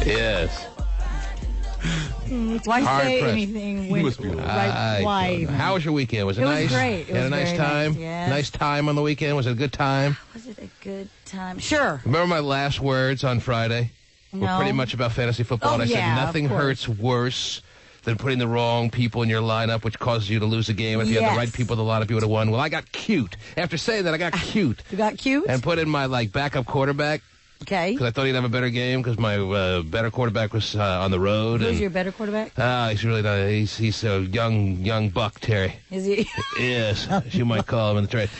Yes. Why Hard say pressed. anything when why? How was your weekend? Was it nice? Was great. It was had a nice very time? Nice, yes. Nice time on the weekend? Was it a good time? Was it a good time? Sure. Remember my last words on Friday? No. Were pretty much about fantasy football. Oh, And I yeah, said nothing of course. hurts worse than putting the wrong people in your lineup, which causes you to lose a game. If you had the Yes. right people, the lineup, you would have won. Well, I got cute. After saying that, I got cute. You got cute? And put in my, backup quarterback. Okay. Because I thought he'd have a better game because my better quarterback was on the road. Who's your better quarterback? He's really not. He's a young buck, Terry. Is he? Yes, as you might call him in the trade.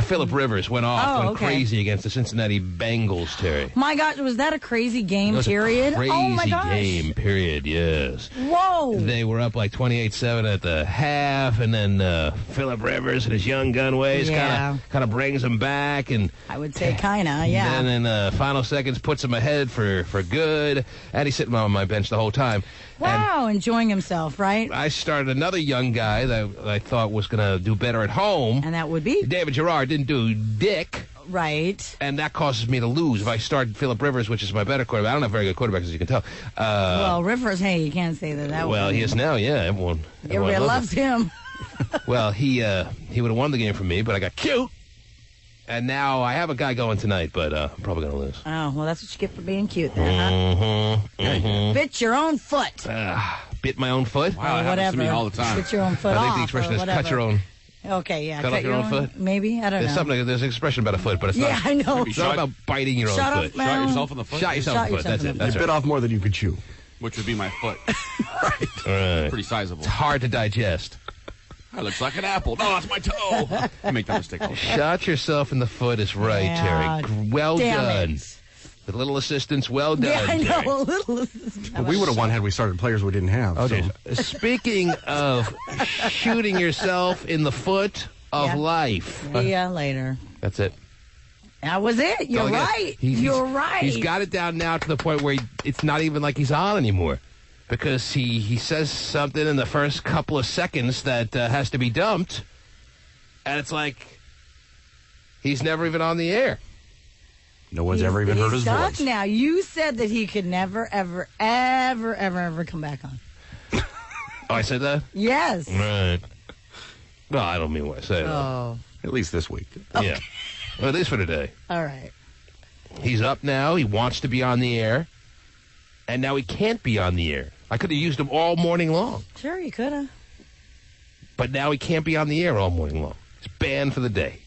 Phillip Rivers went okay. crazy against the Cincinnati Bengals, Terry. My gosh, was that a crazy game, It was period? a crazy Oh, my gosh. game, period, yes. Whoa. They were up 28-7 at the half, and then Phillip Rivers and his young gun ways kind of brings them back. And I would say kind of, yeah. then in the final seconds puts him ahead for good, and he's sitting on my bench the whole time. Wow, enjoying himself, right? I started another young guy that I thought was going to do better at home. And that would be? David Gerard didn't do dick. Right. And that causes me to lose. If I start Phillip Rivers, which is my better quarterback, I don't have very good quarterbacks, as you can tell. Well, Rivers, hey, you can't say that. Well, he is now, yeah. Everyone loves him. Well, he would have won the game for me, but I got cute. And now I have a guy going tonight, but I'm probably going to lose. Oh, well, that's what you get for being cute then, huh? Bit your own foot. Bit my own foot? Wow, that happens to me all the time. Bit your own foot I think off the expression is whatever. cut your own. Okay, yeah. Cut off your own foot? Maybe, I don't know. There's an expression about a foot, but it's Yeah, not. I know. It's not about biting your own Shut foot. up, man. Shot yourself in the foot? Shot yourself in the foot. That's it. That's You right. bit off more than you could chew. Which would be my foot. All right. Pretty sizable. It's hard to digest. That looks like an apple. No, it's my toe. I make that mistake all the time. Shot yourself in the foot is right, Yeah, Terry. Well damn done. It. The little assistance, well done, Yeah, I know. Terry. A little. Well, we would have won had we started players we didn't have. Oh, so. geez. Speaking of shooting yourself in the foot of life. See ya later. That's it. That was it. You're right. You're right. He's got it down now to the point where it's not even like he's on anymore. Because he says something in the first couple of seconds that has to be dumped. And it's like he's never even on the air. No one's ever even heard his stuck voice. Now, you said that he could never, ever, ever, ever, ever come back on. Oh, I said that? Yes. Right. Well, I don't mean what I said. Oh. At least this week. Yeah. Well, at least for today. All right. He's up now. He wants to be on the air. And now he can't be on the air. I could have used him all morning long. Sure, you could have. But now he can't be on the air all morning long. He's banned for the day.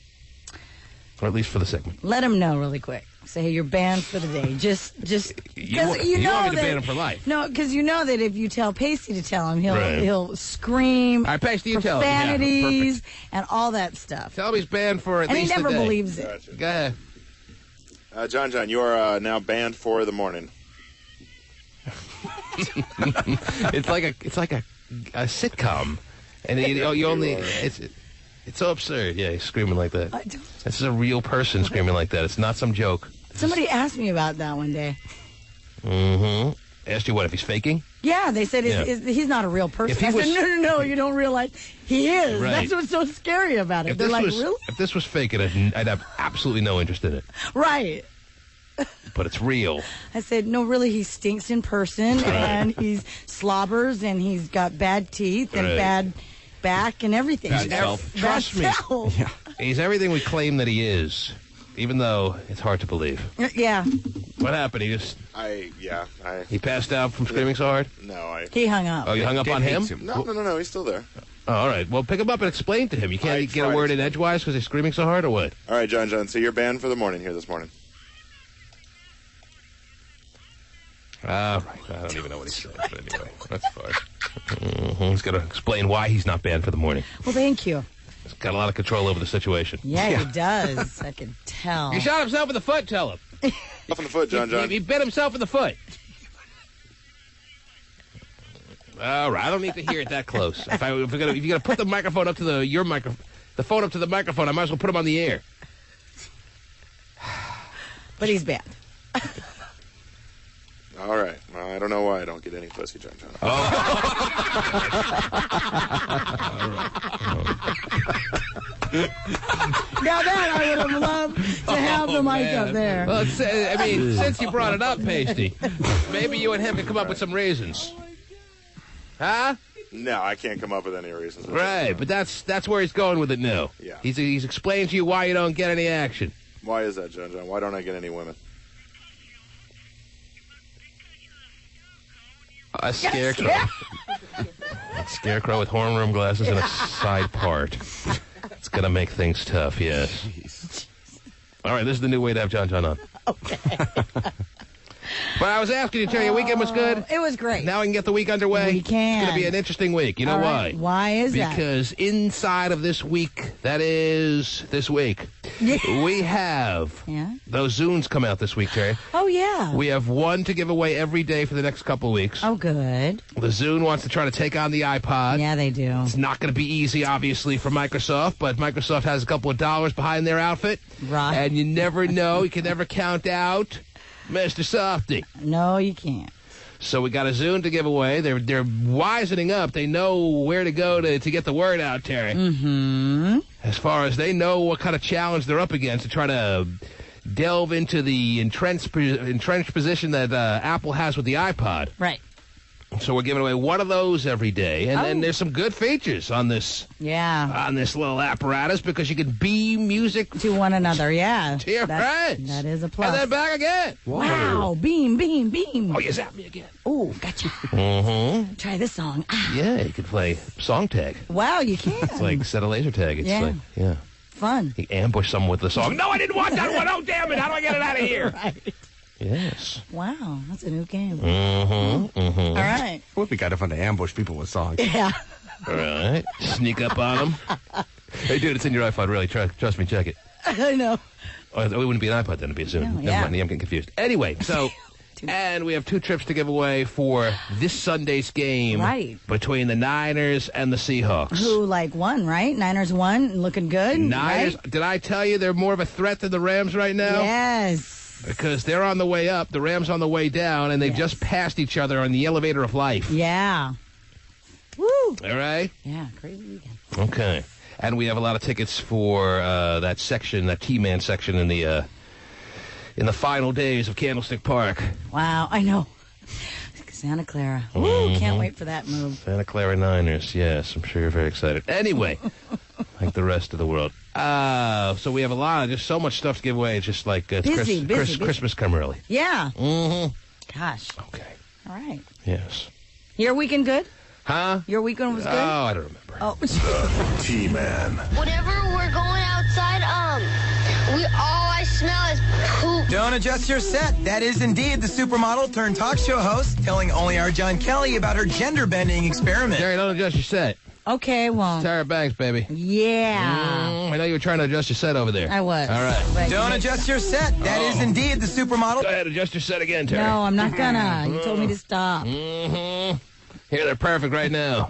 Or at least for the segment. Let him know really quick. Say, hey, you're banned for the day. Just because You want know me to that, ban him for life. No, because you know that if you tell Pacey to tell him, Right. he'll scream All right, Pacey, you tell him. Yeah, profanities perfect. and all that stuff. Tell him he's banned for at And he least a never day. believes it. Gotcha. Go ahead. John, you are now banned for the morning. It's like a sitcom, and you only it's so absurd. Yeah, he's screaming like that. I don't- This is a real person screaming like that. It's not some joke. Somebody asked me about that one day. Mm-hmm. Asked you what if he's faking? Yeah, they said Yeah. he's not a real person. If he I was- said, no, you don't realize he is. Right. That's what's so scary about it. If They're this like, was really? if this was fake, I'd have absolutely no interest in it. Right. But it's real. I said, no, really, he stinks in person, Right. and he's slobbers, and he's got bad teeth and Right. bad back and everything. Bad self. Bad Trust me. self. Yeah. He's everything we claim that he is, even though it's hard to believe. Yeah, What happened? He passed out from screaming so hard? he hung up. Oh, you hung up Dave on him? hates him. No, he's still there. Oh, all right. Well, pick him up and explain to him. You can't I get a tried word to in edgewise because he's screaming so hard, or what? All right, John, so you're banned for the morning here this morning. All right. I don't even know what he said, but anyway, that's fine. He's got to explain why he's not banned for the morning. Well, thank you. He's got a lot of control over the situation. Yeah, he does. I can tell. He shot himself in the foot, tell him. Off in the foot, John. He bit himself in the foot. All right, I don't need to hear it that close. If you're gonna put the microphone up to the phone up to the microphone, I might as well put him on the air. But he's banned. All right. Well, I don't know why I don't get any pussy, John. All right. Now that I would have loved to have the mic up there. Well, since you brought it up, Pasty, maybe you and him can come up with some reasons. Huh? No, I can't come up with any reasons. Right, but that's where he's going with it now. Yeah. He's explained to you why you don't get any action. Why is that, John? Why don't I get any women? A scarecrow. A scarecrow with horn rim glasses and a side part. It's going to make things tough, yes. All right, this is the new way to have John on. Okay. But I was asking you, Terry, your weekend was good? It was great. Now we can get the week underway? We can. It's going to be an interesting week. You know why? Why is that? Because inside of this week, that is this week, we have those Zunes come out this week, Terry. Oh, yeah. We have one to give away every day for the next couple of weeks. Oh, good. The Zune wants to try to take on the iPod. Yeah, they do. It's not going to be easy, obviously, for Microsoft, but Microsoft has a couple of dollars behind their outfit. Right. And you never know. You can never count out Mr. Softy. No, you can't. So we got a Zune to give away. They're wisening up. They know where to go to get the word out, Terry. Mm-hmm. As far as they know what kind of challenge they're up against to try to delve into the entrenched position that Apple has with the iPod. Right. So we're giving away one of those every day, and then there's some good features on this. Yeah. On this little apparatus because you can beam music to one another. Yeah. To your friends. That is a plus. And then back again. Wow. Beam, beam, beam. Oh, you zapped me again. Oh, gotcha. Mm-hmm. Try this song. Ah. Yeah, you can play song tag. Wow, you can. It's like set a laser tag. It's like, fun. You ambush someone with the song. No, I didn't want that one. Oh, damn it. How do I get it out of here? Right. Yes. Wow, that's a new game. Mm-hmm. Mm-hmm. All right. It would be kind of fun to ambush people with songs. Yeah. All right. Sneak up on them. Hey, dude, it's in your iPod, really. Trust me, check it. I know. Oh, it wouldn't be an iPod, then it'd be a Zune. No, Never mind, I'm getting confused. Anyway, so... And we have 2 trips to give away for this Sunday's game between the Niners and the Seahawks. Who, won, right? Niners won, looking good. Niners, right? Did I tell you they're more of a threat than the Rams right now? Yes. Because they're on the way up, the Rams on the way down, and they've just passed each other on the elevator of life. Yeah. Woo. All right? Yeah, crazy weekend. Okay. And we have a lot of tickets for that section, that T-Man section in the final days of Candlestick Park. Wow, I know. Santa Clara. Woo, can't wait for that move. Santa Clara Niners, yes. I'm sure you're very excited. Anyway, like the rest of the world. So we have just so much stuff to give away. It's just like busy. Christmas come early. Yeah. Mm-hmm. Gosh. Okay. All right. Yes. Your weekend good? Huh? Your weekend was good? Oh, I don't remember. Oh. T-Man. Whenever we're going outside, all I smell is poop. Don't adjust your set. That is indeed the supermodel turned talk show host telling only our John Kelly about her gender-bending experiment. Jerry, don't adjust your set. Okay, well. Tyra Banks, baby. Yeah. I know you were trying to adjust your set over there. I was. All right. Don't adjust your set. That is indeed the supermodel. Go ahead, adjust your set again, Terry. No, I'm not gonna. You told me to stop. Mm-hmm. Here, they're perfect right now.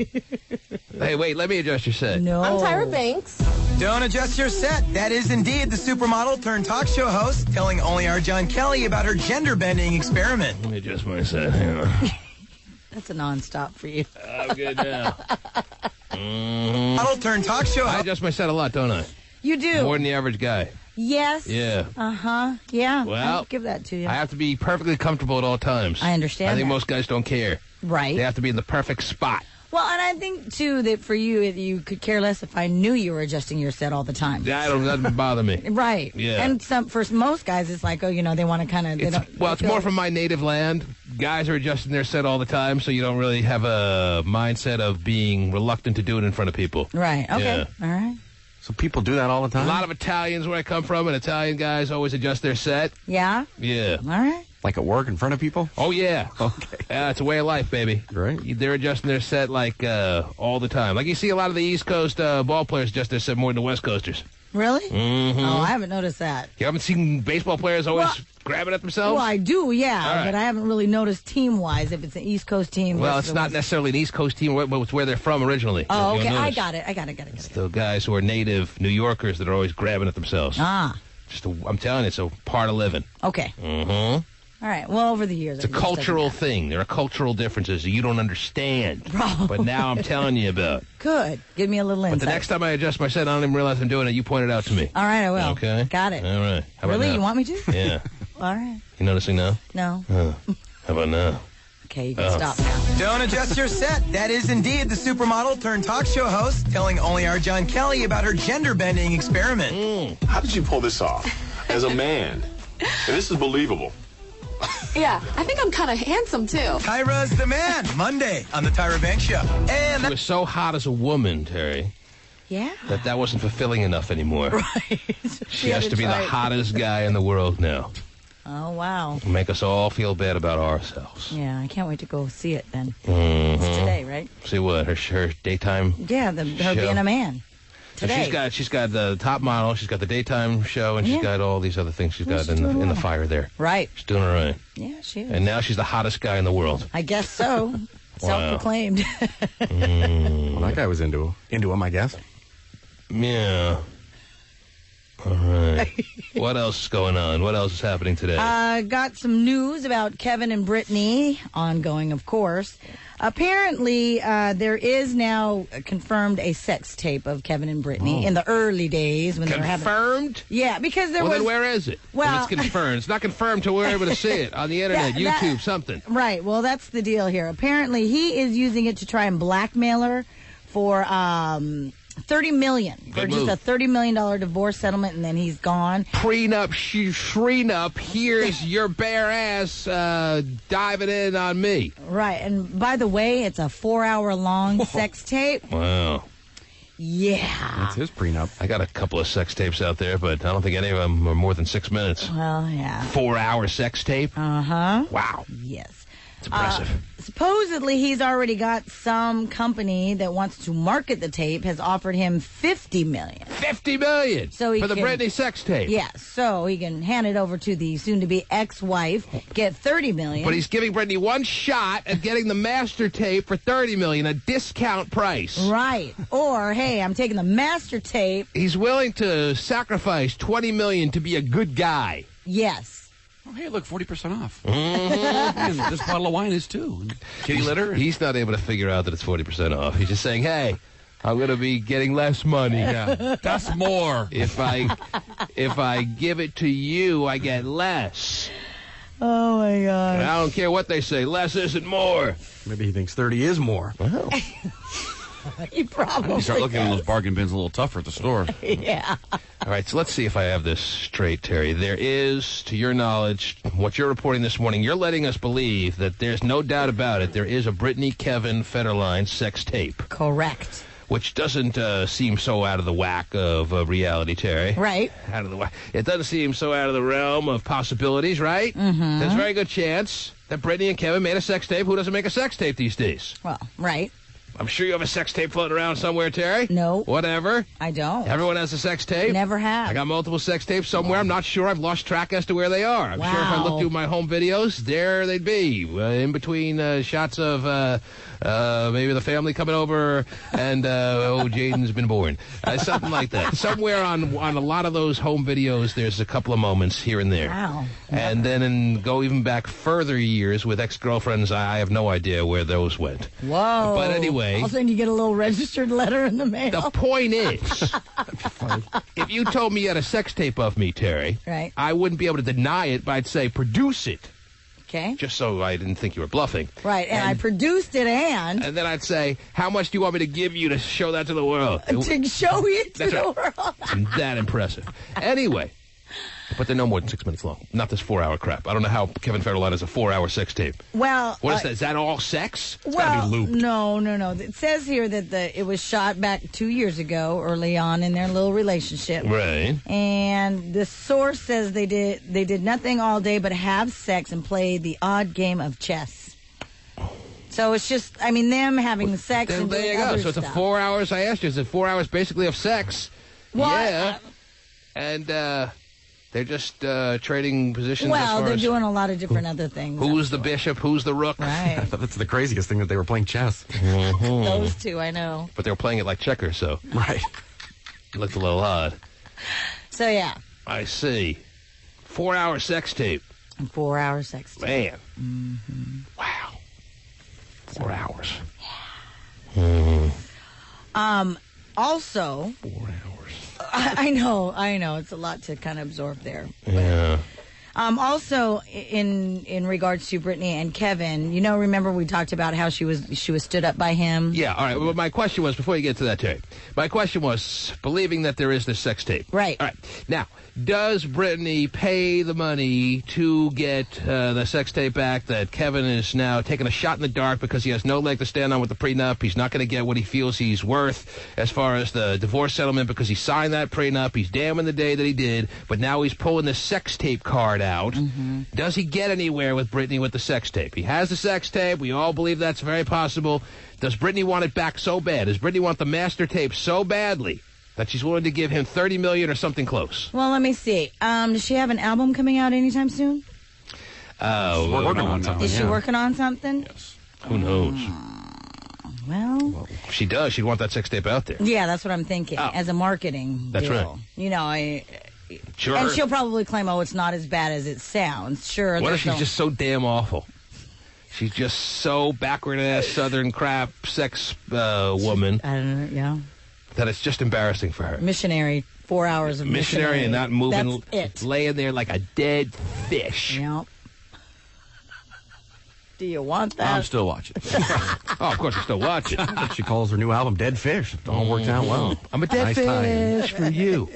Hey, wait, let me adjust your set. No. I'm Tyra Banks. Don't adjust your set. That is indeed the supermodel turned talk show host telling only our John Kelly about her gender-bending experiment. Let me adjust my set. Hang on. That's a non-stop for you. I'm good now. Model turned talk show I host. adjust my set a lot, don't I? You do. More than the average guy. Yes. Yeah. Uh-huh. Yeah. Well, I'll give that to you. I have to be perfectly comfortable at all times. I understand I think that. most guys don't care. Right. They have to be in the perfect spot. Well, and I think, too, that for you, you could care less if I knew you were adjusting your set all the time. That doesn't bother me. Right. Yeah. And for most guys, it's like, they want to kind of... It's more from my native land. Guys are adjusting their set all the time, so you don't really have a mindset of being reluctant to do it in front of people. Right. Okay. Yeah. All right. So people do that all the time? A lot of Italians where I come from, and Italian guys always adjust their set. Yeah? Yeah. All right. Like at work in front of people? Oh, yeah. Okay. It's a way of life, baby. Right. They're adjusting their set all the time. Like you see a lot of the East Coast ball players adjust their set more than the West Coasters. Really? Mm-hmm. Oh, I haven't noticed that. You haven't seen baseball players always grabbing at themselves? Well, I do, yeah. Right. But I haven't really noticed team-wise if it's an East Coast team. Well, it's not necessarily an East Coast team, but it's where they're from originally. Oh, okay. You'll I notice. got it. It's the guys who are native New Yorkers that are always grabbing at themselves. Ah. I'm telling you, it's a part of living. Okay. Mm-hmm. All right. Well, over the years, It's a cultural thing. There are cultural differences that you don't understand. But now I'm telling you about. Good. Give me a little insight. But the next time I adjust my set, I don't even realize I'm doing it. You point it out to me. All right, I will. Okay. Got it. All right. How about Really? now? You want me to? Yeah. All right. You noticing now? No. How about now? Okay, you can stop now. Don't adjust your set. That is indeed the supermodel turned talk show host telling Only Our John Kelly about her gender-bending experiment. How did you pull this off as a man? And this is believable. Yeah, I think I'm kind of handsome, too. Tyra's the man, Monday on the Tyra Banks Show. And She was so hot as a woman, Terry, Yeah. that wasn't fulfilling enough anymore. Right. She has to be the hottest guy in the world now. Oh, wow. Make us all feel bad about ourselves. Yeah, I can't wait to go see it then. Mhm. It's today, right? See what? Her daytime Yeah, her show. being a man. And Today. she's got the top model, she's got the daytime show, and she's Yeah. got all these other things she's Yeah, got she's in doing the well. fire there. Right. She's doing all right. Yeah, she is. And now she's the hottest guy in the world. I guess so. Self-proclaimed. Well, that guy was into him, I guess. Yeah. All right. What else is going on? What else is happening today? Got some news about Kevin and Britney, ongoing, of course. Apparently, there is now confirmed a sex tape of Kevin and Britney in the early days when they were having. Confirmed? Yeah, because there Well, was. then where is it? Well- If it's confirmed. It's not confirmed till we're able to see it on the internet, That- YouTube, something. Right. Well, that's the deal here. Apparently, he is using it to try and blackmail her for $30 million for Good just move. a $30 million divorce settlement, and then he's gone. Prenup, shrenup, here's your bare ass diving in on me. Right. And by the way, it's a 4-hour long sex tape. Wow. Yeah. That's his prenup. I got a couple of sex tapes out there, but I don't think any of them are more than 6 minutes. Well, yeah. 4-hour sex tape? Uh-huh. Wow. Yes. It's impressive. Supposedly, he's already got some company that wants to market the tape, has offered him $50 million. $50 million So he for the can- Britney sex tape. Yeah, so he can hand it over to the soon-to-be ex-wife, get $30 million. But he's giving Britney one shot at getting the master tape for $30 million, a discount price. Right. Or, hey, I'm taking the master tape. He's willing to sacrifice $20 million to be a good guy. Yes. Oh, hey, look, 40% off. Mm-hmm. And this bottle of wine is too. Kitty litter. He's not able to figure out that it's 40% off. He's just saying, hey, I'm going to be getting less money. Yeah, that's more. If I give it to you, I get less. Oh, my And God. I don't care what they say. Less isn't more. Maybe he thinks 30 is more. Well, You probably You start looking in those bargain bins a little tougher at the store. Yeah. all right, so let's see if I have this straight, Terry. There is, to your knowledge, what you're reporting this morning, you're letting us believe that there's no doubt about it. There is a Britney Kevin Federline sex tape, Correct. which doesn't seem so out of the whack of reality, Terry. Right. Out of the whack. It doesn't seem so out of the realm of possibilities, right? Mm-hmm. There's a very good chance that Britney and Kevin made a sex tape. Who doesn't make a sex tape these days? Well, right. I'm sure you have a sex tape floating around somewhere, Terry. No. Whatever. I don't. Everyone has a sex tape. Never have. I got multiple sex tapes somewhere. I'm not sure. I've lost track as to where they are. I'm sure if I Wow. look through my home videos, there they'd be. In between shots of maybe the family coming over and, Jaden's been born. Something like that. Somewhere on a lot of those home videos, there's a couple of moments here and there. Wow. And then go even back further years with ex-girlfriends. I have no idea where those went. Whoa. But anyway. All of a sudden you get a little registered letter in the mail. The point is, if you told me you had a sex tape of me, Terry, Right. I wouldn't be able to deny it, but I'd say produce it, Okay. just so I didn't think you were bluffing. Right, and I produced it and And then I'd say, how much do you want me to give you to show that to the world? to show you to That's the right. world. It's that impressive. Anyway, but they're no more than 6 minutes long. Not this 4-hour crap. I don't know how Kevin Federline has a 4-hour sex tape. Well, What is that? Is that all sex? It's well, gotta be looped. no. It says here that it was shot back 2 years ago, early on in their little relationship. Right. And the source says they did nothing all day but have sex and play the odd game of chess. So it's just, them having sex Then and there doing you go. other So it's a stuff. 4 hours, I asked you, is it 4 hours basically of sex? Well, yeah. And they're just trading positions as Well, far they're as doing a lot of different other things. who's the bishop, who's the rook. I Right. thought that's the craziest thing that they were playing chess. Those two, I know. But they were playing it like checkers, so Right. it looked a little odd. So, yeah. I see. 4-hour sex tape. A 4-hour sex tape. Man. Mm-hmm. Wow. 4 hours. Also, 4 hours. I know. It's a lot to kind of absorb there. Yeah. Also, in regards to Britney and Kevin, remember we talked about how she was stood up by him? Yeah, all right. Well, my question was, before you get to that, Terry, my question was, believing that there is this sex tape. Right. All right. Now, does Britney pay the money to get the sex tape back that Kevin is now taking a shot in the dark because he has no leg to stand on with the prenup? He's not going to get what he feels he's worth as far as the divorce settlement because he signed that prenup. He's damning the day that he did, but now he's pulling the sex tape card out. Mm-hmm. Does he get anywhere with Britney with the sex tape? He has the sex tape. We all believe that's very possible. Does Britney want it back so bad? Does Britney want the master tape so badly that she's willing to give him $30 million or something close? Well, let me see. Does she have an album coming out anytime soon? Working on something. Is she working on something? Yes. Who knows? Well, if she does, she'd want that sex tape out there. Yeah, that's what I'm thinking. As a marketing That's deal. right. Sure. And she'll probably claim, it's not as bad as it sounds. Sure. What if she's just so damn awful? She's just so backward-ass Southern crap sex woman. I don't know, yeah. That it's just embarrassing for her. Missionary, 4 hours of missionary. And not moving, That's it. laying there like a dead fish. Yep. Do you want that? I'm still watching. Oh, of course you're still watching. She calls her new album Dead Fish. It all works out well. I'm a dead fish for you.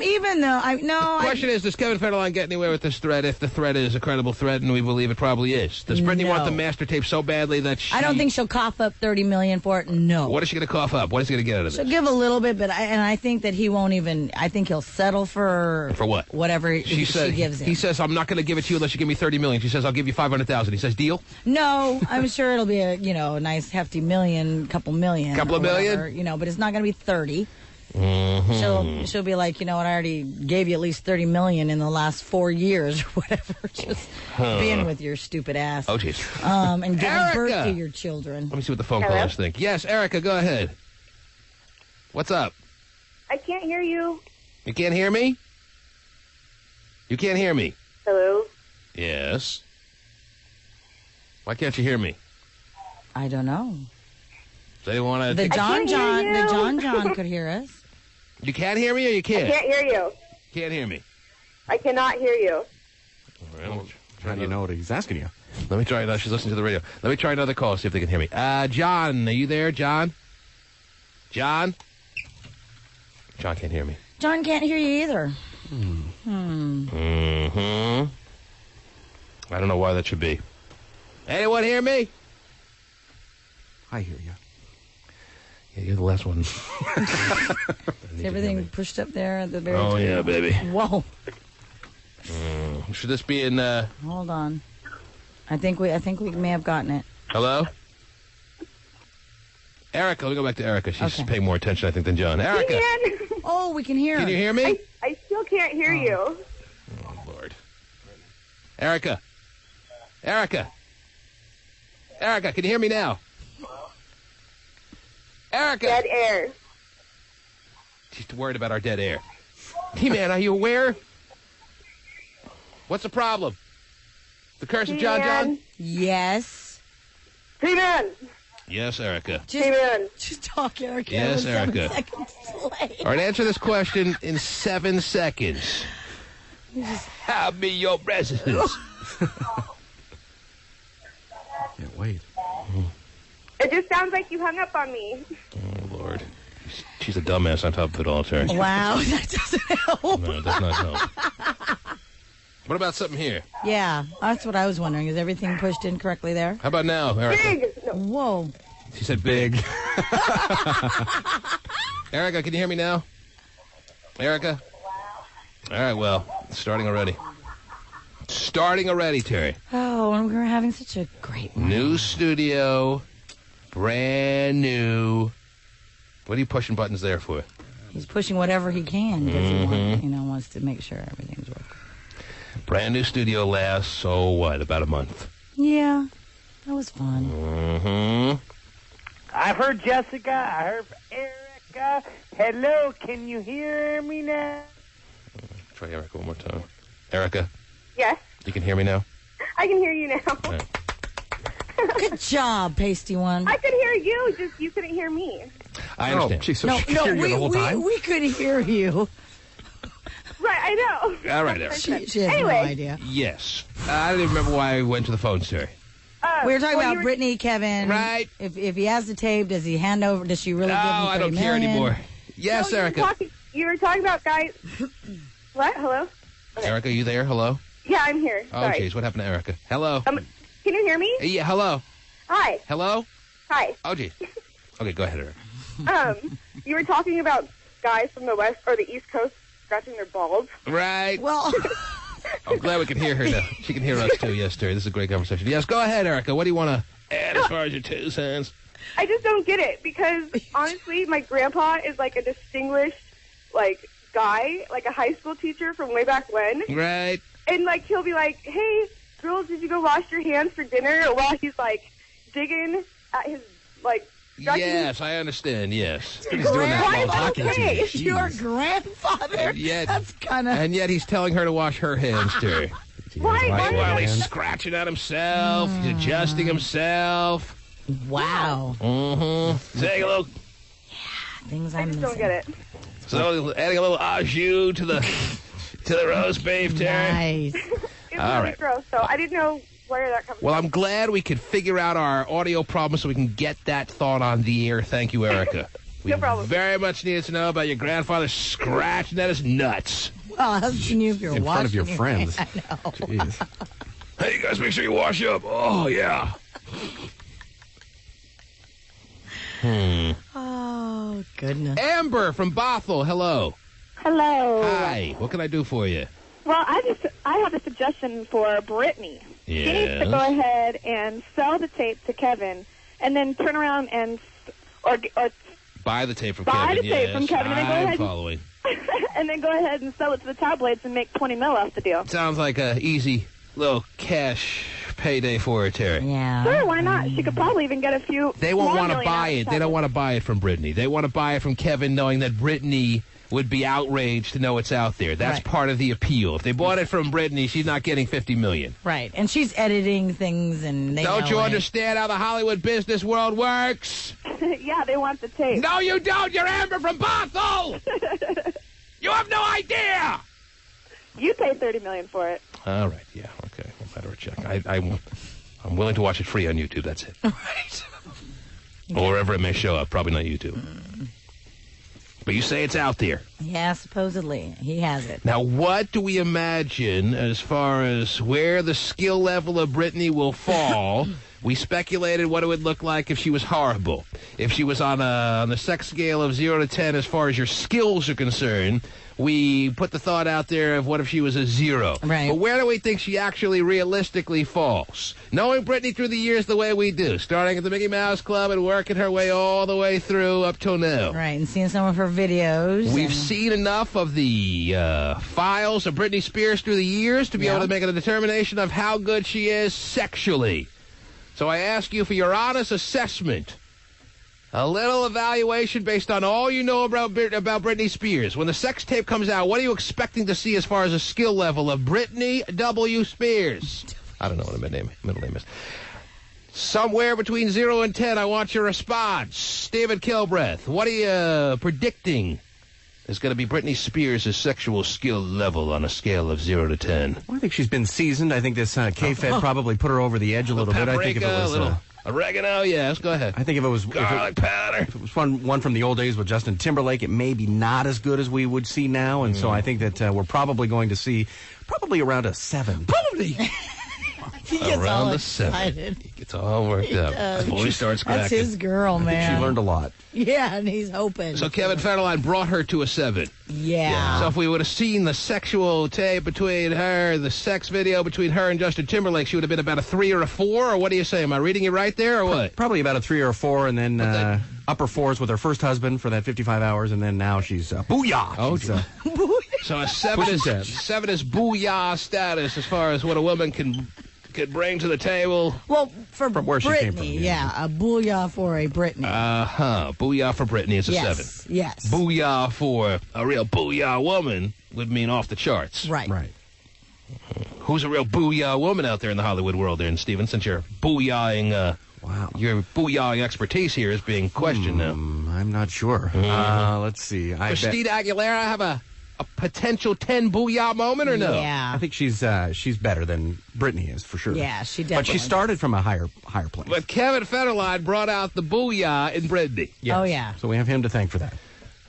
Even though The question is, does Kevin Federline get anywhere with this threat if the threat is a credible threat, and we believe it probably is? Does Britney want the master tape so badly that she... I don't think she'll cough up $30 million for it. No. What is she going to cough up? What is she going to get out of this? She'll give a little bit, but I think that he won't even... I think he'll settle for... For what? Whatever she gives him. He says, I'm not going to give it to you unless you give me $30 million. She says, I'll give you $500,000. He says, deal? No, I'm sure it'll be a nice hefty million, couple million. Couple of million? But it's not going to be 30. Mm-hmm. She'll be like, I already gave you at least $30 million in the last 4 years or whatever, just being with your stupid ass. Oh, jeez. And giving birth to your children. Let me see what the phone callers think. Yes, Erica, go ahead. What's up? I can't hear you. You can't hear me? You can't hear me? Hello? Yes. Why can't you hear me? I don't know. They want to... The John could hear us. You can't hear me or you can't? I can't hear you. Can't hear me. I cannot hear you. Well, how do you know what he's asking you? Let me try it. She's listening to the radio. Let me try another call, see if they can hear me. John, are you there, John? John? John can't hear me. John can't hear you either. Mm-hmm. I don't know why that should be. Anyone hear me? I hear you. Yeah, you're the last one. Is everything pushed up there at the very top? Oh, yeah, baby. Whoa. Should this be in... Hold on. I think we may have gotten it. Hello? Erica, let me go back to Erica. She's paying more attention, I think, than John. Erica. Oh, we can hear her. Can you hear me? I still can't hear you. Oh, Lord. Erica. Erica. Erica, can you hear me now? Erica. Dead air. She's worried about our dead air. Hey, man, are you aware? What's the problem? The curse of John John? Yes. T-Man. Yes, Erica. Just talk, Erica. Yes, Erica. 7 seconds late. All right, answer this question in 7 seconds. Have me your residence. Can't wait. It just sounds like you hung up on me. Oh, Lord. She's a dumbass on top of it all, Terry. Wow, that doesn't help. No, it does not help. What about something here? Yeah, that's what I was wondering. Is everything pushed in correctly there? How about now, Erica? Big. No. Whoa. She said big. Erica, can you hear me now? Erica? All right, well, it's starting already. Starting already, Terry. Oh, and we were having such a great one. New studio. Brand new. What are you pushing buttons there for? He's pushing whatever he can because he wants to make sure everything's working. Brand new studio lasts, so what, about a month? Yeah, that was fun. Mm-hmm. I've heard Jessica. I heard Erica. Hello, can you hear me now? Try Erica one more time. Erica, Yes, you can hear me now? I can hear you now. Right. Good job, pasty one. I could hear you, just you couldn't hear me. I understand. Geez, so she could hear you the whole time? we could hear you. Right, I know. All right, Erica. She has Anyway. no idea. Yes. I don't even remember why I went to the phone, sir. We were talking well, about Britney, Kevin. Right. If he has the tape, does he hand over? Does she really No, give him I don't $30 care million? anymore. Yes, No, Erica. You were talking about guys. What? Hello? Erica, you there? Hello? Yeah, I'm here. Oh, Sorry. jeez. What happened to Erica? Hello? Can you hear me? Yeah, hello? Hi. Hello? Hi. Oh, jeez. Okay, go ahead, Erica. You were talking about guys from the West or the East Coast scratching their balls. Right. Well, I'm glad we can hear her now. She can hear us, too. Yes, sir. This is a great conversation. Yes, go ahead, Erica. What do you want to add as far as your 2 cents? I just don't get it because, honestly, my grandpa is like a distinguished, like, guy, like a high school teacher from way back when. Right. And, like, he'll be like, hey, girls, did you go wash your hands for dinner? While he's, like, digging at his, like, stretching Yes, I understand, yes. He's doing that Why while talking to you. okay? your Jeez. grandfather. And yet, That's kind of. and yet he's telling her to wash her hands, too. Why? While he's scratching at himself, he's adjusting himself. Wow. Mm-hmm. Take a little... Things I I'm just don't missing. get it. So adding a little au jus to the roast beef, Terry. Nice. It's All really right. gross, so I didn't know where that comes Well, from. I'm glad we could figure out our audio problem so we can get that thought on the air. Thank you, Erica. We No problem. very much needed to know about your grandfather scratching at his nuts. Well, asking you if you're In front of your washing friends. hands. I know. Jeez. Hey, you guys, make sure you wash up. Oh, yeah. Oh, goodness. Amber from Bothell, hello. Hello. Hi. What can I do for you? Well, I have a suggestion for Britney. She needs to go ahead and sell the tape to Kevin, and then turn around and or Buy the tape from Buy Kevin. the tape yes, from Kevin, and then go I'm ahead. following. and then go ahead and sell it to the tabloids and make $20 million off the deal. Sounds like a easy little cash payday for her, Terry. Yeah. Sure, why not? She could probably even get a few. They won't want to $1 million buy out of it. They don't Kevin. want to buy it from Britney. They want to buy it from Kevin, knowing that Britney would be outraged to know it's out there. That's Right. part of the appeal. If they bought it from Britney, she's not getting $50 million. Right. And she's editing things, and they Don't know you it. understand how the Hollywood business world works? Yeah, they want the tape. No, you don't. You're Amber from Bothell. You have no idea. You pay $30 million for it. All right. Yeah. Okay. I'll better check. I'm willing to watch it free on YouTube. That's it. Right. Or wherever it may show up. Probably not YouTube. But you say it's out there. Yeah, supposedly. He has it. Now, what do we imagine as far as where the skill level of Britney will fall? We speculated what it would look like if she was horrible. If she was on the sex scale of 0 to 10 as far as your skills are concerned, we put the thought out there of what if she was a 0. Right. But where do we think she actually realistically falls? Knowing Britney through the years the way we do, starting at the Mickey Mouse Club and working her way all the way through up till now. Right, and seeing some of her videos. We've and- seen enough of the files of Britney Spears through the years to be able to make a determination of how good she is sexually. So I ask you for your honest assessment. A little evaluation based on all you know about Britney Spears. When the sex tape comes out, what are you expecting to see as far as a skill level of Britney W. Spears? I don't know what her middle name is. Somewhere between 0 and 10, I want your response. Stephen Kilbreth, what are you predicting is going to be Britney Spears' sexual skill level on a scale of 0 to 10? Well, I think she's been seasoned. I think this K-Fed probably put her over the edge a little bit. I think if it Paprika, was a little oregano, yes, go ahead. I think if it was Garlic powder. if it was one from the old days with Justin Timberlake, it may be not as good as we would see now, and so I think that we're probably going to see around a 7. Probably. He gets Around all the excited. 7. He gets all worked up. Before he starts cracking. That's his girl, man. She learned a lot. Yeah, and he's hoping. So Kevin Federline brought her to a 7. Yeah. So if we would have seen the sexual tape between her, the sex video between her and Justin Timberlake, she would have been about a 3 or a 4, or what do you say? Am I reading you right there, or what? Probably about a 3 or a 4, and then upper 4s with her first husband for that 55 hours, and then now she's booyah. Oh, She's, so a 7 is Pussycat. 7 is booyah status as far as what a woman can bring to the table. Well, from where she Britney, came from, yeah. A booyah for a Britney. Booyah for Britney is a 7. Yes. Booyah for a real booyah woman would mean off the charts. Right. right. Who's a real booyah woman out there in the Hollywood world there, Steven, since you're booyahing, your booyahing expertise here is being questioned now. I'm not sure. Let's see. Christina Aguilera have a potential 10 booyah moment or no? Yeah. I think she's better than Britney is, for sure. Yeah, she definitely. But she started from a higher place. But Kevin Federline brought out the booyah in Britney. Yes. Oh, yeah. So we have him to thank for that.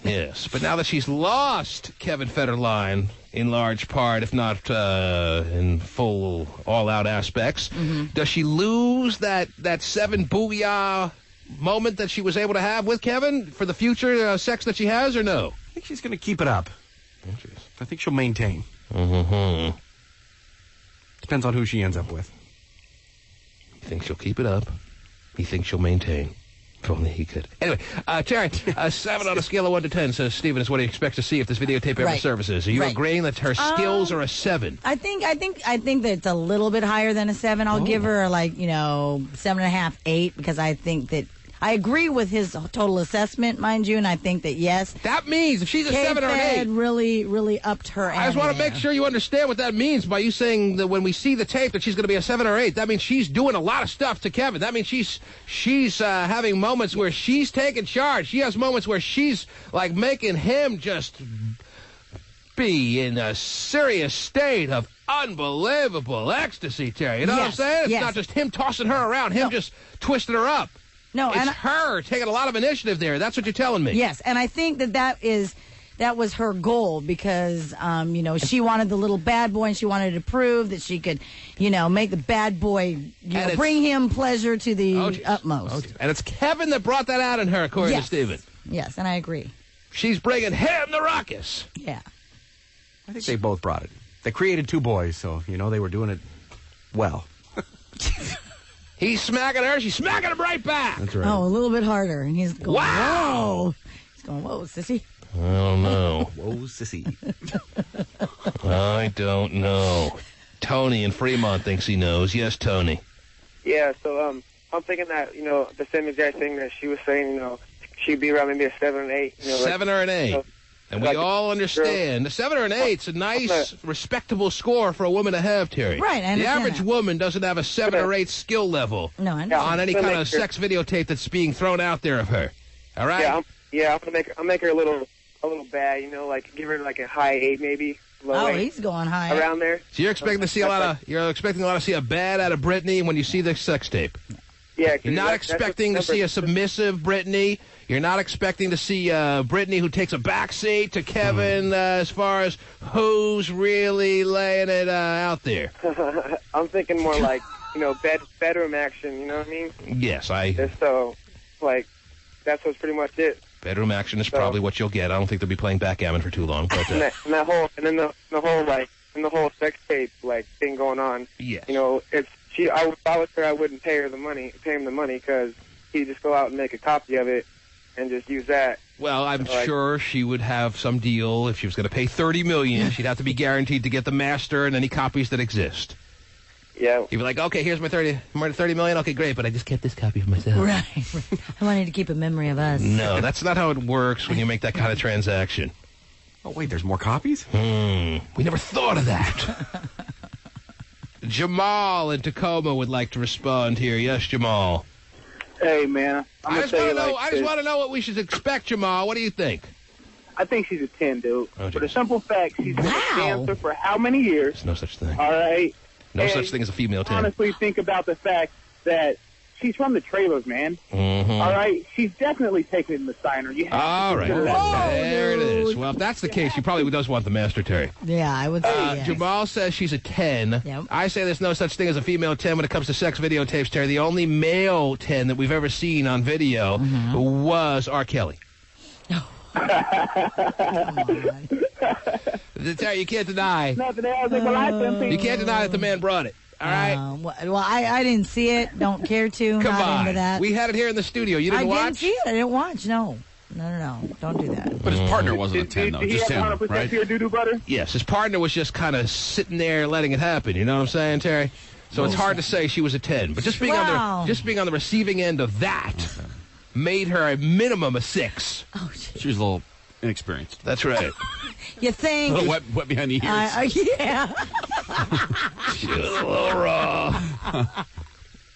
Yes, but now that she's lost Kevin Federline in large part, if not in full, all-out aspects, does she lose that 7 booyah moment that she was able to have with Kevin for the future sex that she has, or no? I think she's going to keep it up. I think she'll maintain. Depends on who she ends up with. You think she'll keep it up? You think she'll maintain? If only he could. Anyway, Terry, 7 on a scale of 1 to 10 says Steven is what he expects to see if this videotape ever surfaces. Are you agreeing that her skills are a 7? I think that it's a little bit higher than a 7. I'll give her 7.5, 8, because I think that I agree with his total assessment, mind you, and I think that yes. That means if she's a 7 or an 8, really upped her. I just want to make sure you understand what that means by you saying that when we see the tape that she's going to be a 7 or 8. That means she's doing a lot of stuff to Kevin. That means she's having moments where she's taking charge. She has moments where she's like making him just be in a serious state of unbelievable ecstasy, Terry. You know what I'm saying? It's not just him tossing her around, him just twisting her up. No, it's her taking a lot of initiative there. That's what you're telling me. Yes, and I think that was her goal because, she wanted the little bad boy and she wanted to prove that she could, make the bad boy, bring him pleasure to the utmost. And it's Kevin that brought that out in her, according to Steven. Yes, and I agree. She's bringing him the ruckus. Yeah. I think they both brought it. They created 2 boys, so, they were doing it well. He's smacking her, she's smacking him right back. That's right. Oh, a little bit harder. And he's going, whoa. He's going, whoa, sissy. I don't know. Whoa, sissy. I don't know. Tony in Fremont thinks he knows. Yes, Tony. Yeah, so I'm thinking that, the same exact thing that she was saying, she'd be around maybe a 7 or 8. 7 or an 8. And we all understand. The 7 or an 8's a nice, respectable score for a woman to have, Terry. Right, I understand the average that. woman doesn't have a 7 or 8 skill level on any kind of sex videotape that's being thrown out there of her. All right? I'll make her a little bad, give her like a high 8 maybe. Low 8, he's going high. Around there. So you're expecting to see a bad out of Britney when you see the sex tape. Yeah. You're not expecting to see a submissive Britney. You're not expecting to see Britney who takes a backseat to Kevin as far as who's really laying it out there. I'm thinking more like, bedroom action, you know what I mean? Yes, So, that's what's pretty much it. Bedroom action is probably what you'll get. I don't think they'll be playing backgammon for too long. But and the whole sex tape thing going on. Yes. If I was her, I wouldn't pay him the money because he'd just go out and make a copy of it and just use that. Well, I'm sure she would have some deal. If she was going to pay $30 million, she'd have to be guaranteed to get the master and any copies that exist. Yeah. You'd be like, okay, here's my $30 million. Okay, great, but I just kept this copy for myself. Right. I wanted to keep a memory of us. No, that's not how it works when you make that kind of transaction. Oh, wait, there's more copies? We never thought of that. Jamal in Tacoma would like to respond here. Yes, Jamal. Hey, man. I just want to know what we should expect, Jamal. What do you think? I think she's a 10, dude. For the simple fact, she's been a dancer for how many years? There's no such thing. All right? No such thing as a female 10. Honestly, think about the fact that she's from the trailers, man. Mm-hmm. All right? She's definitely taking in the signer. You have all right. There it is. Well, if that's the case, she probably does want the master, Terry. Yeah, I would say yes. Jamal says she's a 10. Yep. I say there's no such thing as a female 10 when it comes to sex videotapes, Terry. The only male 10 that we've ever seen on video was R. Kelly. Terry, you can't deny. Nothing else in my life. You can't deny that the man brought it. All right. Well, I didn't see it. Don't care to. Come not on. Into that. We had it here in the studio. You didn't watch? I didn't see it. I didn't watch. No. Don't do that. But his partner wasn't a 10, though. Did Just he have 100% him, right? pure doo-doo butter? Yes, his partner was just kind of sitting there letting it happen. You know what I'm saying, Terry? So it's hard to say she was a 10. But just being on the receiving end of that made her a minimum a 6. Oh, geez. She was a little inexperienced. That's right. You think? A little wet behind the ears. Yeah. She was a little raw.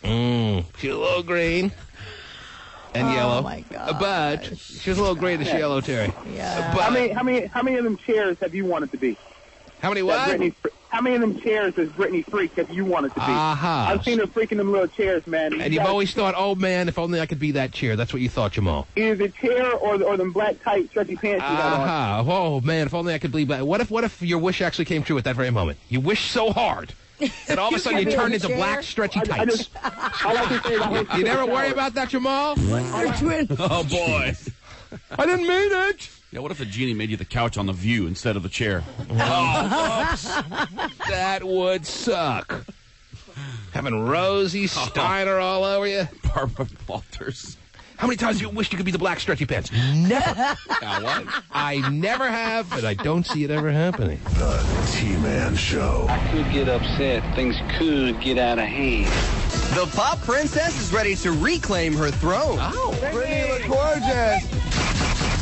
She was a little green. And yellow. Oh, my God. But she was a little greenish yellow, Terry. Yeah. How many of them chairs have you wanted to be? How many what? How many of them chairs does Britney freak have you wanted to be? I've seen her freaking them little chairs, man. And you've always thought, oh, man, if only I could be that chair. That's what you thought, Jamal. Either the chair or them black, tight, stretchy pants you got on. Oh, man, if only I could believe that. What if your wish actually came true at that very moment? You wish so hard that all of a sudden you turned into black, stretchy tights. You never worry about that, Jamal? Oh, boy. I didn't mean it. Yeah, what if the genie made you the couch on the View instead of the chair? Oh, whoops. That would suck. Having Rosie Steiner all over you. Barbara Walters. How many times do you wished you could be the black stretchy pants? Never. What? I never have, and I don't see it ever happening. The T-Man Show. I could get upset. Things could get out of hand. The pop princess is ready to reclaim her throne. Oh, Britney, look gorgeous.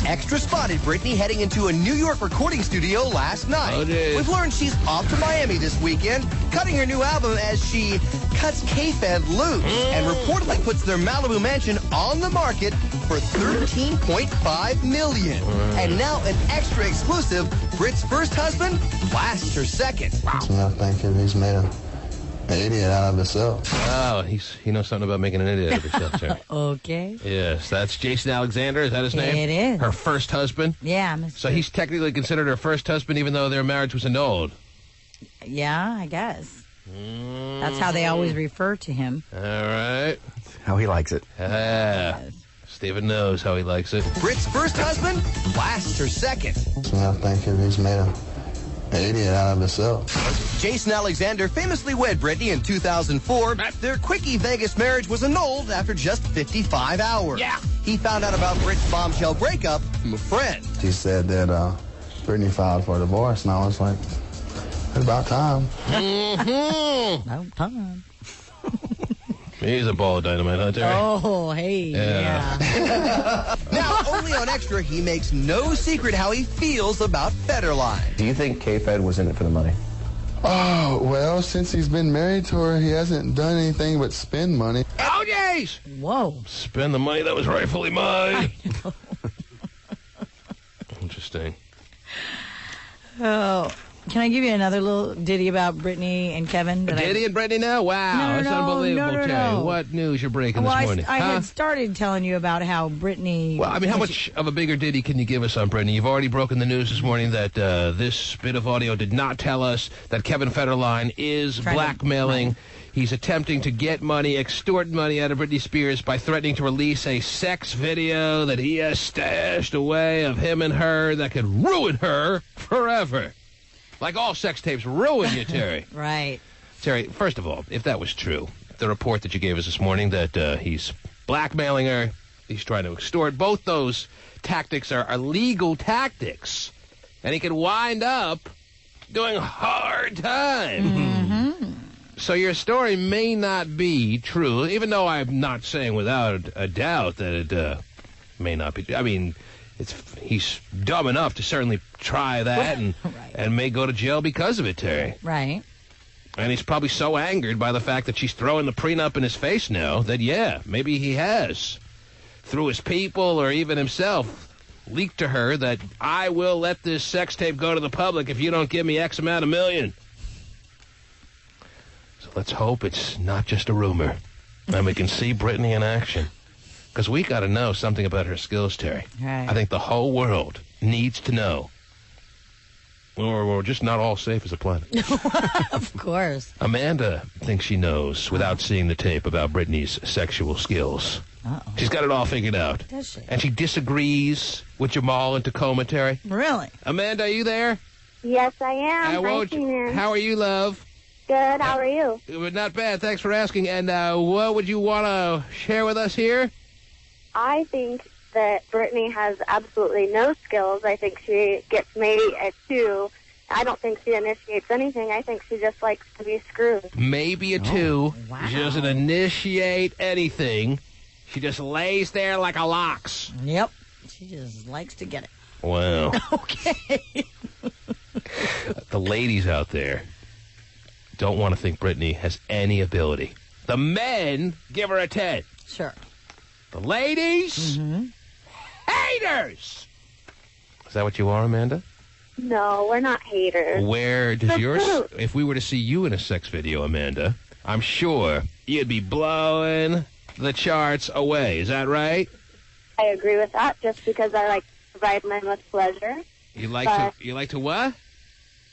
Extra spotted Britney heading into a New York recording studio last night. Oh, dude. We've learned she's off to Miami this weekend, cutting her new album as she cuts K-Fed loose and reportedly puts their Malibu mansion on the market for $13.5 million. And now an extra exclusive, Brit's first husband blasts her second. I'm not thinking he's made an idiot out of himself. Oh, he knows something about making an idiot out of himself, Terry. Okay. Yes, that's Jason Alexander. Is that his name? It is. Her first husband? Yeah. So he's technically considered her first husband even though their marriage was annulled? Yeah, I guess. That's how they always refer to him. All right. How he likes it. Stephen knows how he likes it. Brit's first husband blasts her second. I'm not thinking he's made an idiot out of himself. Jason Alexander famously wed Britney in 2004. Their quickie Vegas marriage was annulled after just 55 hours. Yeah. He found out about Brit's bombshell breakup from a friend. She said that Britney filed for a divorce, and I was like, it's about time. About time. He's a ball of dynamite, huh, Terry? Oh, hey, yeah. Now, only on Extra, he makes no secret how he feels about Federline. Do you think K-Fed was in it for the money? Oh, well, since he's been married to her, he hasn't done anything but spend money. Oh, jeez! Whoa. Spend the money that was rightfully mine. Interesting. Oh. Can I give you another little ditty about Britney and Kevin? Ditty and Britney now? Wow, that's unbelievable, Terry. What news you're breaking this morning? I had started telling you about how Britney... Well, I mean, how much of a bigger ditty can you give us on Britney? You've already broken the news this morning that this bit of audio did not tell us that Kevin Federline is blackmailing. He's attempting to get money, extort money out of Britney Spears by threatening to release a sex video that he has stashed away of him and her that could ruin her forever. Like all sex tapes ruin you, Terry. Right. Terry, first of all, if that was true, the report that you gave us this morning that he's blackmailing her, he's trying to extort, both those tactics are legal tactics. And he could wind up doing hard time. Mm-hmm. So your story may not be true, even though I'm not saying without a doubt that it may not be. I mean, he's dumb enough to certainly try that and may go to jail because of it, Terry. Right. And he's probably so angered by the fact that she's throwing the prenup in his face now that, yeah, maybe he has, through his people or even himself, leaked to her that I will let this sex tape go to the public if you don't give me X amount of million. So let's hope it's not just a rumor and we can see Britney in action. Because we got to know something about her skills, Terry. Right. I think the whole world needs to know. Or we're just not all safe as a planet. Of course. Amanda thinks she knows without seeing the tape about Britney's sexual skills. Uh-oh. She's got it all figured out. Does she? And she disagrees with Jamal in Tacoma, Terry. Really? Amanda, are you there? Yes, I am. How are you, love? Good. How are you? Not bad. Thanks for asking. And what would you want to share with us here? I think that Britney has absolutely no skills. I think she gets maybe a 2. I don't think she initiates anything. I think she just likes to be screwed. Maybe a 2. Wow. She doesn't initiate anything. She just lays there like a lox. Yep. She just likes to get it. Wow. Okay. The ladies out there, don't want to think Britney has any ability. The men give her a 10. Sure. The ladies, haters. Is that what you are, Amanda? No, we're not haters. Where does That's yours... true. If we were to see you in a sex video, Amanda, I'm sure you'd be blowing the charts away. Is that right? I agree with that, just because I like to provide men with pleasure. You like to what?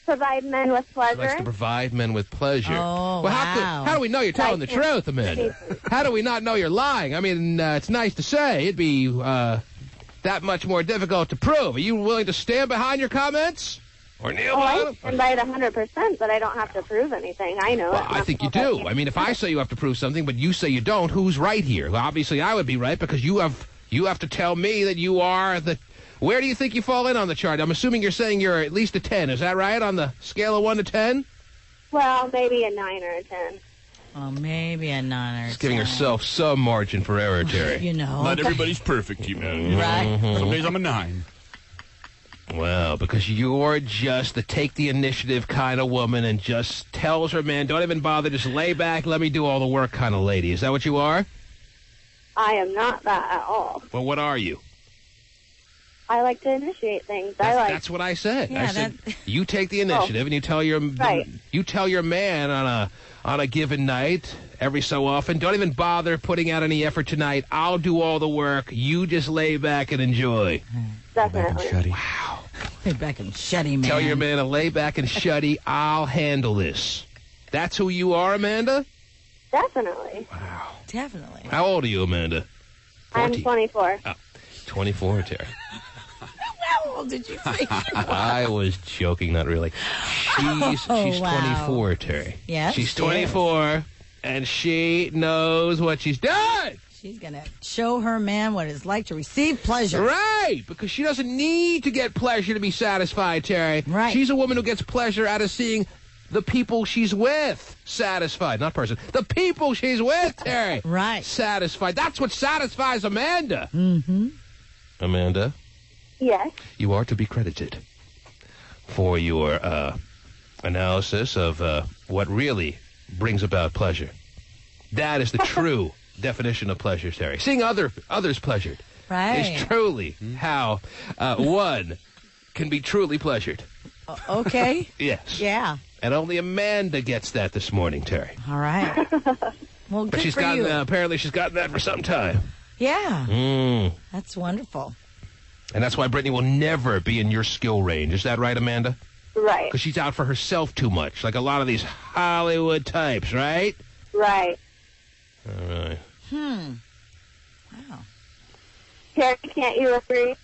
Provide men with She pleasure. likes to provide men with pleasure. Oh, well, wow. how do we know you're telling the truth, Amanda? How do we not know you're lying? I mean, it's nice to say. It'd be that much more difficult to prove. Are you willing to stand behind your comments? Or kneel behind them? I stand by it 100%, but I don't have to prove anything. I know. Well, I think you do. I mean, if I say you have to prove something, but you say you don't, who's right here? Well, obviously, I would be right because you have to tell me that you are the... Where do you think you fall in on the chart? I'm assuming you're saying you're at least a 10. Is that right, on the scale of 1 to 10? Well, maybe a 9 or a 10. Oh, maybe a 9 or 10. She's giving herself some margin for error, Terry. You know. Not everybody's perfect, you know. Right. Some days I'm a 9. Well, because you're just the take the initiative kind of woman and just tells her, man, don't even bother, just lay back, let me do all the work kind of lady. Is that what you are? I am not that at all. Well, what are you? I like to initiate things. That's what I said. Yeah, I said you take the initiative and you tell your man on a given night every so often, don't even bother putting out any effort tonight. I'll do all the work. You just lay back and enjoy. Definitely. Wow. Lay back and shutty, man. Tell your man to lay back and shutty. I'll handle this. That's who you are, Amanda? Definitely. Wow. Definitely. How old are you, Amanda? 14. I'm 24. Oh, 24, Terry. How old did you say? I was joking, not really. She's wow. 24, Terry. Yes, she's she 24, and she knows what she's done. She's going to show her man what it's like to receive pleasure. Right, because she doesn't need to get pleasure to be satisfied, Terry. Right. She's a woman who gets pleasure out of seeing the people she's with satisfied. Not person. The people she's with, Terry. Right. Satisfied. That's what satisfies Amanda. Mm-hmm. Amanda? Yes. You are to be credited for your analysis of what really brings about pleasure. That is the true definition of pleasure, Terry. Seeing others pleasured is truly how one can be truly pleasured. Okay. Yes. Yeah. And only Amanda gets that this morning, Terry. All right. Well, good But she's for gotten, you. apparently she's gotten that for some time. Yeah. That's wonderful. And that's why Britney will never be in your skill range. Is that right, Amanda? Right. Because she's out for herself too much, like a lot of these Hollywood types, right? Right. All right. Wow. Terry, can't you agree?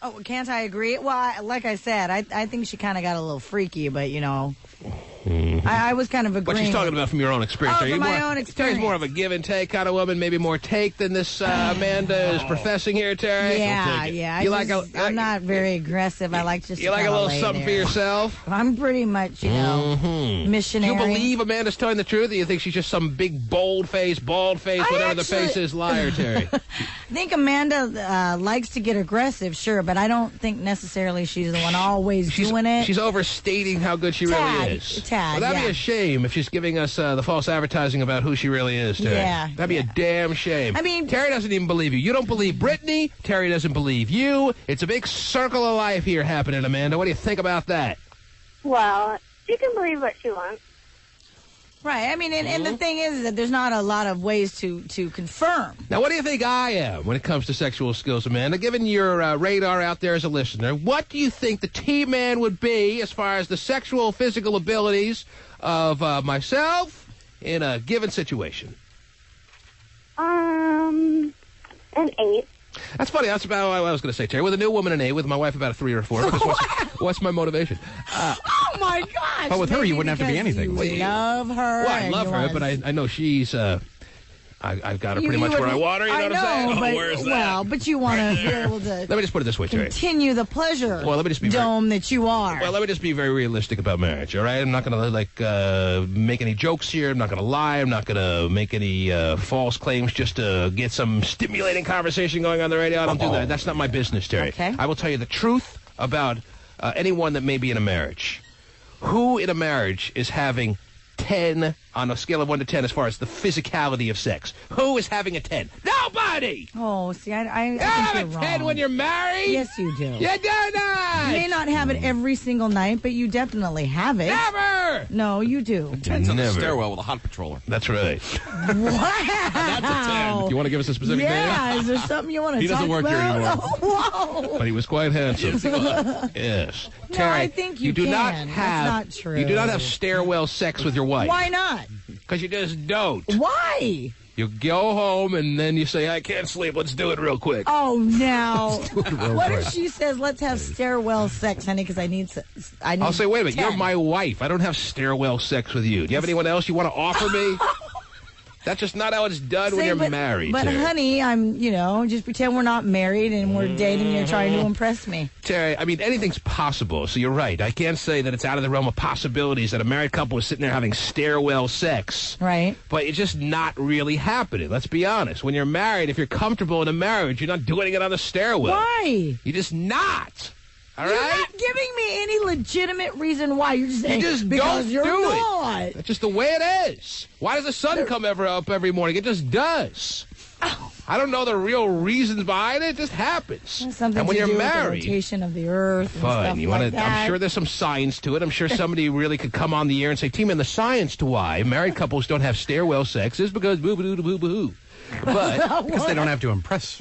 Oh, can't I agree? Well, like I said, I think she kind of got a little freaky, but, you know, I was kind of agreeing. What she's talking about from your own experience. Oh, Are you from my more, own experience. Terry's more of a give and take kind of woman, maybe more take than this Amanda is professing here, Terry. Yeah, yeah. I'm not very aggressive. I like just You to like a kinda little lay something there. for yourself? I'm pretty much, you know, missionary. Do you believe Amanda's telling the truth, or you think she's just some big bold-faced, bald-faced, whatever the face is, liar, Terry? I think Amanda likes to get aggressive, sure, but I don't think necessarily she's the one always doing it. She's overstating how good she really is. Tad, well, that'd be a shame if she's giving us the false advertising about who she really is, Terry. Yeah, That'd be a damn shame. I mean, Terry doesn't even believe you. You don't believe Britney. Terry doesn't believe you. It's a big circle of life here happening, Amanda. What do you think about that? Well, she can believe what she wants. Right. I mean, and the thing is that there's not a lot of ways to confirm. Now, what do you think I am when it comes to sexual skills, Amanda? Given your radar out there as a listener, what do you think the T-man would be as far as the sexual, physical abilities of myself in a given situation? An 8. That's funny. That's about what I was going to say, Terry. With a new woman, an 8. With my wife, about a 3 or a 4. Because what's my motivation? Oh, my gosh. But with her, you wouldn't have to be anything. You love her. Well, I love her, but I know she's... I've got her pretty much where I want her, you know what I'm saying? But, where's that? Well, but you want to be able to... Let me just put it this way, Terry. Continue the pleasure Well, let me just be dome that you are. Well, let me just be very realistic about marriage, all right? I'm not going to, make any jokes here. I'm not going to lie. I'm not going to make any false claims just to get some stimulating conversation going on the radio. I don't do that. That's not my business, Terry. Okay. I will tell you the truth about anyone that may be in a marriage. Who in a marriage is having 10 on a scale of 1 to 10 as far as the physicality of sex? Who is having a 10? Nobody! Oh, see, I You think have you're a 10 wrong. when you're married? Yes, you do. You do not! You may not have it every single night, but you definitely have it. Never! No, you do. 10's on the Never. stairwell with a hot patroller. That's right. Wow. That's a 10. You want to give us a specific Yeah, name? is there something you want to He talk doesn't work here about? anymore. Oh, whoa. But he was quite handsome. Yes. No, Terry, I think you do can. not That's have. not true. You do not have stairwell sex with your wife. Why not? Because you just don't. Why? You go home and then you say, I can't sleep. Let's do it real quick. Oh, now. What quick. if she says, let's have stairwell sex, honey, because I need I'll say, wait a minute. 10. You're my wife. I don't have stairwell sex with you. Do you have anyone else you want to offer me? That's just not how it's done when Say, you're but- married. But, Terry. honey, just pretend we're not married and we're dating and you're trying to impress me. Terry, I mean, anything's possible, so you're right. I can't say that it's out of the realm of possibilities that a married couple is sitting there having stairwell sex. Right. But it's just not really happening. Let's be honest. When you're married, if you're comfortable in a marriage, you're not doing it on the stairwell. Why? You're just not. All You're right? not giving me any legitimate reason why. You're just saying You just because don't you're do not. it. That's just the way it is. Why does the sun come up every morning? It just does. I don't know the real reasons behind it. It just happens. Has something and when to you're do married, with the rotation of the earth and fine. stuff You like want to? that. I'm sure there's some science to it. I'm sure somebody really could come on the air and say, "Team, and the science to why married couples don't have stairwell sex is because boo boo boo boo boo." But because they don't have to impress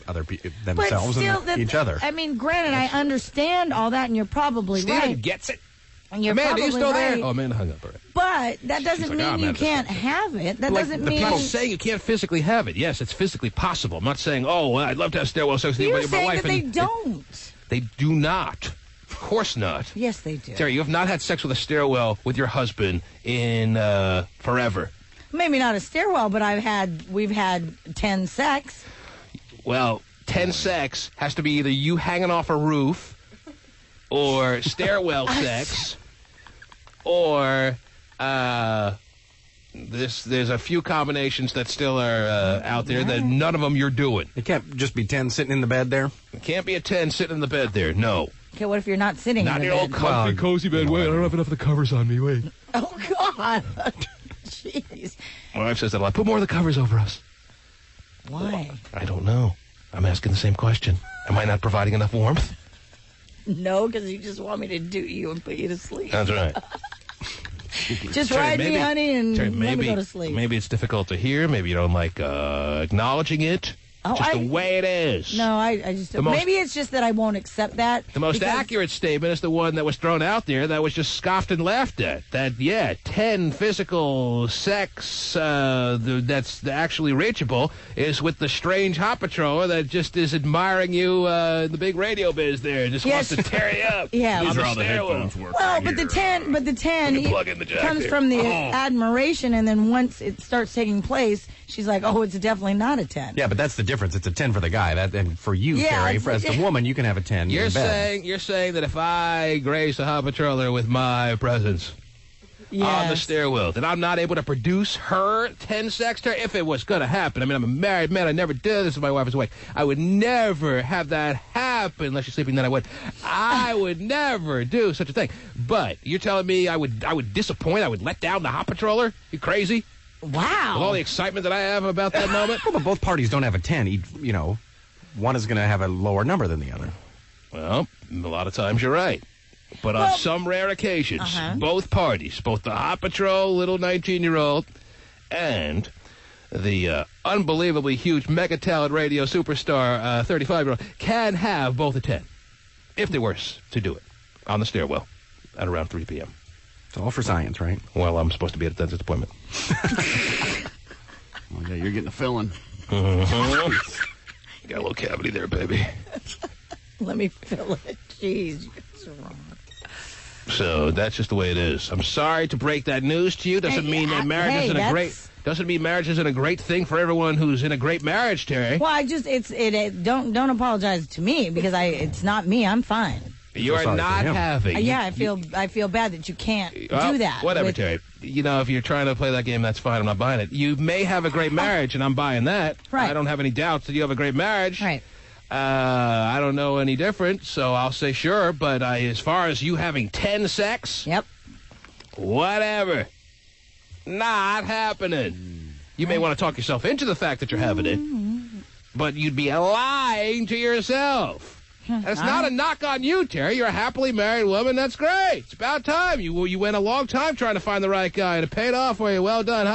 themselves and each other. I mean, granted, I understand all that, and you're probably Steven right. gets it. And you're Amanda, probably you still right. there? Oh, Amanda hung up already. But that doesn't like, mean "Oh, you man, can't have it. That doesn't I'm mean not saying you can't physically have it. Yes, it's physically possible. I'm not saying, oh, well, I'd love to have stairwell sex with you're my saying wife. that they and don't. They do not. Of course not. Yes, they do. Terry, you have not had sex with a stairwell with your husband in forever. Maybe not a stairwell, but we've had 10 sex. Well, 10 sex has to be either you hanging off a roof or stairwell sex or there's a few combinations that still are out there that none of them you're doing. It can't just be 10 sitting in the bed there? It can't be a 10 sitting in the bed there, no. Okay, what if you're not sitting Not in in the your old bed? comfy, cozy bed. Wait, I don't have enough of the covers on me, wait. Oh, God. Jeez. My wife says that a lot. Put more of the covers over us. Why? I don't know. I'm asking the same question. Am I not providing enough warmth? No, because you just want me to do you and put you to sleep. That's right. Just Terry, ride me, honey, and Terry, let me go to sleep. Maybe it's difficult to hear. Maybe you don't like acknowledging it. Just the way it is. No, I just don't. Maybe it's just that I won't accept that. The most because- accurate statement is the one that was thrown out there that was just scoffed and laughed at. That, 10 physical sex that's actually reachable is with the strange hot patroller that just is admiring you in the big radio biz there and just wants to tear you up. Yeah. on These the are all the stairwell. headphones work. Well, right but the here. 10 You plug in the jack comes there. from the Oh. admiration, and then once it starts taking place, she's like, "Oh, it's definitely not a 10." Yeah, but that's the difference. It's a 10 for the guy. And for you, Yeah, Terry, it's- as the woman, you can have a 10 You're in bed. saying that if I grace a hot patroller with my presence on the Yes. stairwell, that I'm not able to produce her 10 sex to her if it was going to happen. I mean, I'm a married man. I never did this with my wife as away. I would never have that happen unless she's sleeping. Then I would. I would never do such a thing. But you're telling me I would disappoint? I would let down the hot patroller? You crazy? Wow. With all the excitement that I have about that moment? Well, but both parties don't have a 10. One is going to have a lower number than the other. Well, a lot of times you're right. But on some rare occasions, both parties, both the Hot Patrol, little 19-year-old, and the unbelievably huge mega talent radio superstar 35-year-old can have both a 10, if they were to do it, on the stairwell at around 3 p.m. It's all for science, right? Well, I'm supposed to be at a dentist appointment. Oh, yeah, you're getting a filling. Got a little cavity there, baby. Let me fill it. Jeez, you guys are wrong. So that's just the way it is. I'm sorry to break that news to you. Doesn't mean that marriage isn't a great. Doesn't mean marriage isn't a great thing for everyone who's in a great marriage, Terry. Well, don't apologize to me because it's not me. I'm fine. You are not having. Yeah, I feel bad that you can't do that. Whatever, Terry. If you're trying to play that game, that's fine. I'm not buying it. You may have a great marriage, and I'm buying that. Right. I don't have any doubts that you have a great marriage. Right. I don't know any different, so I'll say sure. But as far as you having 10 sex, yep, whatever. Not happening. You may want to talk yourself into the fact that you're having it, but you'd be lying to yourself. That's not a knock on you, Terry. You're a happily married woman. That's great. It's about time. You went a long time trying to find the right guy, and it paid off for you. Well done.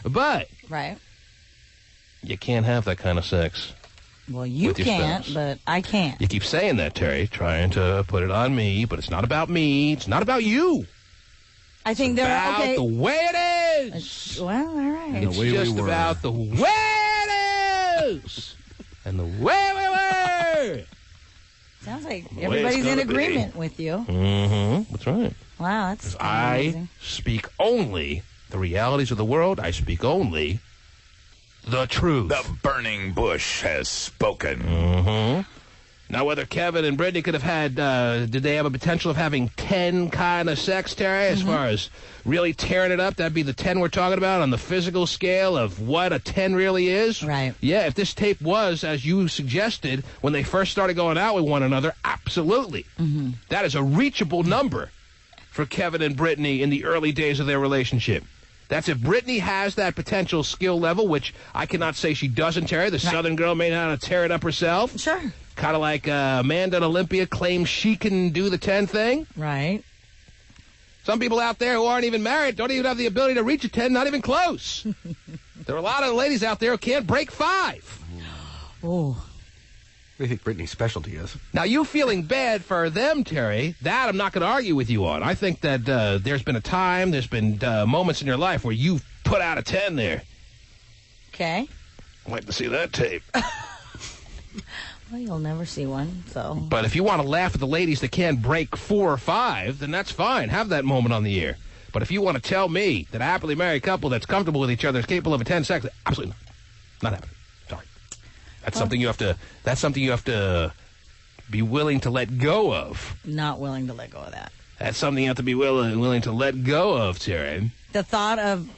But you can't have that kind of sex. Well, you can't, but I can't. You keep saying that, Terry, trying to put it on me, but it's not about me. It's not about you. I think it's they're about okay. the way it is. Well, all right. It's just about the way it is. And the way we were. Sounds like everybody's in agreement with you. Mm-hmm. That's right. Wow, that's I amazing. speak only the realities of the world. I speak only the truth. The burning bush has spoken. Mm-hmm. Now, whether Kevin and Britney could have had, did they have a potential of having 10 kind of sex, Terry, as far as really tearing it up? That'd be the 10 we're talking about on the physical scale of what a 10 really is? Right. Yeah, if this tape was, as you suggested, when they first started going out with one another, absolutely. That is a reachable number for Kevin and Britney in the early days of their relationship. That's if Britney has that potential skill level, which I cannot say she doesn't, Terry. The Southern girl may not tear it up herself. Sure. Kind of like Amanda and Olympia claims she can do the 10 thing. Right. Some people out there who aren't even married don't even have the ability to reach a 10, not even close. There are a lot of ladies out there who can't break 5. Oh. What do you think Britney's specialty is? Now, you feeling bad for them, Terry, that I'm not going to argue with you on. I think that there's been a time, there's been moments in your life where you've put out a 10 there. Okay. I'd like to see that tape. Well, you'll never see one, so. But if you want to laugh at the ladies that can't break 4 or 5, then that's fine. Have that moment on the air. But if you want to tell me that a happily married couple that's comfortable with each other is capable of a 10 sex, absolutely not happening. Sorry. That's something you have to. That's something you have to be willing to let go of. Not willing to let go of that. That's something you have to be willing to let go of, Terry. The thought of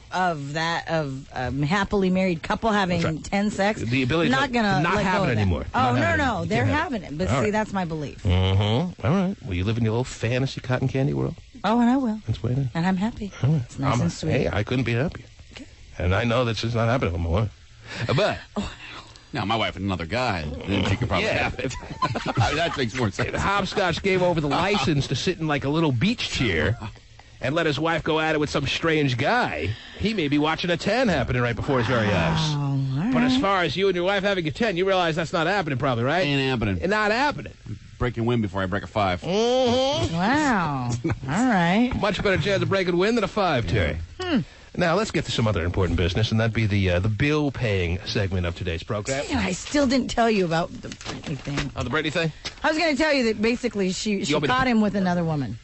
happily married couple having 10 sex, the ability not to gonna not let have go it of that. anymore. Oh, no, they're having it. But All see, right. that's my belief. Mm-hmm. All right. Well, you live in your little fantasy cotton candy world. Oh, and I will. That's the way it is. And I'm happy. All right. It's nice and sweet. Hey, I couldn't be happier. Okay. And I know that's just not happening anymore. But... Now, my wife and another guy, then she could probably have it. That makes more sense. If Hopscotch gave over the license to sit in like a little beach chair and let his wife go at it with some strange guy, he may be watching a 10 happening right before his very eyes. All But right. as far as you and your wife having a 10, you realize that's not happening probably, right? Ain't happening. It's not happening. Breaking wind before I break a 5. Mm-hmm. Wow. All right. Much better chance of breaking wind than a 5, Terry. Now, let's get to some other important business, and that'd be the bill-paying segment of today's program. Yeah, I still didn't tell you about the Britney thing. Oh, the Britney thing? I was going to tell you that basically she caught him with another woman.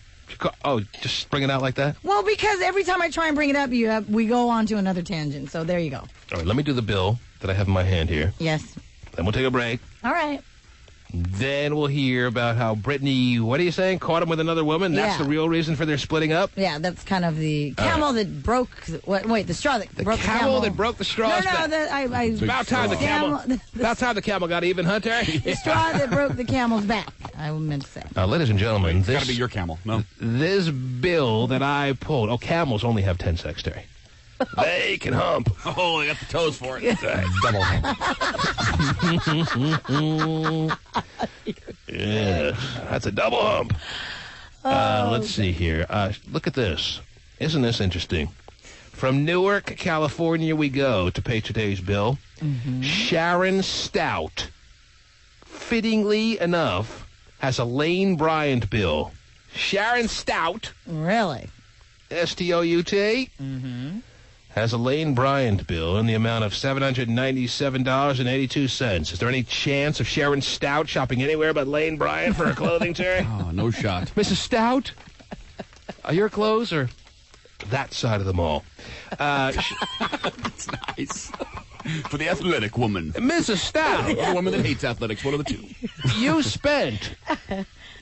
Oh, just bring it out like that? Well, because every time I try and bring it up, we go on to another tangent. So there you go. All right, let me do the bill that I have in my hand here. Yes. Then we'll take a break. All right. Then we'll hear about how Britney, what are you saying, caught him with another woman? That's Yeah. the real reason for their splitting up? Yeah, that's kind of the camel that broke. The straw that broke the camel. That broke the straw's No, back. it's about time the camel. About time the camel got even, huh, Terry? The straw that broke the camel's back. I meant to say. Ladies and gentlemen, It's this got to be your camel. No. This bill that I pulled. Oh, camels only have 10 sex, Terry. They can hump. Oh, they got the toes for it. Double hump. Yeah, that's a double hump. Let's see here. Look at this. Isn't this interesting? From Newark, California, we go to pay today's bill. Sharon Stout, fittingly enough, has a Lane Bryant bill. Sharon Stout. Really? S-T-O-U-T. Has a Lane Bryant bill in the amount of $797.82. Is there any chance of Sharon Stout shopping anywhere but Lane Bryant for her clothing, Terry? Oh, no shot. Mrs. Stout, are your clothes or that side of the mall? That's nice. For the athletic woman. Mrs. Stout. Or the woman that hates athletics, one of the two. You spent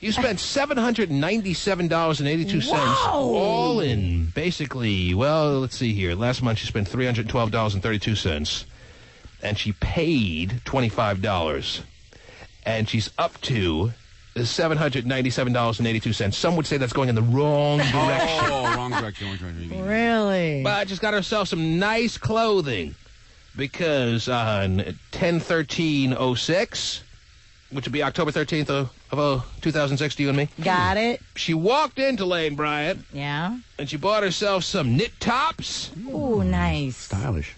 $797.82, all in basically, well, let's see here. Last month she spent $312.32, and she paid $25. And she's up to is $797.82. Some would say that's going in the wrong direction. Oh, wrong direction. Really? But just got herself some nice clothing because on 10/13/06, which would be October 13th of 2006 to you and me. Got it. She walked into Lane Bryant. Yeah. And she bought herself some knit tops. Ooh, nice. Stylish.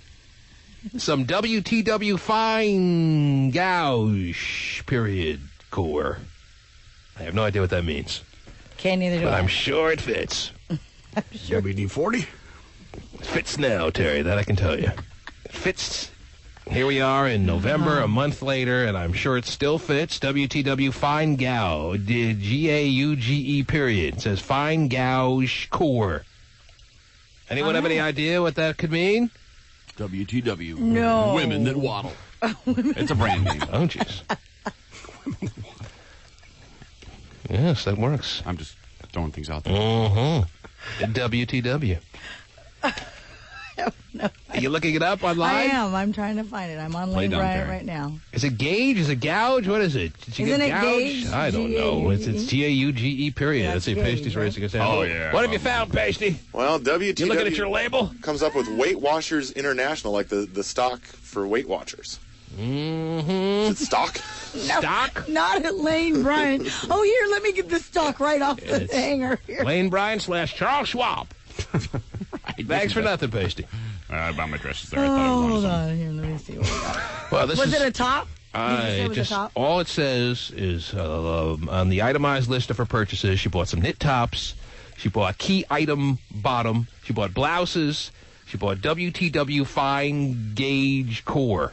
Some WTW fine gouge period core. I have no idea what that means. Okay, neither do But I. I'm sure it fits. I'm sure. WD-40? It fits now, Terry, that I can tell you. It fits. Here we are in November, a month later, and I'm sure it still fits. WTW fine gouge, G-A-U-G-E period. It says fine gouge core. Anyone have any idea what that could mean? WTW. No. Women that waddle. It's a brand name. Oh, jeez. Yes, that works. I'm just throwing things out there. WTW. No. Are you looking it up online? I am. I'm trying to find it. I'm on Lane Bryant right now. Is it gauge? Is it gouge? What is it? Did she Isn't get it gouge? gauge? I don't know. It's G-A-U-G-E period. Yeah, Let's see. gauge, Pasty's right? raising his hand. Oh, yeah. What have you found, Pasty? Well, WTW You looking at your label? comes up with Weight Watchers International, like the stock for Weight Watchers. Mm-hmm. Is it stock? Stock? Not at Lane Bryant. Oh, here, let me get the stock right off the hanger here. Lane Bryant / Charles Schwab. Thanks for nothing, Pasty. I bought my dresses there. I Oh, thought it was hold on. Here, let me see what we got. Well, this Was is, it a top? Did you say it was a top? all it says is on the itemized list of her purchases, she bought some knit tops, she bought key item bottom, she bought blouses, she bought WTW fine gauge core.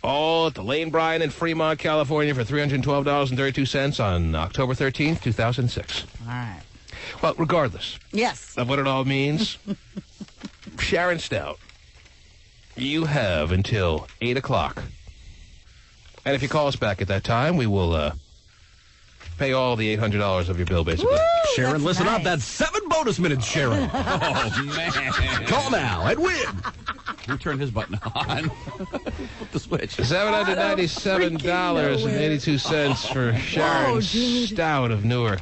All at the Lane Bryant in Fremont, California for $312.32 on October 13th, 2006. All right. Well, regardless Yes. of what it all means, Sharon Stout, you have until 8 o'clock. And if you call us back at that time, we will pay all the $800 of your bill, basically. Woo, Sharon, listen nice. up. That's 7 bonus minutes, Sharon. Oh, man. Call now and win. Who turned his button on? Flip the switch. $797.82 for Sharon Stout of Newark.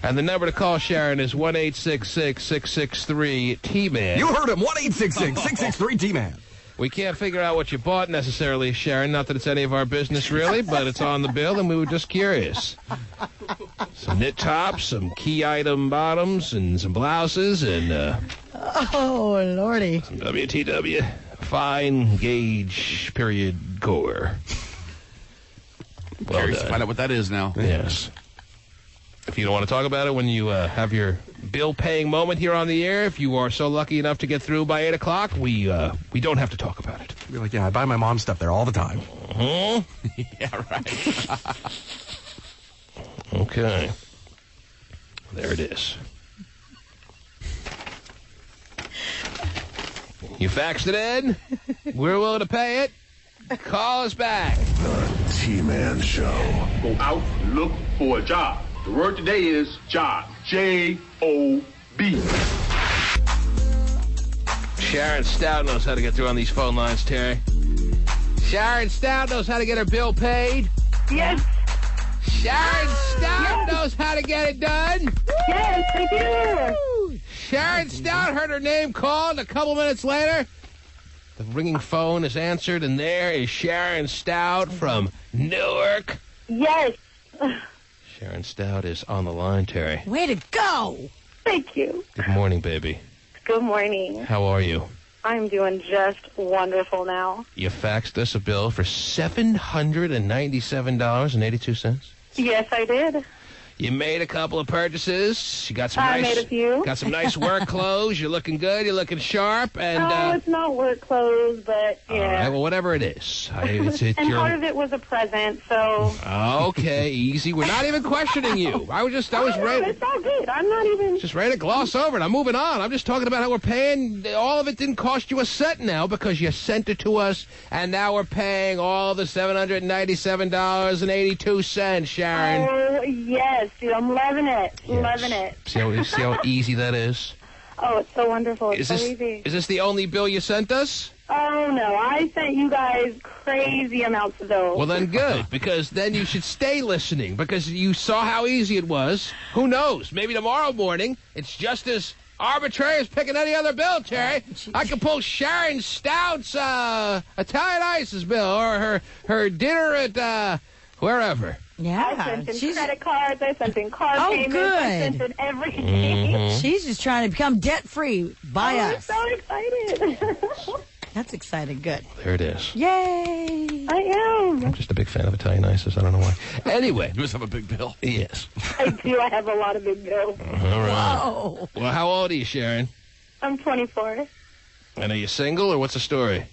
And the number to call Sharon is 1-866-663-T-MAN. You heard him. 1-866-663-T-MAN. We can't figure out what you bought necessarily, Sharon. Not that it's any of our business, really, but it's on the bill, and we were just curious. Some knit tops, some key item bottoms, and some blouses, and Oh, Lordy. some WTW fine gauge period core. Well Curious to done. find out what that is now. Yes. If you don't want to talk about it when you have your bill-paying moment here on the air, if you are so lucky enough to get through by 8 o'clock, we don't have to talk about it. Be like, yeah, I buy my mom stuff there all the time. Yeah, right. Okay. There it is. You faxed it in. We're willing to pay it. Call us back. The T-Man Show. Go out and look for a job. The word today is job. J-O-B. Sharon Stout knows how to get through on these phone lines, Terry. Sharon Stout knows how to get her bill paid. Yes. Sharon Stout knows how to get it done. Yes, I do. Sharon Stout heard her name called a couple minutes later. The ringing phone is answered, and there is Sharon Stout from Newark. Yes. Sharon Stout is on the line, Terry. Way to go. Thank you. Good morning, baby. Good morning. How are you? I'm doing just wonderful now. You faxed us a bill for $797.82. Yes, I did. You made a couple of purchases. You got some I nice, made a few. got some nice work clothes. You're looking good. You're looking sharp. And it's not work clothes, but yeah. all right, well, whatever it is, And part of it was a present, so. Okay, easy. We're not even questioning you. I was ready. It's all good. I'm not even. Just ready to gloss over it. I'm moving on. I'm just talking about how we're paying. All of it didn't cost you a cent now because you sent it to us, and now we're paying all the $797.82, Sharon. Oh, yes, dude. I'm loving it. Yes. Loving it. See how easy that is? Oh, it's so wonderful. It's so easy. Is this the only bill you sent us? Oh, no. I sent you guys crazy amounts of those. Well, then good, because then you should stay listening, because you saw how easy it was. Who knows? Maybe tomorrow morning it's just as arbitrary as picking any other bill, Terry. I could pull Sharon Stout's Italian Ices bill or her dinner at wherever. Yeah. I sent in credit cards. I sent in car payments. Good. I sent in everything. She's just trying to become debt-free by us. I'm so excited. That's exciting. Good. There it is. Yay! I am. I'm just a big fan of Italian Ices. I don't know why. Anyway. You must have a big bill. Yes. I do. I have a lot of big bills. All right. Whoa. Well, how old are you, Sharon? I'm 24. And are you single, or what's the story?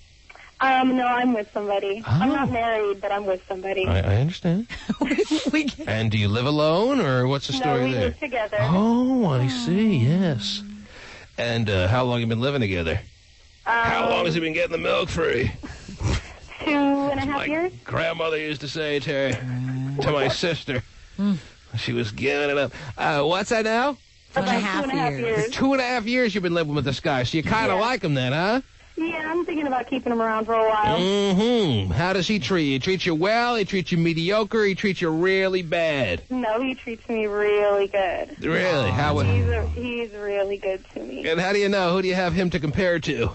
No, I'm with somebody. I'm not married, but I'm with somebody. I understand. And do you live alone, or what's the story no, we there? live together. Oh, I see, yes. And how long have you been living together? How long has he been getting the milk free? 2.5 years. Grandmother used to say, Terry, to my sister. She was giving it up. What's that now? 2.5 years. 2.5 years you've been living with this guy, so you kind of like him then, huh? Yeah, I'm thinking about keeping him around for a while. Mm-hmm. How does he treat you? He treats you well? He treats you mediocre? He treats you really bad? No, he treats me really good. Really? How? He's really good to me. And how do you know? Who do you have him to compare to?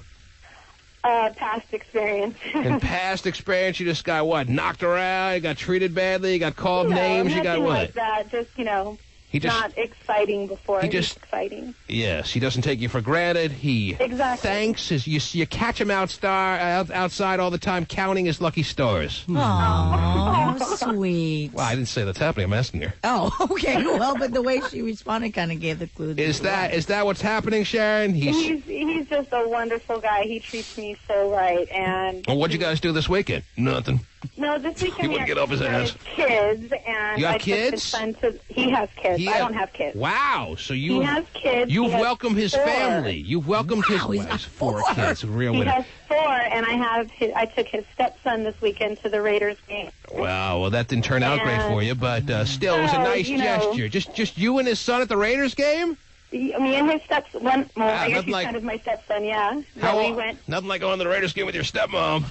Past experience. In past experience, you just got what? Knocked around? You got treated badly? You got called names? You got nothing what? like that. Just, He just, not exciting before he's exciting. Yes, he doesn't take you for granted. He thanks. You catch him outside all the time counting his lucky stars. Oh, sweet. Well, I didn't say that's happening. I'm asking her. Oh, okay. Well, but the way she responded kind of gave the clue. Is that what's happening, Sharon? He's just a wonderful guy. He treats me so right. And well, what'd you guys do this weekend? Nothing. No, this weekend he wouldn't get off his ass. Kids, and you have I kids? Took his son he has kids. I don't have kids. Wow, so he has kids. You've welcomed his family. You've welcomed his wife. 4 kids, real winner. He has 4, and I took his stepson this weekend to the Raiders game. Wow, well that didn't turn out great for you, but still, it was a nice gesture. Just you and his son at the Raiders game? Me and his stepson. I guess he's kind of my stepson, yeah. We went. Nothing like going to the Raiders game with your stepmom.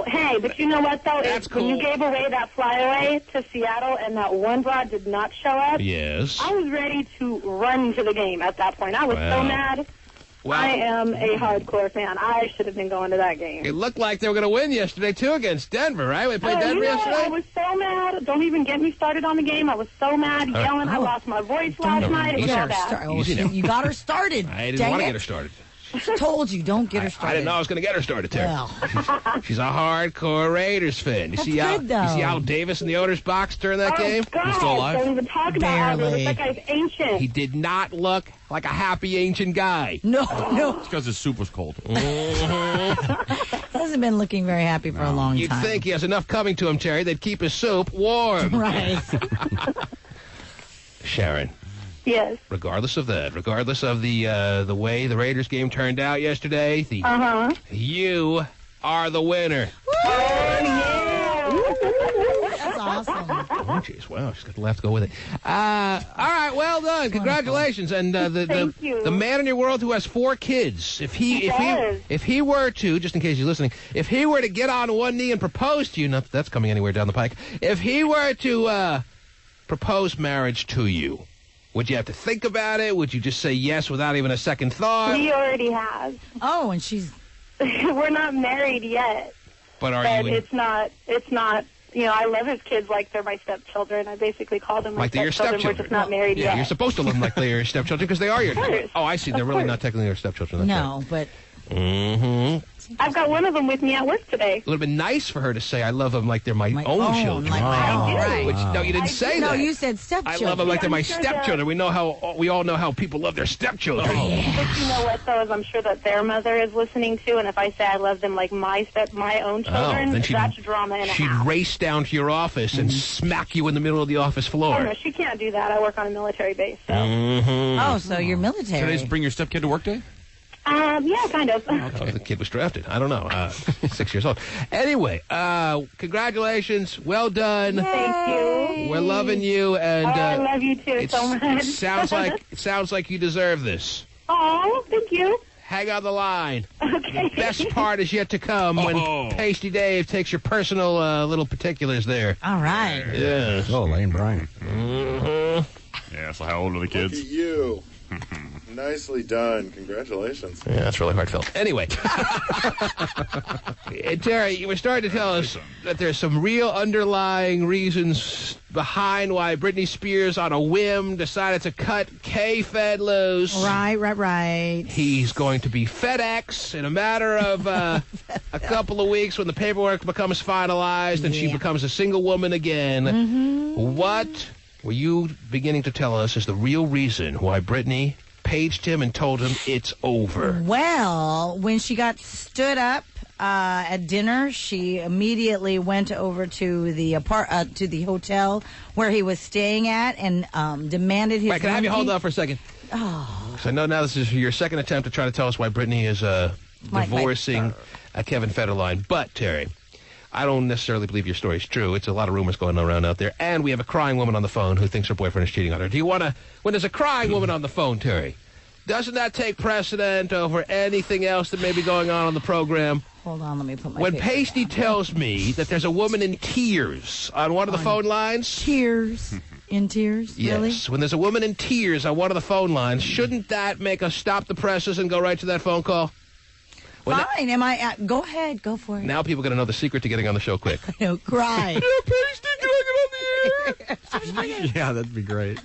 Hey, but you know what, though? That's cool. When you gave away that flyaway to Seattle and that one broad did not show up, yes, I was ready to run to the game at that point. I was so mad. Well, I am a hardcore fan. I should have been going to that game. It looked like they were going to win yesterday, too, against Denver, right? We played Denver yesterday? I was so mad. Don't even get me started on the game. I was so mad, yelling. I lost my voice last night. It was all bad. You got her started. I didn't want to get her started. She told you, don't get her started. I didn't know I was going to get her started, Terry. Well. She's a hardcore Raiders fan. You see good, though. You see Al Davis in the owner's box during that game? God, He's still alive? Don't even talk about it. That guy's ancient. He did not look like a happy ancient guy. No. It's because his soup was cold. Hasn't been looking very happy for a long You'd time. think he has enough coming to him, Terry. They'd keep his soup warm. Right. Sharon. Yes. Regardless of that, regardless of the way the Raiders game turned out yesterday, you are the winner. That's awesome. Oh, jeez, wow, she's got the laugh to go with it. All right, well done, congratulations, and the man in your world who has 4 kids. If he were to, just in case you're listening, if he were to get on one knee and propose to you, not that that's coming anywhere down the pike, if he were to propose marriage to you, would you have to think about it? Would you just say yes without even a second thought? He already has. Oh, and she's... We're not married yet. But it's not, I love his kids like they're my stepchildren. I basically call them my stepchildren. We're just not married yet. You're supposed to love them like they're your stepchildren because they are your children. Oh, I see. They're really not technically your stepchildren. That's right. But... Mm-hmm. I've got one of them with me at work today. It would have been nice for her to say, I love them like they're my own children. Like right. Which, no, you didn't say that. No, you said stepchildren. I love them like they're my stepchildren. We all know how people love their stepchildren. But you know what, though, is I'm sure that their mother is listening, too, and if I say I love them like my own children, then that's drama in a She'd half. race down to your office and smack you in the middle of the office floor. Oh, no, she can't do that. I work on a military base, so. Oh, so you're military. Can I just bring your stepkid to work day? Yeah, kind of. Okay. The kid was drafted. I don't know. 6 years old. Anyway, congratulations. Well done. Thank you. We're loving you, and I love you too so much. It sounds like you deserve this. Oh, thank you. Hang on the line. Okay. The best part is yet to come when Pasty Dave takes your personal little particulars there. All right. Yes. Oh, Lane Bryant. Mm-hmm. Yeah, so how old are the Look kids? at you. Nicely done. Congratulations. Yeah, that's really heartfelt. Anyway. Terry, you were starting to tell us that there's some real underlying reasons behind why Britney Spears, on a whim, decided to cut K-Fed loose. Right. He's going to be FedEx in a matter of a couple of weeks when the paperwork becomes finalized and she becomes a single woman again. Mm-hmm. What were you beginning to tell us is the real reason why Britney paged him and told him it's over? Well, when she got stood up at dinner, she immediately went over to the to the hotel where he was staying at and demanded his. Wait, can I have you hold on for a second? Oh. Because I know now this is your second attempt to try to tell us why Britney is divorcing Kevin Federline. But, Terry, I don't necessarily believe your story's true. It's a lot of rumors going around out there. And we have a crying woman on the phone who thinks her boyfriend is cheating on her. Do you want to... When there's a crying woman on the phone, Terry, doesn't that take precedent over anything else that may be going on the program? Hold on, let me put my When paper Pasty down. tells me that there's a woman in tears on one of the phone lines... Tears? In tears? Yes. Really? When there's a woman in tears on one of the phone lines, shouldn't that make us stop the presses and go right to that phone call? Fine. Am I... go ahead. Go for it. Now people are going to know the secret to getting on the show quick. No, cry. Pasty, can I get on the air? Yeah, that'd be great.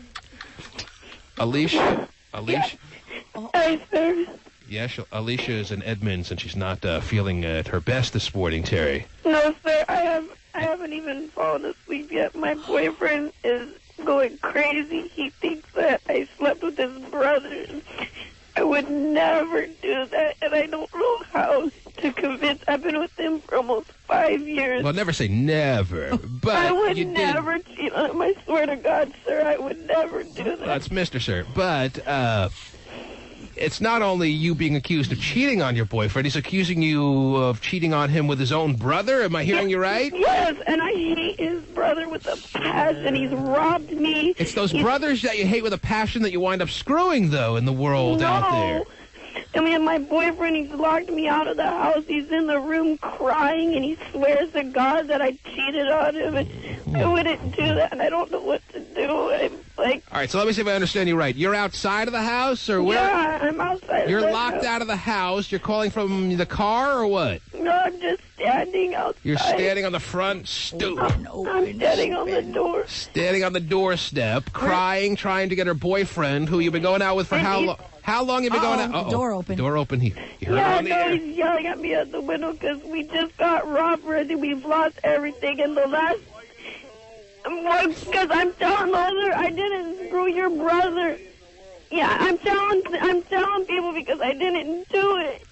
Alicia? Hi, sir. Yes, Alicia is in Edmonds, and she's not feeling at her best this morning, Terry. No, sir. I haven't even fallen asleep yet. My boyfriend is going crazy. He thinks that I slept with his brother. I would never do that, and I don't know how to convince. I've been with him for almost 5 years. Well, never say never, but I would you never cheat on him. I swear to God, sir, I would never do that. That's Mr. Sir. But it's not only you being accused of cheating on your boyfriend. He's accusing you of cheating on him with his own brother. Am I hearing you right? Yes, and I hate his brother with a passion. He's robbed me. It's those brothers that you hate with a passion that you wind up screwing, though, in the world out there. I mean, my boyfriend, he's locked me out of the house. He's in the room crying, and he swears to God that I cheated on him. And I wouldn't do that, and I don't know what to do. I'm like... All right, so let me see if I understand you right. You're outside of the house, or where? Yeah, I'm outside. You're locked out of the house. You're calling from the car, or what? No, I'm just standing outside. You're standing on the front stoop. I'm standing on the door. Standing on the doorstep, crying, trying to get her boyfriend, who you've been going out with for how long? How long have you been going out? The door open. Door open. You heard Yeah, on the no, air. he's yelling at me at the window because we just got robbed already. We've lost everything in the last... Because I'm telling Mother, I didn't screw your brother. Yeah, I'm telling people because I didn't do it.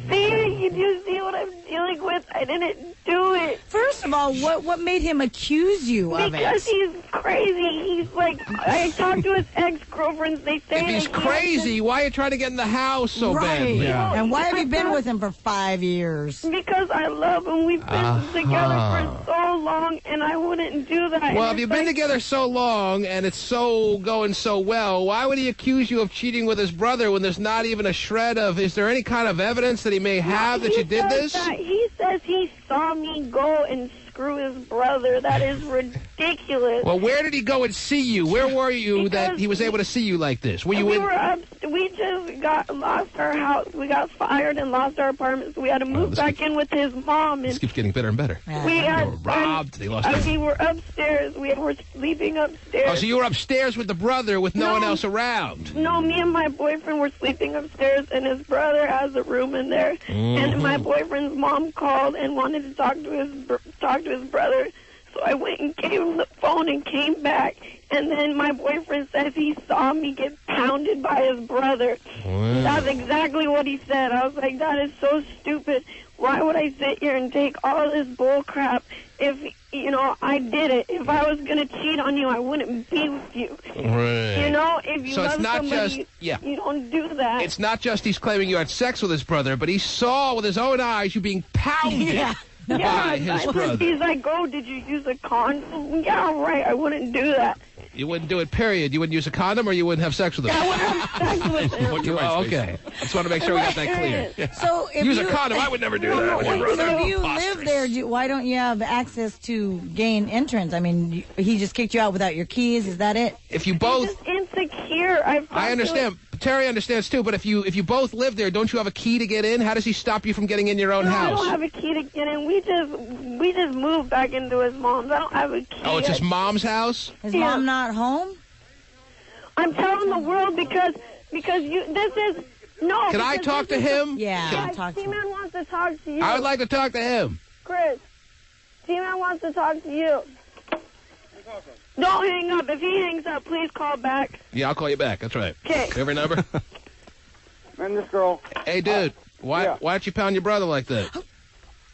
See, you see what I'm dealing with? I didn't do it. First of all, what made him accuse you of it? Because he's crazy. He's like, I talked to his ex-girlfriends. They say If he's crazy, why are you trying to get in the house so badly? Yeah. And why have you been with him for 5 years? Because I love him. We've been together for so long, and I wouldn't do that. Well, if you've been together so long and it's so going so well, why would he accuse you of cheating with his brother when there's not even a shred of... Is there any kind of evidence that he may have that you did this? He says he saw me go and screw his brother. That is ridiculous. Well, where did he go and see you? Where were you that he was able to see you like this? Were you We just lost our house. We got fired and lost our apartment, so we had to move back in with his mom. This keeps getting better and better. We were robbed. They lost. We were upstairs. We were sleeping upstairs. Oh, so you were upstairs with the brother with no one else around? No, me and my boyfriend were sleeping upstairs, and his brother has a room in there. And my boyfriend's mom called and wanted to talk to his brother. So I went and gave him the phone and came back. And then my boyfriend says he saw me get pounded by his brother. Wow. That's exactly what he said. I was like, that is so stupid. Why would I sit here and take all this bull crap if, I did it? If I was going to cheat on you, I wouldn't be with you. Right. If you so love it's not somebody, just, you don't do that. It's not just he's claiming you had sex with his brother, but he saw with his own eyes you being pounded. by his brother. He's like, oh, did you use a condom? Yeah, right, I wouldn't do that. You wouldn't do it, period. You wouldn't use a condom, or you wouldn't have sex with him? I wouldn't have sex with him. Okay. Just want to make sure we got that clear. So if use a condom. I would never do that with your brother. So if you live there, why don't you have access to gain entrance? I mean, he just kicked you out without your keys. Is that it? If you both... He's just insecure. I understand. Terry understands, too, but if you both live there, don't you have a key to get in? How does he stop you from getting in your own house? I don't have a key to get in. We just moved back into his mom's. I don't have a key. Oh, it's his mom's house? His mom not home? I'm telling the world because this is... No. Can I talk to him? Yeah, talk to him. T-Man wants to talk to you. I would like to talk to him. Chris, T-Man wants to talk to you. Don't hang up. If he hangs up, please call back. Yeah, I'll call you back. That's right. Okay. You have your number? Man, this girl. Hey, dude, why don't you pound your brother like that?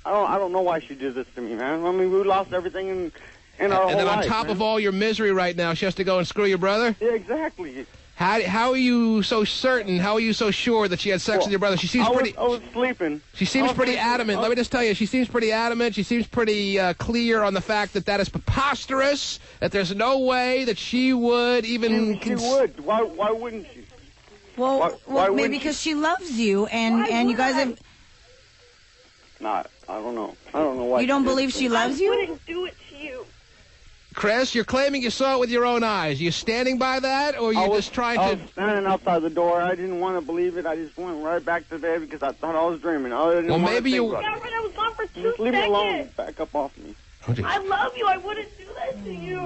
I don't know why she did this to me, man. I mean, we lost everything in our whole life. And then on top of all your misery right now, she has to go and screw your brother? Yeah, exactly. How are you so certain? How are you so sure that she had sex with your brother? She seems pretty... I was sleeping. She seems pretty adamant. Let me just tell you, she seems pretty adamant. She seems pretty clear on the fact that is preposterous, that there's no way that she would even... She would. Why wouldn't she? Well, maybe because she loves you, and you guys have... Nah, I don't know. I don't know why. You don't believe she loves you? I wouldn't do it to you. Chris, you're claiming you saw it with your own eyes. You standing by that, or you're just trying to... I was standing outside the door. I didn't want to believe it. I just went right back to bed because I thought I was dreaming. Well, maybe you... I was gone for 2 seconds. Just leave me alone. Back up off me. I love you. I wouldn't do that to you.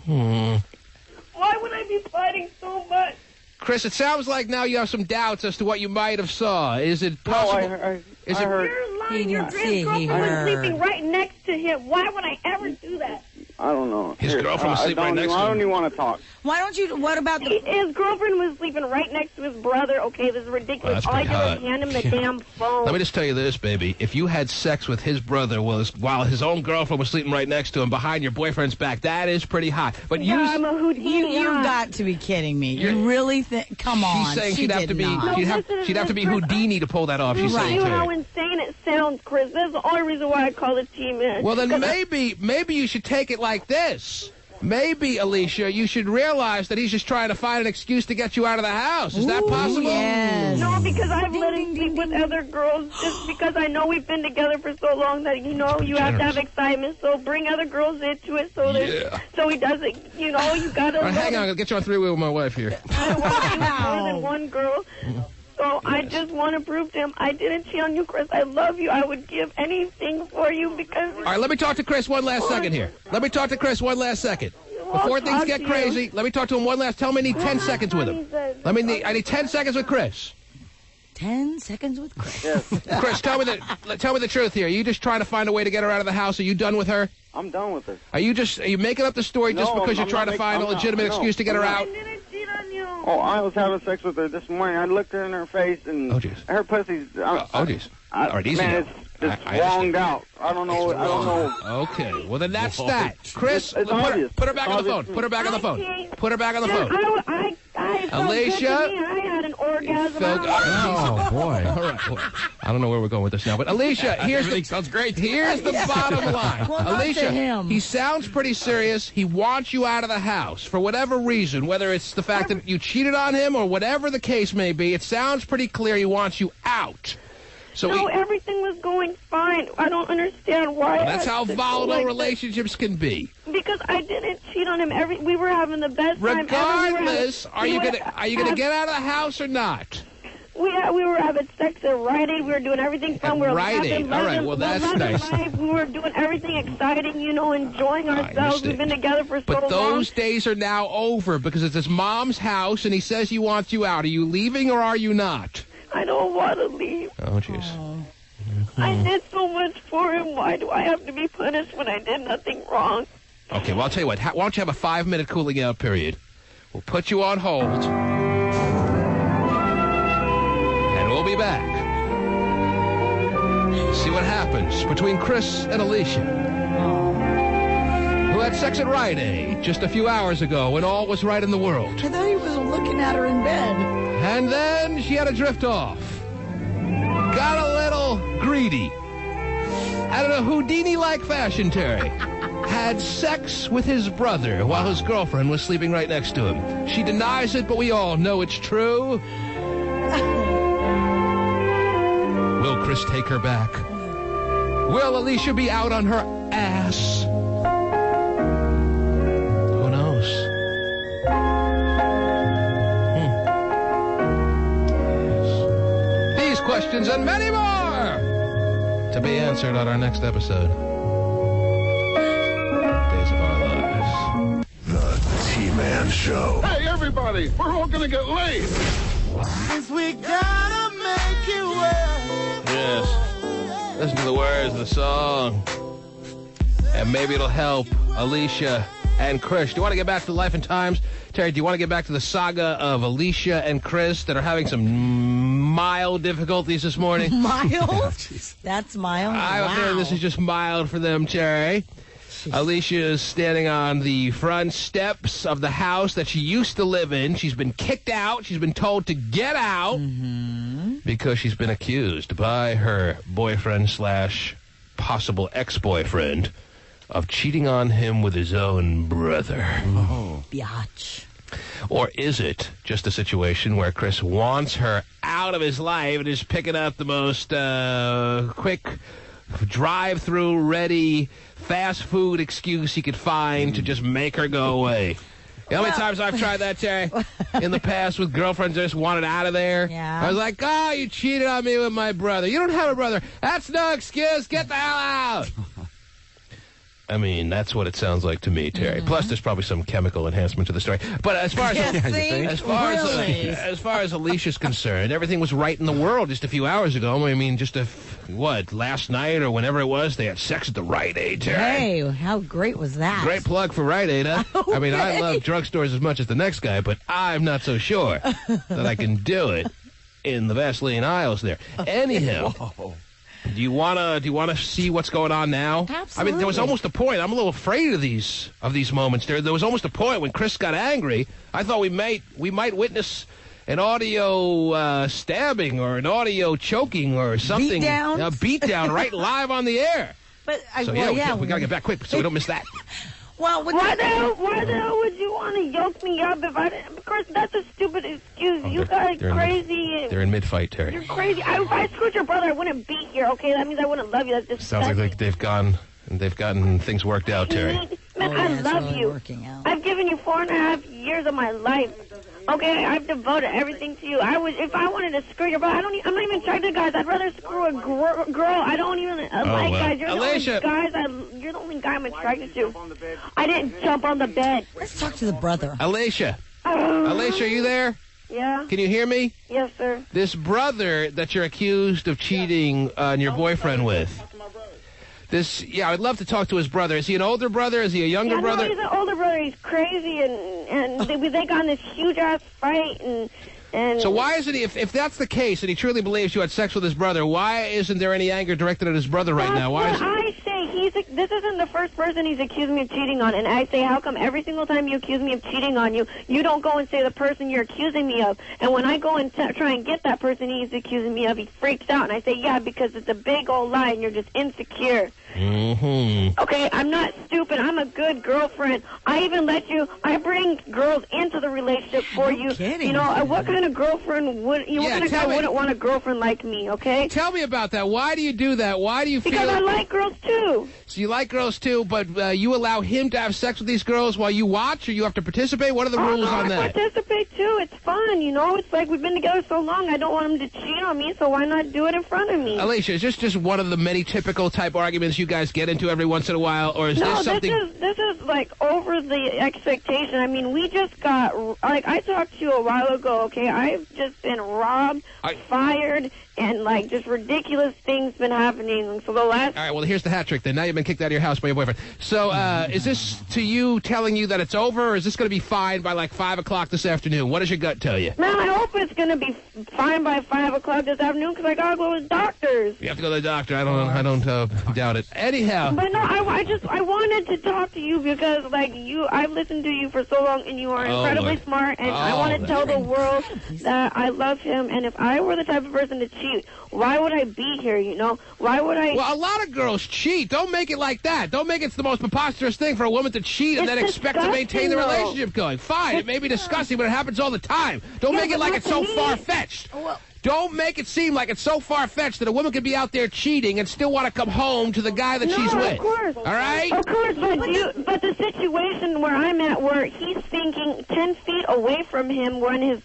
Hmm. Why would I be fighting so much? Chris, it sounds like now you have some doubts as to what you might have saw. Is it possible? No, I heard. You're lying. Your girlfriend was sleeping right next to him. Why would I ever do that? I don't know. His girlfriend was sleeping right next to him. I don't even want to talk. Why don't you... What about the... His girlfriend was sleeping right next to his brother. Okay, this is ridiculous. All I did was hand him the damn phone. Let me just tell you this, baby. If you had sex with his brother while his own girlfriend was sleeping right next to him behind your boyfriend's back, that is pretty hot. But I'm a Houdini. You've got to be kidding me. You really think... Come on. She's saying she'd have to be Houdini to pull that off. She's saying you know how insane it sounds, Chris. That's the only reason why I call it T-Man. Well, then maybe you should take it like this. Maybe, Alicia, you should realize that he's just trying to find an excuse to get you out of the house. Is that possible? Yes. No, because I've let him sleep with other girls just because I know we've been together for so long that, you have to have excitement. So bring other girls into it so he doesn't, you got to... Hang on, I'll get you on three-wheel with my wife here. I don't want to do more than one girl. So I just want to prove to him I didn't cheat on you, Chris. I love you. I would give anything for you because... All right, let me talk to Chris one last second here. Before things get crazy, let me talk to him one last... Tell me I need 10 seconds with him. I need 10 seconds with Chris. 10 seconds with Chris. Yes. Chris, tell me the truth here. Are you just trying to find a way to get her out of the house? Are you done with her? I'm done with her. Are you making up the story just because you're trying to find a legitimate excuse to get her out? Oh, I was having sex with her this morning. I looked her in her face, and her pussy's... jeez. All right, easy man, now. it's wronged out. I don't know. Okay, well, then that's that. Chris, it's put her back on the phone. Put her back on the phone. Put her back on the phone. Alicia. I had an orgasm. Oh, boy. All right. I don't know where we're going with this now, but Alicia, sounds great. Here's the bottom line. Well, Alicia, he sounds pretty serious. He wants you out of the house for whatever reason, whether it's the fact that you cheated on him or whatever the case may be. It sounds pretty clear he wants you out. So everything was going fine. I don't understand why. Well, that's how volatile relationships can be. Because I didn't cheat on him. We were having the best time. Regardless, are you gonna get out of the house or not? We were having sex at Rite Aid. We were doing everything fun. We were Rite Aid. All right. Well, that's nice. We were doing everything exciting. Enjoying ourselves. We've been together for so long. But those days are now over because it's his mom's house, and he says he wants you out. Are you leaving or are you not? I don't want to leave. Oh, jeez. I did so much for him. Why do I have to be punished when I did nothing wrong? Okay, well, I'll tell you what. Why don't you have a 5-minute cooling out period? We'll put you on hold. And we'll be back. See what happens between Chris and Alicia, who had sex at Rite Aid just a few hours ago when all was right in the world. I thought he was looking at her in bed. And then she had to drift off. Got a little greedy. And in a Houdini-like fashion, Terry, had sex with his brother while his girlfriend was sleeping right next to him. She denies it, but we all know it's true. Will Chris take her back? Will Alicia be out on her ass? Who knows? These questions and many more to be answered on our next episode. Days of Our Lives. The T-Man Show. Hey, everybody, we're all gonna get laid. Cause we gotta make it work. Yes. Listen to the words of the song. And maybe it'll help Alicia and Chris. Do you want to get back to Life and Times? Terry, do you want to get back to the saga of Alicia and Chris that are having some mild difficulties this morning? Mild? That's mild? I would say this is just mild for them, Terry. Alicia is standing on the front steps of the house that she used to live in. She's been kicked out. She's been told to get out because she's been accused by her boyfriend / possible ex-boyfriend of cheating on him with his own brother. Oh. Biatch. Or is it just a situation where Chris wants her out of his life and is picking up the most quick drive-through ready fast food excuse he could find to just make her go away? You know how many times I've tried that, Terry? In the past with girlfriends that just wanted out of there? Yeah. I was like, oh, you cheated on me with my brother. You don't have a brother. That's no excuse. Get the hell out. I mean, that's what it sounds like to me, Terry. Plus, there's probably some chemical enhancement to the story. But as far as Alicia's concerned, everything was right in the world just a few hours ago. I mean, last night or whenever it was, they had sex at the Rite Aid, Terry. Hey, how great was that? Great plug for Rite Aid, huh? Okay. I mean, I love drugstores as much as the next guy, but I'm not so sure that I can do it in the Vaseline aisles there. Anyhow. Whoa. Do you wanna see what's going on now? Absolutely. I mean, there was almost a point. I'm a little afraid of these moments. There was almost a point when Chris got angry. I thought we might witness an audio stabbing or an audio choking or something. Beatdown? A beatdown right live on the air. But we gotta get back quick so we don't miss that. Well, why the hell would you want to yoke me up if I didn't? Of course, that's a stupid excuse. You guys crazy. They're in mid-fight, Terry. You're crazy. If I screwed your brother, I wouldn't be here, okay? That means I wouldn't love you. That's just Sounds like they've gotten things worked out, Terry. Man, I love you. I've given you 4.5 years of my life. Okay, I've devoted everything to you. If I wanted to screw your brother, I'm not even attracted to guys. I'd rather screw a girl. I don't even like guys. You're Alicia. You're the only guy I'm attracted to. I didn't jump on the bed. Let's talk to the brother. Alicia, are you there? Yeah. Can you hear me? Yes, sir. This brother that you're accused of cheating on your boyfriend with. I'd love to talk to his brother. Is he an older brother? Is he a younger brother? No, he's an older brother. He's crazy, and they got in this huge-ass fight, and... So why isn't he, if that's the case, and he truly believes you had sex with his brother, why isn't there any anger directed at his brother right now? Why is I say this isn't the first person he's accused me of cheating on, and I say, how come every single time you accuse me of cheating on you, you don't go and say the person you're accusing me of? And when I go and try and get that person he's accusing me of, he freaks out, and I say, yeah, because it's a big old lie, and you're just insecure. Okay, I'm not stupid. I'm a good girlfriend. I bring girls into the relationship for you. Kidding. You know, what kind of girlfriend what kind of guy wouldn't want a girlfriend like me, okay? Tell me about that. Why do you do that? Why do you feel... Because I like girls, too. So you like girls, too, but you allow him to have sex with these girls while you watch, or you have to participate? What are the rules on that? I participate, too. It's fun, you know? It's like we've been together so long, I don't want him to cheat on me, so why not do it in front of me? Alicia, is this just one of the many typical type arguments you guys get into every once in a while, or is this something... this is like over the expectation. I mean, we just got... Like, I talked to you a while ago, okay? I've just been robbed, fired, and, like, just ridiculous things been happening. So the last... All right, well, here's the hat trick then. Now you've been kicked out of your house by your boyfriend. So, is this to you telling you that it's over, or is this going to be fine by, like, 5 o'clock this afternoon? What does your gut tell you? Man, I hope it's going to be fine by 5 o'clock this afternoon, because I got to go to the doctors. You have to go to the doctor. I don't doubt it. Anyhow... But no, I wanted to talk to you because, like, I've listened to you for so long, and you are incredibly smart, and I want to tell the world that I love him, and if I were the type of person to cheat. Why would I be here, you know? Why would I... Well, a lot of girls cheat. Don't make it like that. Don't make it the most preposterous thing for a woman to cheat and then expect to maintain the relationship going. Fine, it may be disgusting, but it happens all the time. Don't make it like it's so far-fetched. Don't make it seem like it's so far-fetched that a woman could be out there cheating and still want to come home to the guy that she's with. Of course. All right? Of course, but the situation where I'm at, where he's thinking 10 feet away from him when his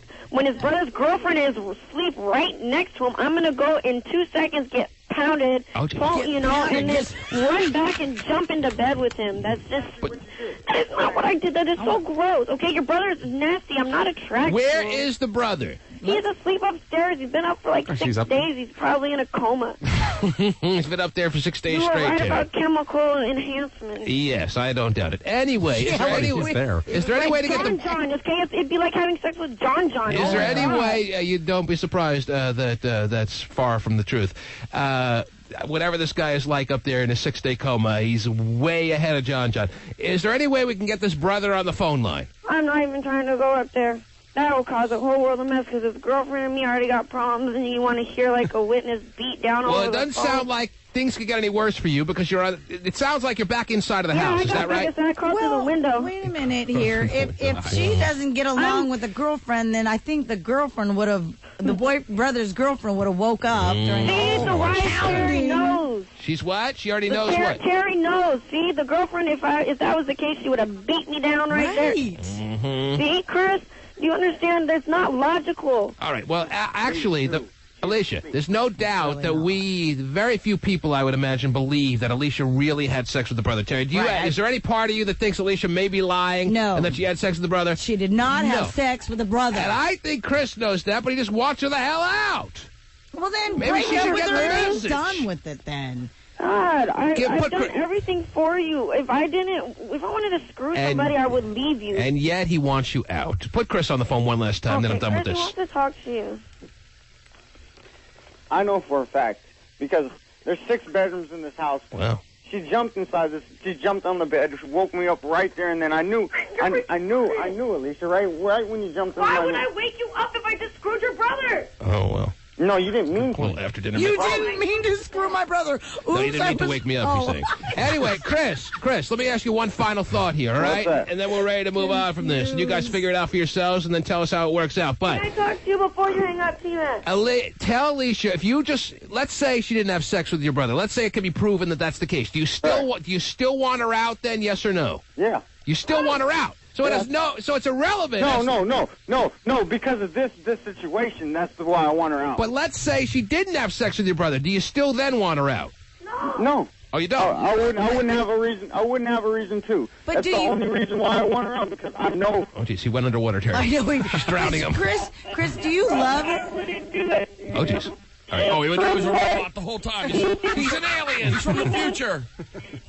brother's girlfriend is asleep right next to him, I'm going to go in 2 seconds, get pounded, you know, and then run back and jump into bed with him. That's just... that is not what I did. That is so gross. Okay, your brother is nasty. I'm not attracted to him. Where is the brother? He's asleep upstairs. He's been up for like 6 days. He's probably in a coma. He's been up there for 6 days you straight. You were right about chemical enhancement. Yes, I don't doubt it. Anyway, is there any way to get the... John, okay? It'd be like having sex with John. Is there any way, you don't be surprised that that's far from the truth. Whatever this guy is like up there in a 6-day coma, he's way ahead of John. Is there any way we can get this brother on the phone line? I'm not even trying to go up there. That will cause a whole world of mess because his girlfriend and me already got problems, and you want to hear like a witness beat down over the phone. Well, it doesn't sound like things could get any worse for you because you're on. It sounds like you're back inside of the house. Is that right? I crawled through the window. Wait a minute here. If she doesn't get along with the girlfriend, then I think the girlfriend would have, brother's girlfriend would have woke up during the whole Terry knows. She's what? She already knows what? Terry knows. See, the girlfriend, if that was the case, she would have beat me down right there. Mm-hmm. See, Chris? Do you understand? That's not logical. All right. Well, actually, Alicia, there's no doubt that very few people, I would imagine, believe that Alicia really had sex with the brother. Terry, is there any part of you that thinks Alicia may be lying? No. And that she had sex with the brother? She did not have sex with the brother. And I think Chris knows that, but he just wants her the hell out. Well, then maybe break she up should with get her the and message. be done with it then. God, I've done everything for you. If I wanted to screw somebody, I would leave you. And yet he wants you out. Put Chris on the phone one last time, then I'm done with this. I want to talk to you. I know for a fact because there's 6 bedrooms in this house. Wow. She jumped inside this. She jumped on the bed. She woke me up right there, and then I knew, Alicia, right when you jumped. Why would I wake you up if I just screwed your brother? Oh well. No, you didn't mean to. Well, after dinner. You didn't mean to screw my brother. Oops, no, you didn't mean to wake me up, you're saying. Anyway, Chris, let me ask you one final thought here, all right? And then we're ready to move on from this. And you guys figure it out for yourselves and then tell us how it works out. But can I talk to you before you hang up, Tina? Tell Alicia, if you let's say she didn't have sex with your brother. Let's say it can be proven that that's the case. Do you still want her out then, yes or no? Yeah. You still want her out. So so it's irrelevant. No, because of this situation, that's why I want her out. But let's say she didn't have sex with your brother. Do you still then want her out? No. Oh, you don't? I wouldn't have a reason. I wouldn't have a reason to. But that's the only reason why I want her out, because I know. Oh, jeez, he went underwater, Terry. I know. She's drowning him. Chris, do you love her? Oh, jeez. All right. Oh, he was a robot the whole time. He's an alien. He's from the future.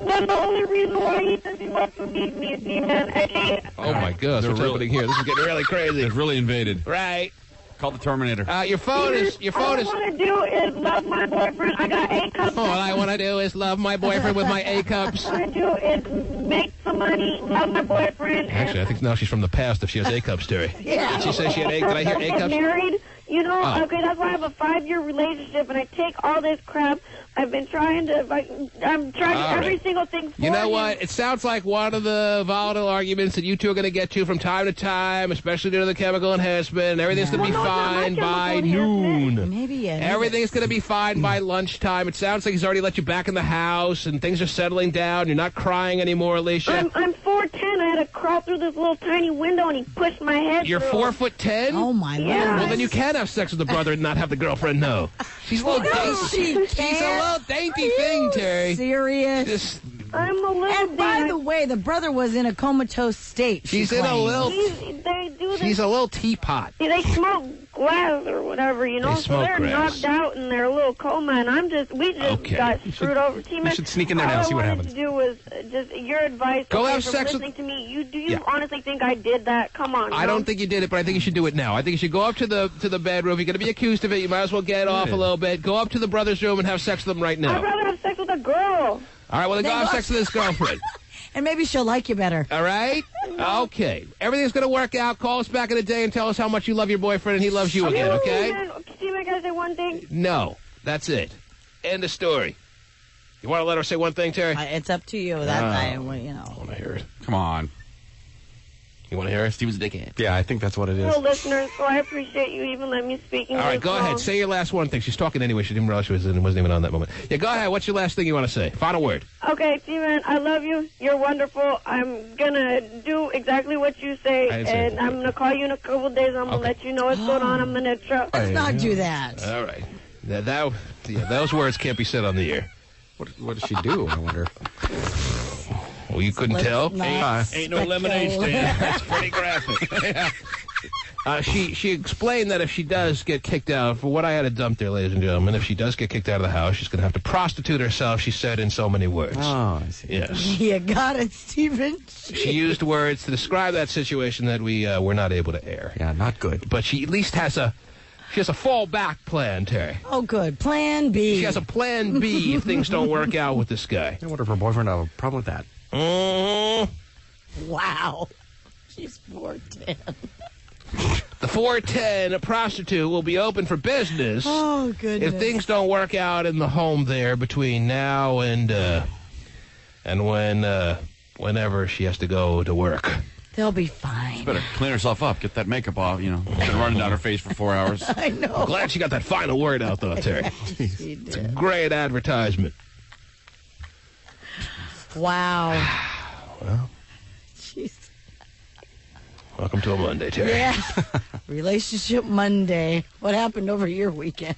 That's the only reason why he says he wants to meet me, Tina. Oh, my God. What's happening here? This is getting really crazy. It's really invaded. Right. Call the Terminator. Your phone is. All I want to do is love my boyfriend. I got A cups. All I want to do is love my boyfriend with my A cups. All I want to do is make some money, love my boyfriend. Actually, I think now she's from the past if she has A cups, Terry. Yeah. Did she say she had A? Did I hear A cups? Married. You know, okay, that's why I have a 5-year relationship, and I take all this crap. I've been trying to, I'm trying every single thing for you. know what? It sounds like one of the volatile arguments that you two are going to get to from time to time, especially due to the chemical enhancement, and everything's going to be fine by noon. Maybe, Everything's going to be fine by lunchtime. It sounds like he's already let you back in the house, and things are settling down. You're not crying anymore, Alicia. I'm 4'10". I had to crawl through this little tiny window, and he pushed my head You're through. 4'10"? Oh, my Lord. Well, then you can have sex with the brother and not have the girlfriend know. She's a little dainty. She's a little dainty thing, Terry. Serious? I'm a little. And by the way, the brother was in a comatose state. She's in a little. They do this. She's a little teapot. They smoke glass or whatever, you know. So they're knocked out in their little coma, and we just got screwed over. You should sneak in there now and see what happens. All I wanted to do was just your advice. Go have sex listening to me. Do you honestly think I did that? Come on. I don't think you did it, but I think you should do it now. I think you should go up to the bedroom. You're going to be accused of it. You might as well get off a little bit. Go up to the brother's room and have sex with him right now. I'd rather have sex with a girl. All right, well, then go have sex with his girlfriend. And maybe she'll like you better. All right? Okay. Everything's going to work out. Call us back in a day and tell us how much you love your boyfriend and he loves you again, okay? Steve, I got to say one thing? No, that's it. End of story. You want to let her say one thing, Terry? It's up to you. That I want to hear it. Come on. You want to hear it? Steven's a dickhead. Yeah, I think that's what it is. Well, listeners, so I appreciate you even letting me speak. All right, go ahead. Say your last one thing. She's talking anyway. She didn't realize she wasn't even on that moment. Yeah, go ahead. What's your last thing you want to say? Final word. Okay, Steven, I love you. You're wonderful. I'm going to do exactly what you say, and I'm going to call you in a couple days. I'm going to let you know what's going on. I'm going to try. Let's not do that. All right. Those words can't be said on the air. What does she do, I wonder? Well, you couldn't tell? Ain't no lemonade stand. That's pretty graphic. She explained that if she does get kicked out, for what I had to dump there, ladies and gentlemen, if she does get kicked out of the house, she's going to have to prostitute herself, she said in so many words. Oh, I see. Yes. You got it, Stephen. She used words to describe that situation that we were not able to air. Yeah, not good. But she at least has a fallback plan, Terry. Oh, good. Plan B. She has a plan B if things don't work out with this guy. I wonder if her boyfriend will have a problem with that. Wow. She's 4'10". The 410 prostitute will be open for business. Oh, goodness. If things don't work out in the home there between now and whenever she has to go to work. They'll be fine. Better clean herself up, get that makeup off, Been running down her face for 4 hours. I know. I'm glad she got that final word out, though, Terry. It's a great advertisement. Wow. Well, jeez. Welcome to a Monday, Terry. Yeah. Relationship Monday. What happened over your weekend?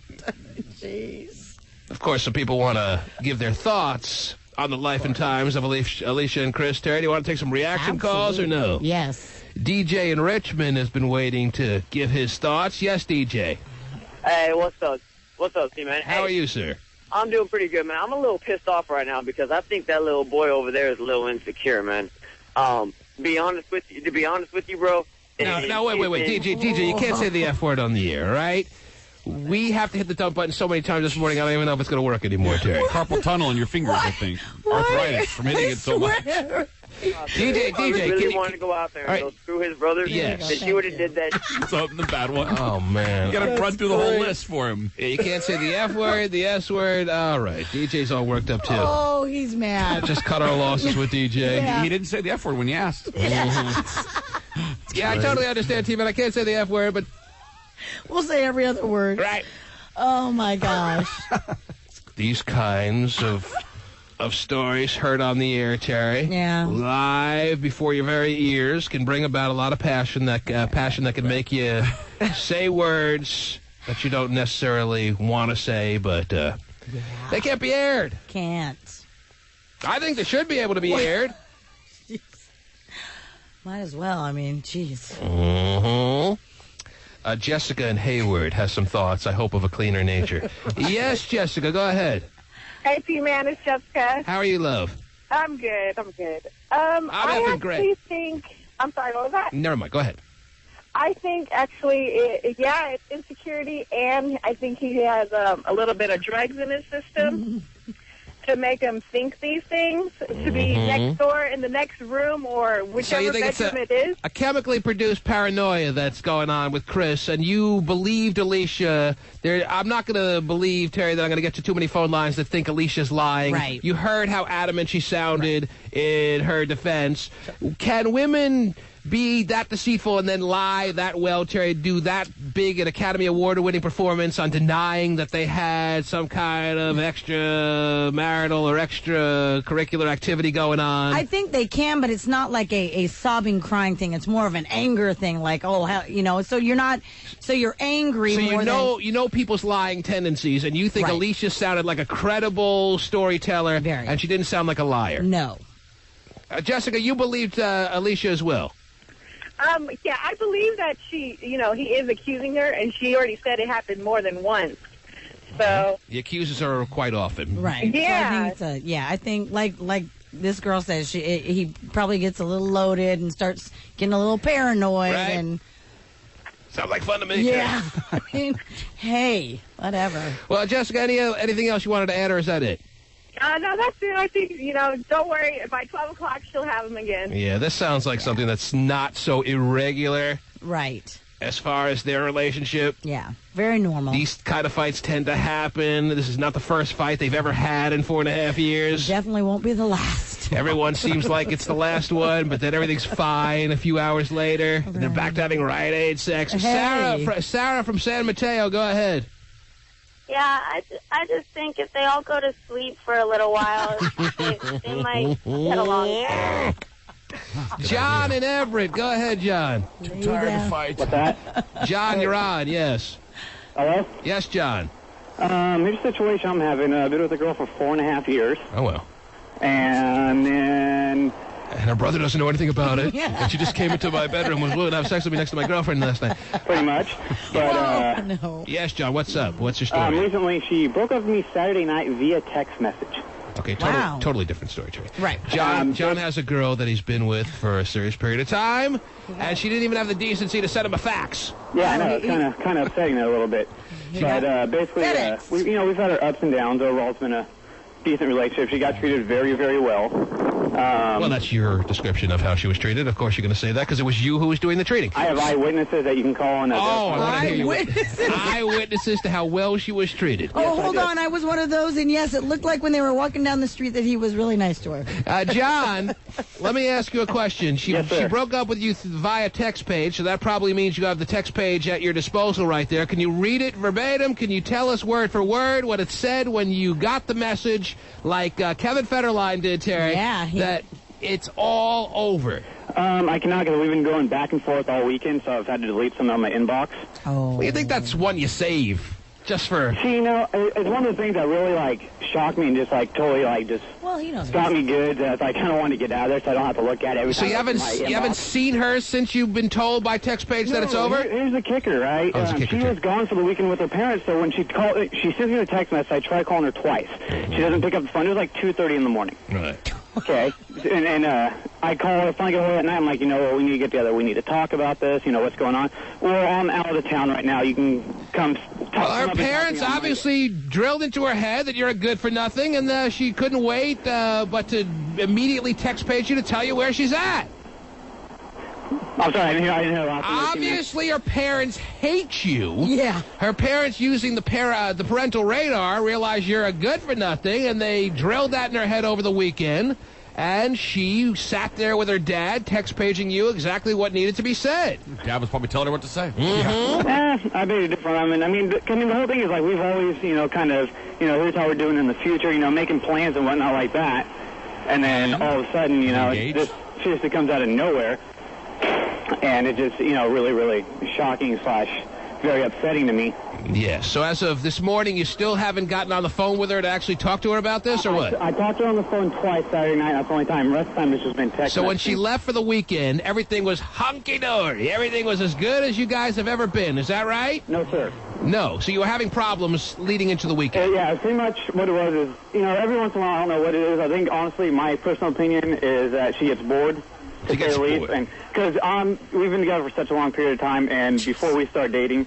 Jeez. Of course, some people want to give their thoughts on the life and times of Alicia and Chris. Terry, do you want to take some reaction calls or no? Yes. DJ in Richmond has been waiting to give his thoughts. Yes, DJ. Hey, what's up? What's up, T-Man? How are you, sir? I'm doing pretty good, man. I'm a little pissed off right now because I think that little boy over there is a little insecure, man. To be honest with you, bro. No, wait. DJ, you can't say the F word on the air, all right? We have to hit the dump button so many times this morning, I don't even know if it's going to work anymore, Terry. Carpal tunnel in your fingers, I think. Arthritis from hitting it so much. DJ, I really wanted to go out there and go screw his brother. Yes. That you would have did that. Something the bad one. Oh, man. You got to run through the whole list for him. Yeah, you can't say the F word, the S word. All right. DJ's all worked up, too. Oh, he's mad. Just cut our losses with DJ. Yeah. He didn't say the F word when you asked. Yeah, I totally understand, T, but I can't say the F word, but... We'll say every other word. Right. Oh, my gosh. These kinds of stories heard on the air, Terry. Yeah. Live before your very ears can bring about a lot of passion that can make you say words that you don't necessarily want to say, but they can't be aired. Can't. I think they should be able to be aired. Might as well. I mean, jeez. Mm-hmm. Jessica in Hayward has some thoughts, I hope, of a cleaner nature. Yes, Jessica, go ahead. Hey, T-Man, it's Jessica. How are you, love? I'm good. I actually great. think... I'm sorry, what was that? Never mind, go ahead. I think, actually, it's insecurity, and I think he has a little bit of drugs in his system to make him think these things, to be next door in the next room or whichever bedroom it is. A chemically produced paranoia that's going on with Chris, and you believed Alicia. I'm not going to believe, Terry, that I'm going to get to too many phone lines that think Alicia's lying. Right. You heard how adamant she sounded in her defense. Can women be that deceitful and then lie that well, Terry, do that big an Academy Award-winning performance on denying that they had some kind of extramarital or extracurricular activity going on? I think they can, but it's not like a sobbing, crying thing. It's more of an anger thing, like, so you're angry so more you know people's lying tendencies, and you think Right. Alicia sounded like a credible storyteller, and she didn't sound like a liar. No. Jessica, you believed Alicia as well. Yeah, I believe that he is accusing her, and she already said it happened more than once. So He accuses her quite often. Right. Yeah. So I think like this girl says, he probably gets a little loaded and starts getting a little paranoid. Right. And sounds like fun to me. yeah, I mean, hey, whatever. Well, Jessica, anything else you wanted to add, or is that it? No, that's it. I think, don't worry. By 12 o'clock, she'll have him again. Yeah, this sounds like something that's not so irregular. Right. as far as their relationship. Yeah, very normal. These kind of fights tend to happen. This is not the first fight they've ever had in 4.5 years. Definitely won't be the last. Everyone seems like it's the last one, but then everything's fine a few hours later. And they're back to having Rite Aid sex. Hey. Sarah from San Mateo, go ahead. Yeah, I just think if they all go to sleep for a little while, they might get along. John in Everett. Go ahead, John. Too tired to fight. What's that? John, you're on. Yes. Hello? Yes, John. Here's a situation I'm having. I've been with a girl for 4.5 years. Oh, well. And then... And her brother doesn't know anything about it. Yeah. And she just came into my bedroom and was willing to have sex with me next to my girlfriend last night. Pretty much. But, no. Yes, John, what's up? What's your story? Recently, she broke up with me Saturday night via text message. Okay, totally different story, Terry. Right. John has a girl that he's been with for a serious period of time, and she didn't even have the decency to send him a fax. Yeah, I know. It's kind of upsetting that a little bit. But basically, we've had our ups and downs. Overall, it's been a decent relationship. She got treated very, very well. Well, that's your description of how she was treated. Of course, you're going to say that because it was you who was doing the treating. I have eyewitnesses that you can call on. I want to hear you. Eyewitnesses to how well she was treated. Oh, hold on. I was one of those, and yes, it looked like when they were walking down the street that he was really nice to her. John, let me ask you a question. She broke up with you via text page, so that probably means you have the text page at your disposal right there. Can you read it verbatim? Can you tell us word for word what it said when you got the message, like Kevin Federline did, Terry? Yeah. That it's all over. I cannot, because we've been going back and forth all weekend, so I've had to delete some on my inbox. Oh. Well, you think that's one you save just for... See, it's one of the things that really, shocked me and just, totally, well, he knows got me good. That I kind of wanted to get out of there so I don't have to look at it every time. So you haven't seen her since you've been told by text page that it's over? Here's the kicker, right? She was gone for the weekend with her parents, so when she sends me a text message, I try calling her twice. She doesn't pick up the phone. It was 2:30 in the morning. Right. Okay, and I call her, finally get her at night. I'm like, we need to get together. We need to talk about this. What's going on? Well, I'm out of town right now. You can come talk. Well, her parents obviously drilled into her head that you're a good-for-nothing, and she couldn't wait but to immediately text page you to tell you where she's at. I'm sorry, I didn't hear Obviously, her parents hate you. Yeah. Her parents, using the parental radar, realize you're a good-for-nothing, and they drilled that in her head over the weekend. And she sat there with her dad, text-paging you exactly what needed to be said. Dad was probably telling her what to say. Mm-hmm. I beg to differ. I mean, the whole thing is we've always, here's how we're doing in the future, making plans and whatnot like that. And then all of a sudden, it just comes out of nowhere. And it just, really, really shocking / very upsetting to me. Yes. So as of this morning, you still haven't gotten on the phone with her to actually talk to her about this, or what? I talked to her on the phone twice Saturday night. That's the only time. The rest of the time, it's just been text. So when she left for the weekend, everything was hunky-dory. Everything was as good as you guys have ever been. Is that right? No, sir. No. So you were having problems leading into the weekend. Yeah, pretty much what it was is, every once in a while, I don't know what it is. I think, honestly, my personal opinion is that she gets bored. She gets bored. And because we've been together for such a long period of time, and before we started dating,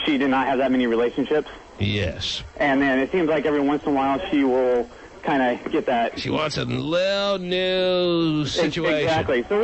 she did not have that many relationships. Yes. And then it seems like every once in a while she will kind of get that. She wants a little new situation. Exactly. So,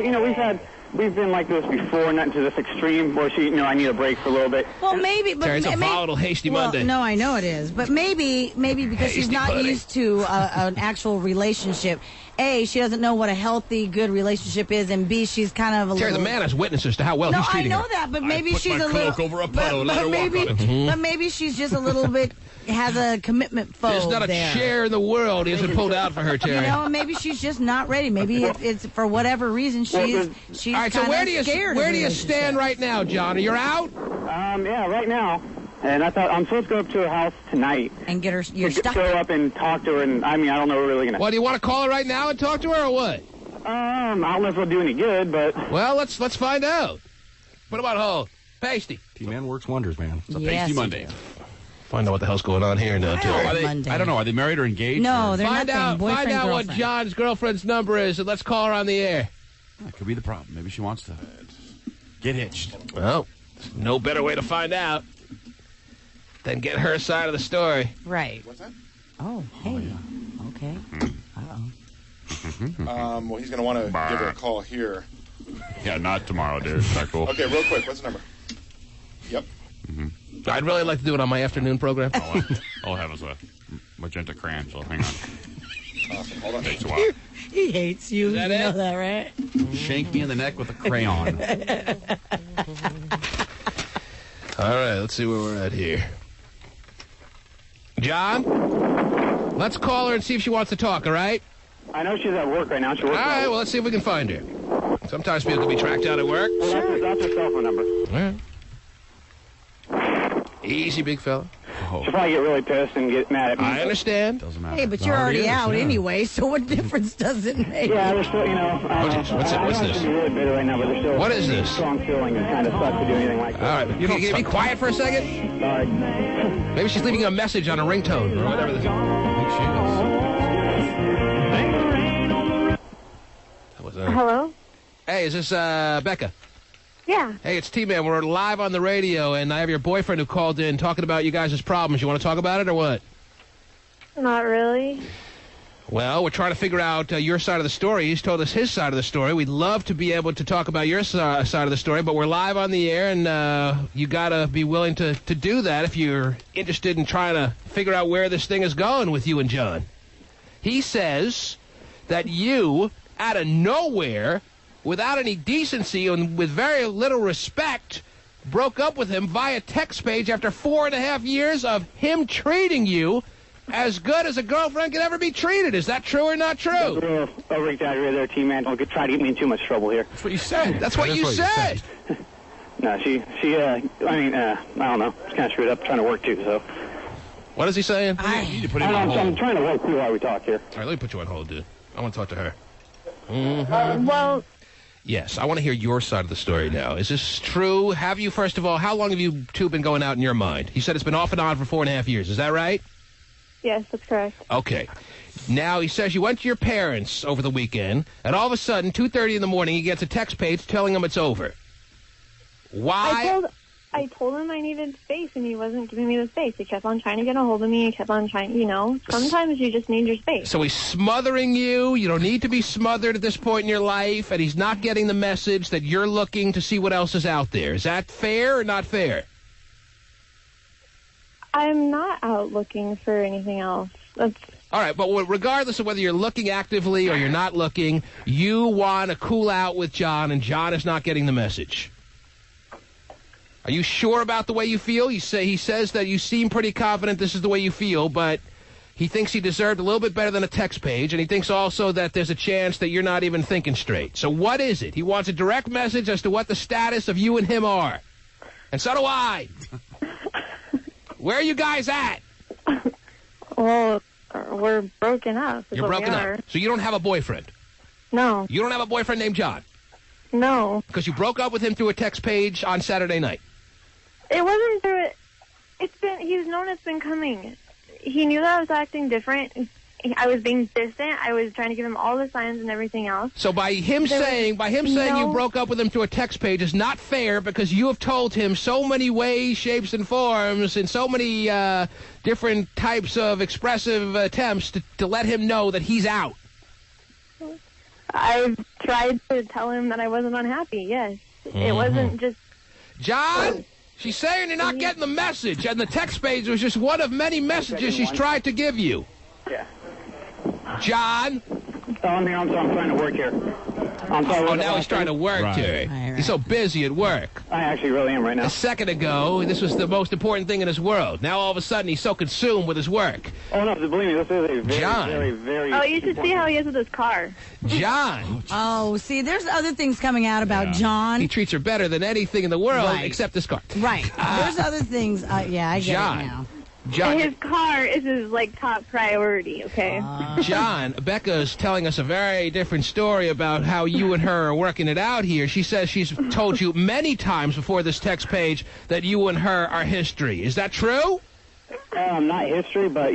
we've been like this before, not to this extreme where I need a break for a little bit. Well, maybe, but it's a volatile, hasty Monday. No, I know it is, but maybe because she's not used to an actual relationship. A, she doesn't know what a healthy, good relationship is, and B, she's kind of a little... the man has witnesses to how well he's treating her. No, I know that, but maybe she's a little... over a puddle, let her walk on it. But maybe she's just a little bit... has a commitment phobe. There's not a chair in the world he hasn't pulled out for her, Terry. Maybe she's just not ready. Maybe it's for whatever reason she's all right, so where do you stand right now, John? Are you out? Yeah, right now. And I thought I'm supposed to go up to her house tonight and get her your stuff. Go up and talk to her, and I don't know what we're really gonna. Well, do you want to call her right now and talk to her, or what? I don't know if it'll do any good, but. Well, let's find out. Put him on hold. Pasty. T-Man works wonders, man. It's a Pasty Monday. Find out what the hell's going on here now, Terry. I don't know. Are they married or engaged? No, they're not. Find out what John's girlfriend's number is, and let's call her on the air. That could be the problem. Maybe she wants to get hitched. Well, there's no better way to find out than get her side of the story. Right. What's that? Oh, hey. Yeah. Okay. Well, he's going to want to give her a call here. Yeah, not tomorrow, dude. Is that cool? Okay, real quick. What's the number? I'd really like to do it on my afternoon program. All I have is a magenta crayon, so hang on. Awesome. Hold on. Takes a while. He hates you. You know that, right? Shank me in the neck with a crayon. All right, let's see where we're at here. John, let's call her and see if she wants to talk, all right? I know she's at work right now. She works all right, well, let's see if we can find her. Sometimes people can be tracked down at work. Well, that's her cell phone number. All right. Easy, big fella. She'll probably get really pissed and get mad at me. I understand. Doesn't matter. Hey, but you're already out anyway, so what difference does it make? Yeah, there's still, What's this? Really bitter right now, but there's still what is this? Strong feeling and kind of sucks to do anything like that. All right, you can be quiet for a second? Sorry. Maybe she's leaving a message on a ringtone or whatever. Hello? Hey, is this Becca? Yeah. Hey, it's T-Man. We're live on the radio, and I have your boyfriend who called in talking about you guys' problems. You want to talk about it or what? Not really. Well, we're trying to figure out your side of the story. He's told us his side of the story. We'd love to be able to talk about your side of the story, but we're live on the air, and you got to be willing to do that if you're interested in trying to figure out where this thing is going with you and John. He says that you, out of nowhere, without any decency and with very little respect, broke up with him via text page after 4.5 years of him treating you as good as a girlfriend can ever be treated. Is that true or not true? That's a little over-exaggerated there, T-Man. Don't try to get me in too much trouble here. That's what you said. That's what you said. No, she I don't know. It's kind of screwed up trying to work, too, so. What is he saying? I'm trying to work through while we talk here. All right, let me put you on hold, dude. I want to talk to her. Mm-hmm. Well... Yes, I want to hear your side of the story now. Is this true? Have you, first of all, how long have you two been going out in your mind? He said it's been off and on for 4.5 years. Is that right? Yes, that's correct. Okay. Now, he says you went to your parents over the weekend, and all of a sudden, 2:30 in the morning, he gets a text page telling him it's over. Why? I told him I needed space, and he wasn't giving me the space. He kept on trying to get a hold of me. He kept on trying, sometimes you just need your space. So he's smothering you. You don't need to be smothered at this point in your life, and he's not getting the message that you're looking to see what else is out there. Is that fair or not fair? I'm not out looking for anything else. All right, but regardless of whether you're looking actively or you're not looking, you want to cool out with John, and John is not getting the message. Are you sure about the way you feel? He says that you seem pretty confident this is the way you feel, but he thinks he deserved a little bit better than a text page, and he thinks also that there's a chance that you're not even thinking straight. So what is it? He wants a direct message as to what the status of you and him are. And so do I. Where are you guys at? Well, we're broken up. You're broken up. So you don't have a boyfriend? No. You don't have a boyfriend named John? No. Because you broke up with him through a text page on Saturday night? It wasn't through it. He's known it's been coming. He knew that I was acting different. I was being distant. I was trying to give him all the signs and everything else. So by him saying you broke up with him through a text page is not fair because you have told him so many ways, shapes, and forms and so many different types of expressive attempts to let him know that he's out. I tried to tell him that I wasn't unhappy, yes. It wasn't just... John, she's saying you're not getting the message, and the text page was just one of many messages she's tried to give you. Yeah. John? I'm trying to work here. Now he's trying to work here. Right. He's so busy at work. I actually really am right now. A second ago, this was the most important thing in his world. Now all of a sudden, he's so consumed with his work. Oh, no, believe me, this is a very, very... Oh, you should see how he is with his car. John! Oh, see, there's other things coming out about John. He treats her better than anything in the world except this car. Right. There's other things. I get it now. John, his car is his top priority, okay? John, Becca's telling us a very different story about how you and her are working it out here. She says she's told you many times before this text page that you and her are history. Is that true? Not history, but,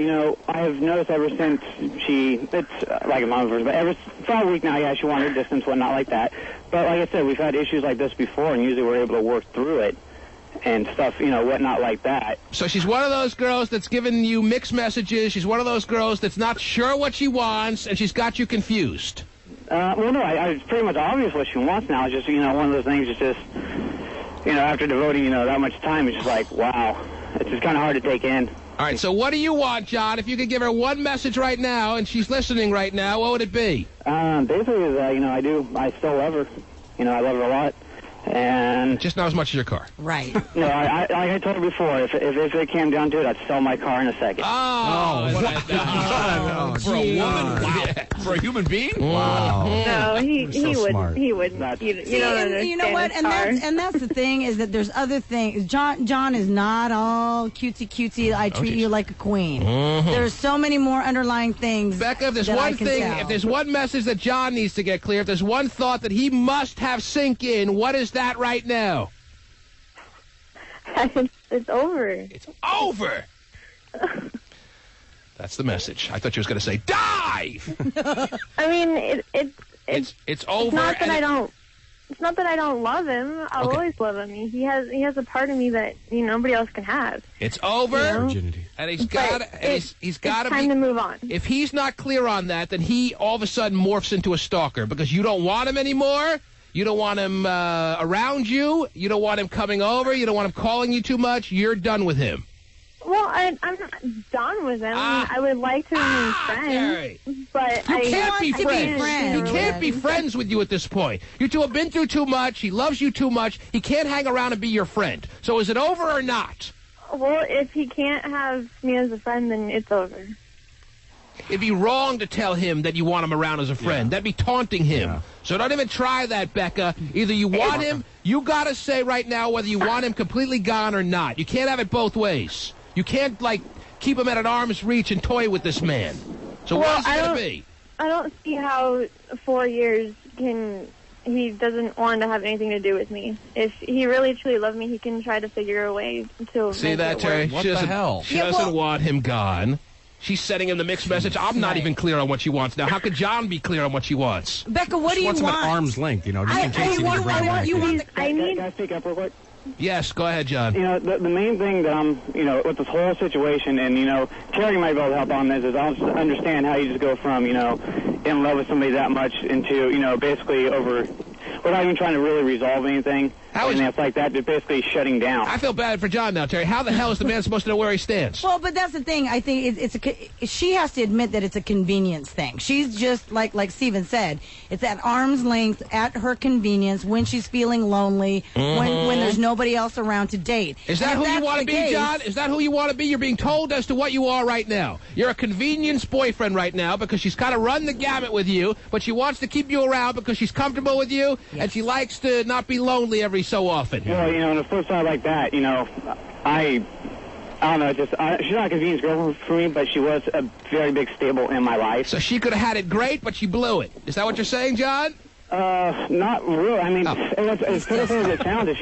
I have noticed ever since it's like a month, but for a week now, she wanted her distance, whatnot like that. But like I said, we've had issues like this before, and usually we're able to work through it. And stuff, whatnot like that. So she's one of those girls that's giving you mixed messages. She's one of those girls that's not sure what she wants, and she's got you confused. Well, no, it's pretty much obvious what she wants now. It's just, one of those things. It's just, after devoting, that much time, it's just like, wow. it's just kind of hard to take in. All right, so what do you want, John? If you could give her one message right now, and she's listening right now, what would it be? Basically, is I still love her. I love her a lot. And just not as much as your car. Right. No, I told her before, if it came down to it, I'd sell my car in a second. For a woman? Wow. For a human being? Wow. No, he wouldn't. smart. He wouldn't. You don't understand. You know what? And that's the thing is that there's other things. John is not all cutesy. I treat you like a queen. There's so many more underlying things. Becca, if there's one thing, if there's one message that John needs to get clear, if there's one thought that he must have sink in, what is that right now? It's over. It's over. That's the message. I thought you was going to say dive. I mean, it's over. It's not that I don't love him. I'll always love him. He has a part of me that nobody else can have. It's over. Virginity. And he's got he's got to time to move on. If he's not clear on that, then he all of a sudden morphs into a stalker because you don't want him anymore. You don't want him around you. You don't want him coming over. You don't want him calling you too much. You're done with him. Well, I'm not done with him. I would like to remain friends, but you can't be friends. He can't be friends with you at this point. You two have been through too much. He loves you too much. He can't hang around and be your friend. So is it over or not? Well, if he can't have me as a friend, then it's over. It'd be wrong to tell him that you want him around as a friend. That'd be taunting him. Yeah. So don't even try that, Becca. Either you want him, you got to say right now whether you want him completely gone or not. You can't have it both ways. You can't, keep him at an arm's reach and toy with this man. So what is it going to be? I don't see how 4 years he doesn't want to have anything to do with me. If he really, truly loved me, he can try to figure a way to see that, Terry? What the hell? She doesn't want him gone. She's sending him the mixed message. I'm not even clear on what she wants. Now, how could John be clear on what she wants? Becca, what do you want? She wants him at arm's length, just in case he needs to bring him back in. Can I speak up real quick? Yes, go ahead, John. The main thing that I'm, with this whole situation, and, Terry might be able to help on this, is I don't understand how you just go from, in love with somebody that much into, basically over, without even trying to really resolve anything. And it's like that, they're basically shutting down. I feel bad for John now, Terry. How the hell is the man supposed to know where he stands? Well, but that's the thing. I think she has to admit that it's a convenience thing. She's just, like Steven said, it's at arm's length, at her convenience, when she's feeling lonely, when there's nobody else around to date. Is that who you want to be, John? Is that who you want to be? You're being told as to what you are right now. You're a convenience boyfriend right now because she's kind of run the gamut with you, but she wants to keep you around because she's comfortable with you, and she likes to not be lonely every so often. Well, on the flip side like that, I don't know, she's not a convenience girl for me, but she was a very big staple in my life. So she could have had it great, but she blew it. Is that what you're saying, John? Not really. I mean, as pitiful as it sounds, if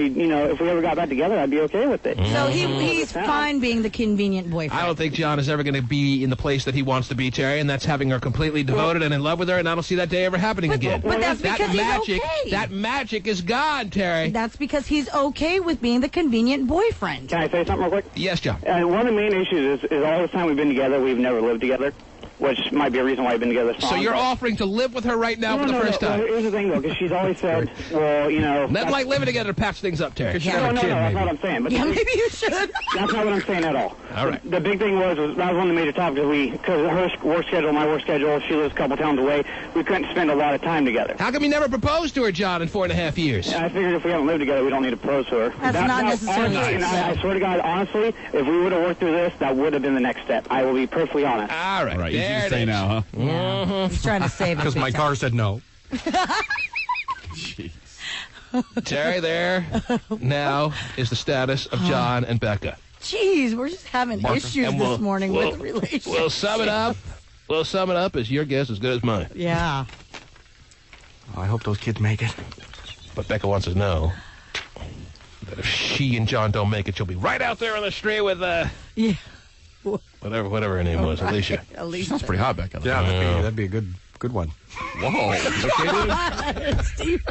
we ever got back together, I'd be okay with it. So he's fine being the convenient boyfriend. I don't think John is ever going to be in the place that he wants to be, Terry, and that's having her completely devoted and in love with her, and I don't see that day ever happening again. But that's because he's okay. That magic is gone, Terry. That's because he's okay with being the convenient boyfriend. Can I say something real quick? Yes, John. One of the main issues is all the time we've been together, we've never lived together, which might be a reason why we've been together so long. So you're offering to live with her right now for the first time? Here's the thing, though, because she's always said, well, Nothing like living together to patch things up, Terry. No, that's not what I'm saying. But maybe you should. That's not what I'm saying at all. All right. The big thing was that was one of the major topics, because her work schedule, my work schedule, she lives a couple towns away, we couldn't spend a lot of time together. How come you never proposed to her, John, in 4.5 years? I figured if we haven't lived together, we don't need to propose to her. That's not necessarily honestly, I swear to God, honestly, if we would have worked through this, that would have been the next step. I will be perfectly honest. All right. Right, easy to say now, huh? Yeah. He's trying to save it. Because my car said no. Jeez. Terry, there now is the status of John and Becca. Jeez, we're just having issues this morning with the relationship. We'll sum it up. We'll sum it up as your guess as good as mine. Yeah. Oh, I hope those kids make it. But Becca wants to know that if she and John don't make it, she'll be right out there on the street with yeah. Whatever her name was, Alicia. She sounds pretty hot, Becca. Yeah, that'd be a good one. Whoa. Steven.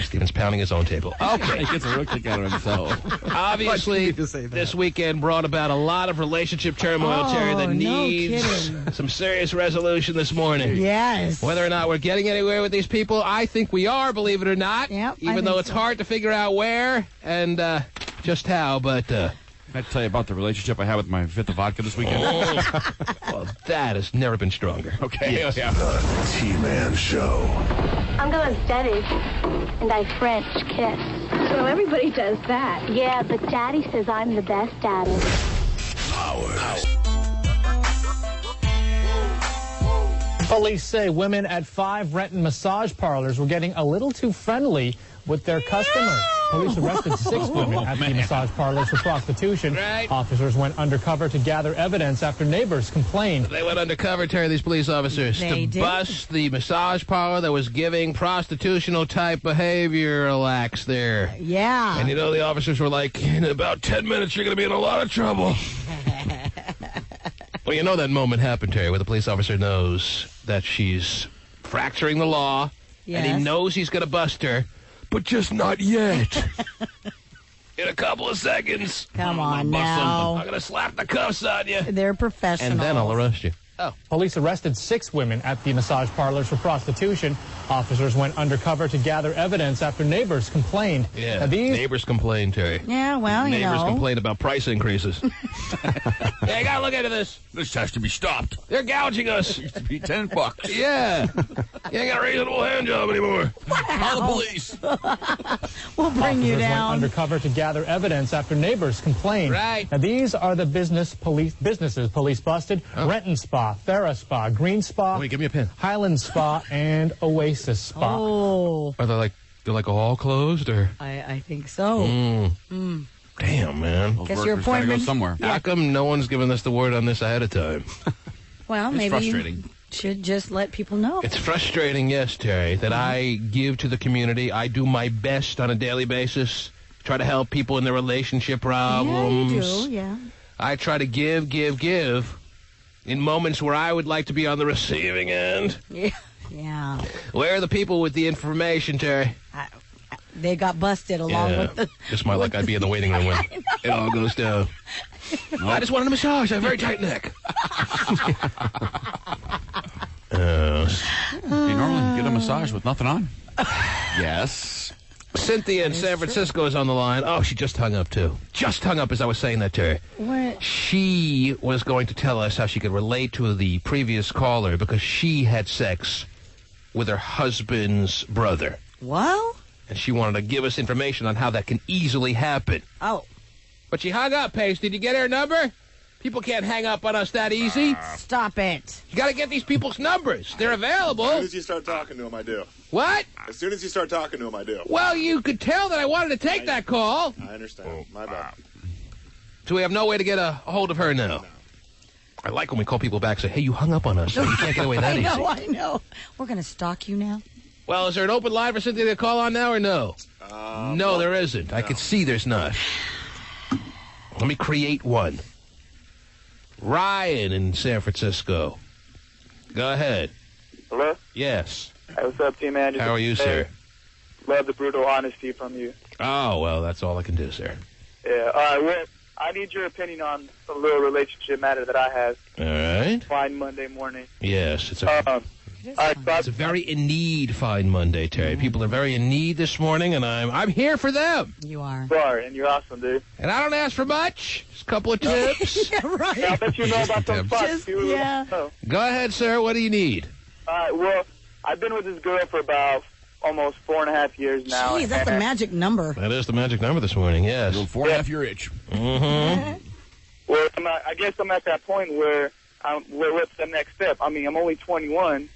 Steven's pounding his own table. Okay. He gets a real kick out of himself. Obviously, this weekend brought about a lot of relationship turmoil, Terry, that needs some serious resolution this morning. Yes. Whether or not we're getting anywhere with these people, I think we are, believe it or not. Yep, even though it's hard to figure out where and just how, but Can I tell you about the relationship I had with my fifth of vodka this weekend? Well, that has never been stronger. Okay. Yes. Yeah. The T-Man Show. I'm going steady, and I French kiss. So everybody does that. Yeah, but Daddy says I'm the best at it. Police say women at 5 rent and massage parlors were getting a little too friendly with their customers. Police arrested 6 women at the massage parlors for prostitution. Right. Officers went undercover to gather evidence after neighbors complained. They went undercover, Terry, these police officers, to bust the massage parlor that was giving prostitutional-type behavioral acts there. Yeah. And, the officers were like, in about 10 minutes, you're going to be in a lot of trouble. Well, that moment happened, Terry, where the police officer knows that she's fracturing the law, and he knows he's going to bust her, but just not yet. In a couple of seconds. Come on now. I'm going to slap the cuffs on you. They're professionals. And then I'll arrest you. Oh. Police arrested 6 women at the massage parlors for prostitution. Officers went undercover to gather evidence after neighbors complained. Yeah, neighbors complained, Terry. Yeah, well, Neighbors complained about price increases. Hey, you got to look into this. This has to be stopped. They're gouging us. It used to be $10. Yeah. You ain't got a reasonable hand job anymore. Call the police. We'll bring you Officers down. went undercover to gather evidence after neighbors complained. Right. Now, these are the businesses police busted. Renton Spa, Thera Spa, Green Spa. Wait, give me a pen. Highland Spa, and Oasis Spa. Oh. Are they like all closed, or? I think so. Damn, man. Guess your appointment. Go somewhere. How come no one's given us the word on this ahead of time? Well, maybe frustrating. you should just let people know. It's frustrating, yes, Terry, that I give to the community. I do my best on a daily basis. Try to help people in their relationship problems. Yeah, you do, yeah. I try to give in moments where I would like to be on the receiving end. Yeah. Where are the people with the information, Terry? They got busted along with the... Just my luck, I'd be in the waiting room when it all goes down. I just wanted a massage. I have a very tight neck. Do you normally get a massage with nothing on? Yes. Cynthia in San Francisco is on the line. Oh, she just hung up, too. Just hung up as I was saying that to her. What? She was going to tell us how she could relate to the previous caller because she had sex with her husband's brother. Well? And she wanted to give us information on how that can easily happen. Oh. But she hung up, Pace. Did you get her number? People can't hang up on us that easy. Stop it. You got to get these people's numbers. They're available. As soon as you start talking to them, I do. What? As soon as you start talking to them, I do. Well, you could tell that I wanted to take that call. I understand. My bad. So we have no way to get a hold of her now. No. I like when we call people back and say, hey, you hung up on us. So you can't get away that easy. I know. We're going to stalk you now. Well, is there an open line for Cynthia to call on now or no? No, there isn't. I could see there's not. Let me create one. Ryan in San Francisco. Go ahead. Hello? Yes. Hey, what's up, T-Man? How are you, sir? Love the brutal honesty from you. Oh, well, that's all I can do, sir. Yeah, all right, well, I need your opinion on a little relationship matter that I have. All right. Fine Monday morning. Yes, it's a very in need fine Monday, Terry. People are very in need this morning, and I'm here for them. You are. You are, and you're awesome, dude. And I don't ask for much. Just a couple of tips. Yeah, right. Yeah, I'll bet you know about some spots. Go ahead, sir. What do you need? All right, well, I've been with this girl for about almost 4.5 years now. Jeez, that's the magic number. That is the magic number this morning, yes. 4.5 year itch. Mm-hmm. Well, I guess I'm at that point where what's the next step? I mean, I'm only 21.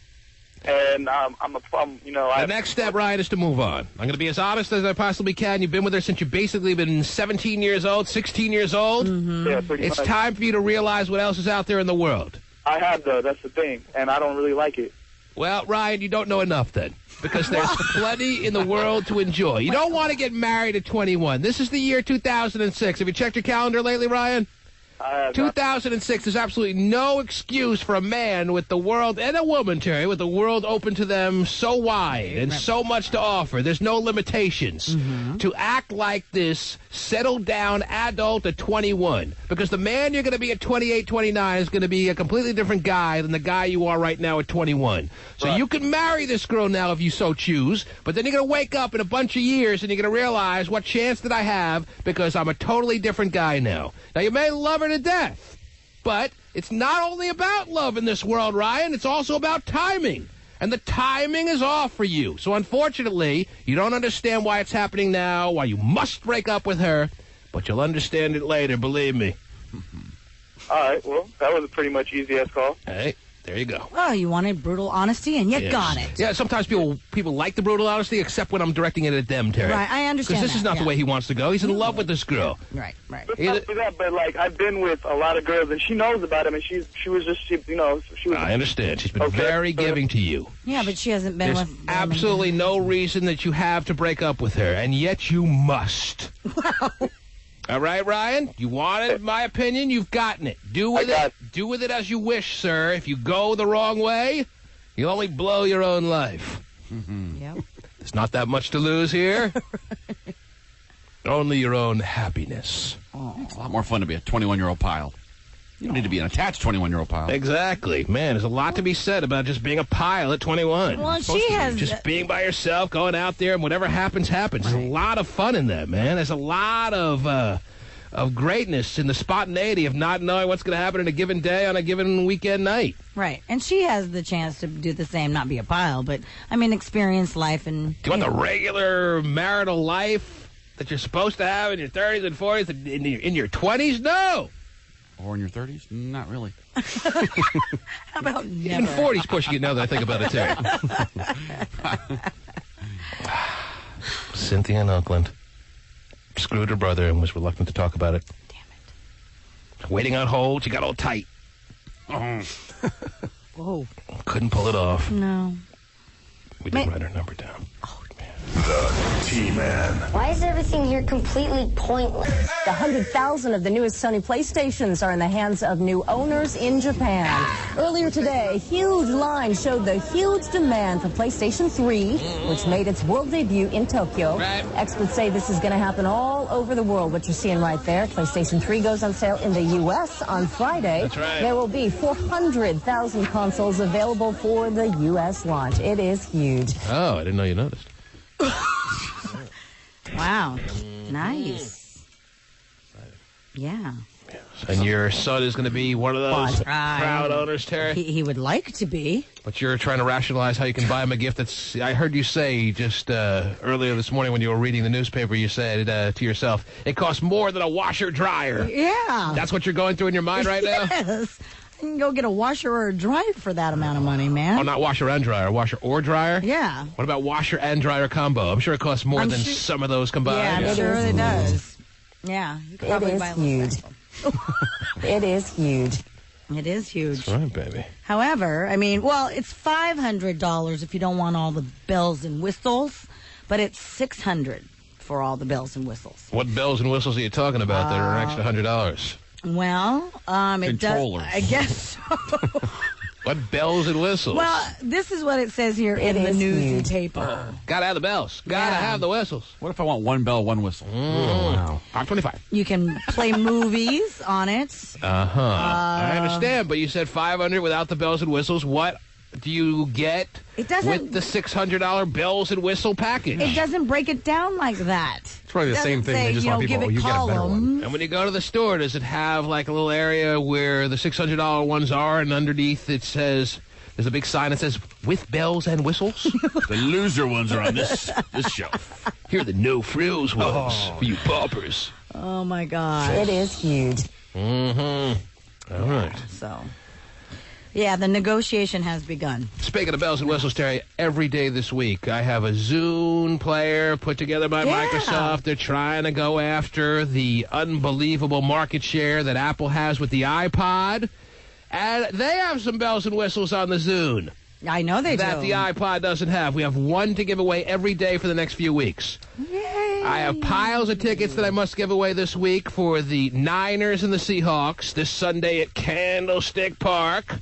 And the next step, Ryan, is to move on. I'm going to be as honest as I possibly can. You've been with her since you've basically been 17 years old, 16 years old. Mm-hmm. Yeah, pretty much. It's time for you to realize what else is out there in the world. I have, though. That's the thing. And I don't really like it. Well, Ryan, you don't know enough then. Because there's plenty in the world to enjoy. You don't want to get married at 21. This is the year 2006. Have you checked your calendar lately, Ryan? I 2006, there's absolutely no excuse for a man with the world, and a woman, Terry, with the world open to them so wide and so much to offer. There's no limitations to act like this settled down adult at 21. Because the man you're going to be at 28, 29 is going to be a completely different guy than the guy you are right now at 21. So you can marry this girl now if you so choose, but then you're going to wake up in a bunch of years and you're going to realize, what chance did I have, because I'm a totally different guy now. Now, you may love her to death, but it's not only about love in this world, Ryan. It's also about timing, and the timing is off for you. So, unfortunately, you don't understand why it's happening now, why you must break up with her, but you'll understand it later, believe me. All right, well, that was a pretty much easy-ass call. Hey, there you go. Oh, you wanted brutal honesty, and you got it. Yeah, sometimes people like the brutal honesty, except when I'm directing it at them, Terry. Right, I understand. Because this is not the way he wants to go. He's in love with this girl. Right, right. It's not for that, but, like, I've been with a lot of girls, and she knows about him, and she was. I understand. She's been very giving to you. Yeah, but she hasn't been There's with them. absolutely no reason that you have to break up with her, and yet you must. Wow. All right, Ryan? You wanted my opinion? You've gotten it. Do with it as you wish, sir. If you go the wrong way, you'll only blow your own life. Yep. There's not that much to lose here. Only your own happiness. It's a lot more fun to be a 21-year-old pile. You don't need to be an attached 21-year-old pile. Exactly. Man, there's a lot to be said about just being a pile at 21. Well, she has... Just being by yourself, going out there, and whatever happens, happens. There's a lot of fun in that, man. There's a lot of greatness in the spontaneity of not knowing what's going to happen in a given day on a given weekend night. Right. And she has the chance to do the same, not be a pile, but, I mean, experience life and... Do you want the regular marital life that you're supposed to have in your 30s and 40s in your 20s? No! Or in your 30s? Not really. How about never? Even 40's pushing it now that I think about it, too. Cynthia in Oakland screwed her brother and was reluctant to talk about it. Damn it. Waiting on hold, she got all tight. Whoa. Couldn't pull it off. No. We did write her number down. The T-Man. Why is everything here completely pointless? 100,000 of the newest Sony PlayStations are in the hands of new owners in Japan. Earlier today, a huge line showed the huge demand for PlayStation 3, which made its world debut in Tokyo. Experts say this is going to happen all over the world. What you're seeing right there, PlayStation 3 goes on sale in the U.S. on Friday. That's right. There will be 400,000 consoles available for the U.S. launch. It is huge. Oh, I didn't know you noticed. Wow. Nice. Yeah. And your son is going to be one of those proud owners, Terry? He would like to be. But you're trying to rationalize how you can buy him a gift that's... I heard you say just earlier this morning when you were reading the newspaper, you said to yourself, it costs more than a washer-dryer. Yeah. That's what you're going through in your mind right now? Yes. You can go get a washer or a dryer for that amount of money, man. Oh, not washer and dryer. Washer or dryer? Yeah. What about washer and dryer combo? I'm sure it costs more than some of those combined. Yeah, I'm sure it does. Yeah. It is huge. It is huge. It is huge. That's right, baby. However, I mean, well, it's $500 if you don't want all the bells and whistles, but it's $600 for all the bells and whistles. What bells and whistles are you talking about that are an extra $100? Well, it does. I guess so. What bells and whistles? Well, this is what it says here in the newspaper. Gotta have the bells. Gotta have the whistles. What if I want one bell, one whistle? Wow. $5.25. You can play movies on it. I understand, but you said $500 without the bells and whistles. What do you get with the $600 bells and whistle package? It doesn't break it down like that. It's probably the same thing. They just want people, you get a better one. And when you go to the store, does it have like a little area where the $600 ones are, and underneath it says, there's a big sign that says, with bells and whistles? The loser ones are on this shelf. Here are the no frills ones for you paupers. Oh, my God. It is huge. Mm-hmm. All right. So... yeah, the negotiation has begun. Speaking of bells and whistles, Terry, every day this week I have a Zune player put together by Microsoft. They're trying to go after the unbelievable market share that Apple has with the iPod. And they have some bells and whistles on the Zune. I know they do. That the iPod doesn't have. We have one to give away every day for the next few weeks. Yay. I have piles of tickets that I must give away this week for the Niners and the Seahawks this Sunday at Candlestick Park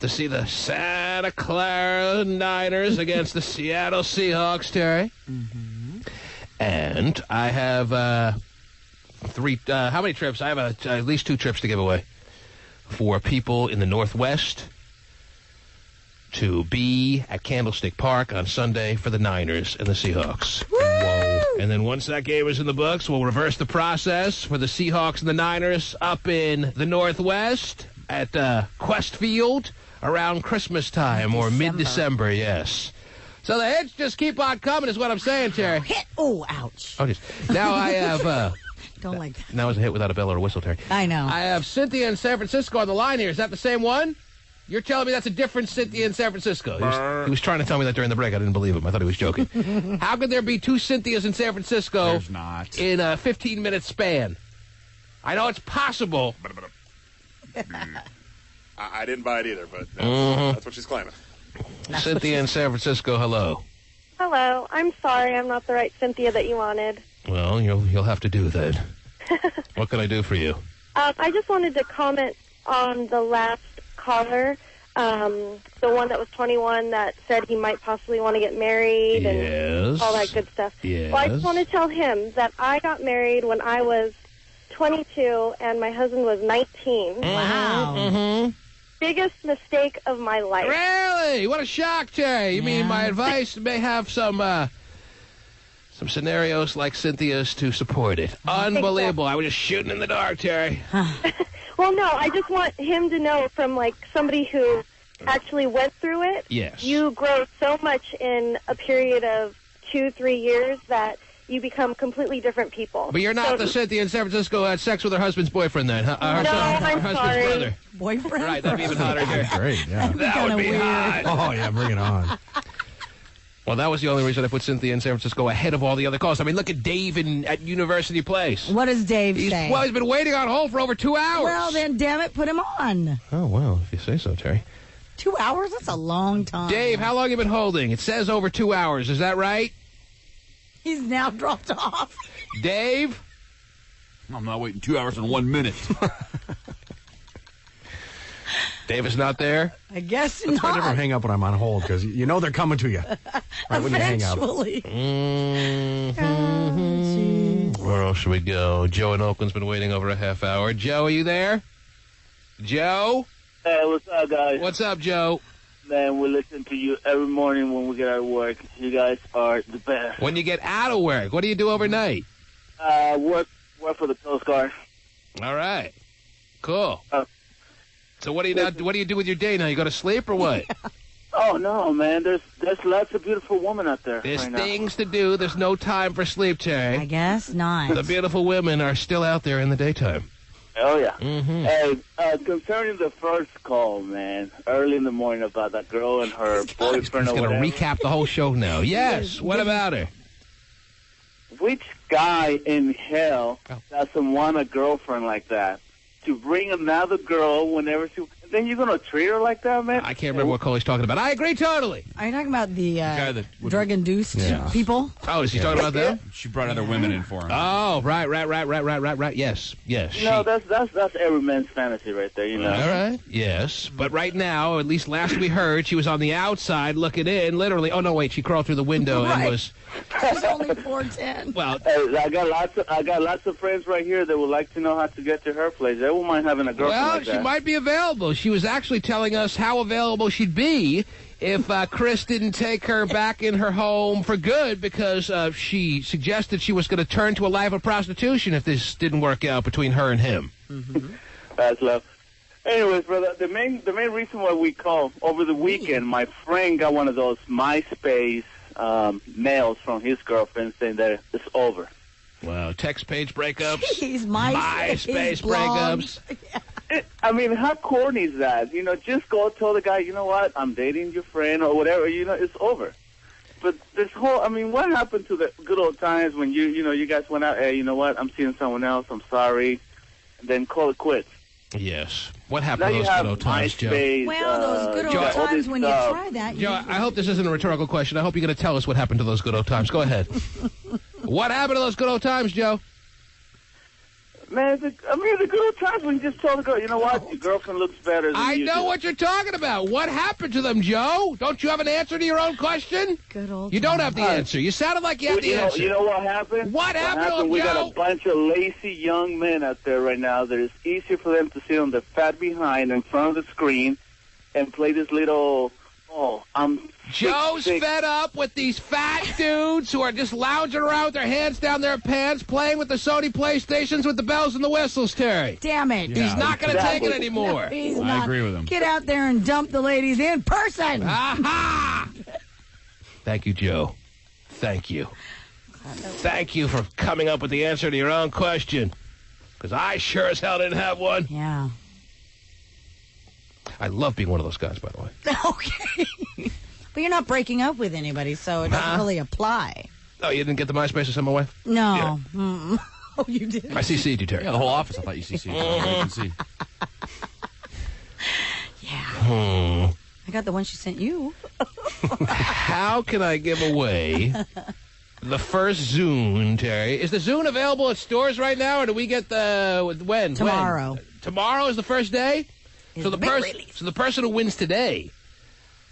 to see the Santa Clara Niners against the Seattle Seahawks, Terry. Mm-hmm. And I have how many trips? I have at least 2 trips to give away for people in the Northwest to be at Candlestick Park on Sunday for the Niners and the Seahawks. Whoa. And then once that game is in the books, we'll reverse the process for the Seahawks and the Niners up in the Northwest at Quest Field around Christmas time or mid-December, yes. So the hits just keep on coming is what I'm saying, Terry. Hit. Oh, ouch. Oh, just, now I have... Don't like that. That was a hit without a bell or a whistle, Terry. I know. I have Cynthia in San Francisco on the line here. Is that the same one? You're telling me that's a different Cynthia in San Francisco. He was trying to tell me that during the break. I didn't believe him. I thought he was joking. How could there be 2 Cynthias in San Francisco There's not. in a 15-minute span? I know it's possible. I didn't buy it either, but that's what she's claiming. Cynthia in San Francisco, hello. Hello. I'm sorry I'm not the right Cynthia that you wanted. Well, you'll have to do that. What can I do for you? I just wanted to comment on the last caller, the one that was 21 that said he might possibly want to get married and all that good stuff. Yes. Well, I just want to tell him that I got married when I was 22 and my husband was 19. Wow. Mm-hmm. Biggest mistake of my life. Really? What a shock, Terry. You mean my advice may have some scenarios like Cynthia's to support it. Unbelievable. I was just shooting in the dark, Terry. Well, no, I just want him to know from, like, somebody who actually went through it. Yes. You grow so much in a period of 2-3 years that you become completely different people. But you're not the Cynthia in San Francisco who had sex with her husband's boyfriend then, huh? I'm husband's sorry. brother. Boyfriend? Right, that'd be even hotter, Terry. Great, yeah. That would be hot. Oh, yeah, bring it on. Well, that was the only reason I put Cynthia in San Francisco ahead of all the other calls. I mean, look at Dave at University Place. What does Dave say? Well, he's been waiting on hold for over 2 hours. Well, then, damn it, put him on. Oh, well, if you say so, Terry. 2 hours? That's a long time. Dave, how long have you been holding? It says over 2 hours. Is that right? He's now dropped off. Dave? I'm not waiting 2 hours and 1 minute. Dave is not there? I guess That's why I not. never hang up when I'm on hold, because you know they're coming to you right when you hang up. Eventually. Where else should we go? Joe in Oakland's been waiting over a half hour. Joe, are you there? Joe? Hey, what's up, guys? What's up, Joe? Man, we listen to you every morning when we get out of work. You guys are the best. When you get out of work, what do you do overnight? Work for the Coast Guard. All right. Cool. So what do you do with your day now? You go to sleep or what? Oh, no, man. There's lots of beautiful women out there. There's right things to do. There's no time for sleep, Terry. I guess not. The beautiful women are still out there in the daytime. Oh, yeah. Mm-hmm. Hey, concerning the first call, man, early in the morning about that girl and her boyfriend or He's whatever. going to recap the whole show now. Yes. What about her? Which guy in hell doesn't want a girlfriend like that? To bring another girl whenever she... Then you're going to treat her like that, man? I can't remember what Coley's talking about. I agree totally. Are you talking about the guy that drug-induced people? Oh, is he talking about them? She brought other women in for him. Oh, right. Yes. You know, that's every man's fantasy right there, you know. All right. Yes. But right now, at least last we heard, she was on the outside looking in, literally. Oh, no, wait. She crawled through the window and was... She's only 4'10". Well, hey, I got lots of friends right here that would like to know how to get to her place. They won't mind having a girlfriend like that. She might be available. She was actually telling us how available she'd be if Chris didn't take her back in her home for good, because she suggested she was going to turn to a life of prostitution if this didn't work out between her and him. Mm-hmm. That's love. Anyways, brother, the main reason why we called over the weekend, my friend got one of those MySpace mails from his girlfriend saying that it's over. Wow, text page breakups. Jeez, MySpace breakups. I mean, how corny is that? You know, just go tell the guy, you know what, I'm dating your friend or whatever, you know, it's over. But this whole, I mean, what happened to the good old times when you guys went out, hey, you know what, I'm seeing someone else, I'm sorry, and then call it quits? Yes. What happened to those good old times, Joe? Well, those good old times when you try that. Joe, I hope this isn't a rhetorical question. I hope you're going to tell us what happened to those good old times. Go ahead. What happened to those good old times, Joe? Man, the good old times when you just told the girl, you know what, your girlfriend looks better than you I know do. what you're talking about. What happened to them, Joe? Don't you have an answer to your own question? Good old You don't have the answer. You sounded like you had the answer. You know what happened? What happened to them, We Joe? got a bunch of lazy young men out there right now that it's easier for them to sit on their fat behind in front of the screen and play this little, Joe's fed up with these fat dudes who are just lounging around with their hands down their pants, playing with the Sony PlayStations with the bells and the whistles, Terry. Damn it. He's not going to take it anymore. No, he's I not. agree with him. Get out there and dump the ladies in person. Aha! Thank you, Joe. Thank you. Thank you for coming up with the answer to your own question. Because I sure as hell didn't have one. Yeah. I love being one of those guys, by the way. Okay. But you're not breaking up with anybody, so it doesn't really apply. Oh, you didn't get the MySpace to send my wife? No. Yeah. Mm-mm. Oh, you did? I CC'd you, Terry. Yeah, the whole office, I thought you CC'd. You can see. Yeah. I got the one she sent you. How can I give away the first Zune, Terry? Is the Zune available at stores right now, or do we get the... When? Tomorrow. When? Tomorrow is the first day? So the person who wins today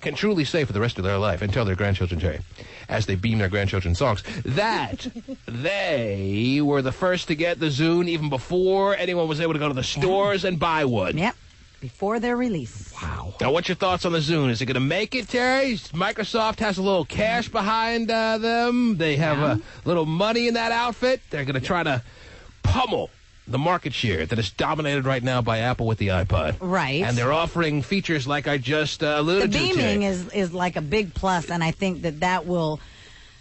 can truly say for the rest of their life and tell their grandchildren, Terry, as they beam their grandchildren songs, that they were the first to get the Zune even before anyone was able to go to the stores and buy one. Yep. Before their release. Wow. Now, what's your thoughts on the Zune? Is it going to make it, Terry? Microsoft has a little cash behind them. They have a little money in that outfit. They're going to try to pummel the market share that is dominated right now by Apple with the iPod. Right. And they're offering features like I just alluded to. The beaming is like a big plus, and I think that will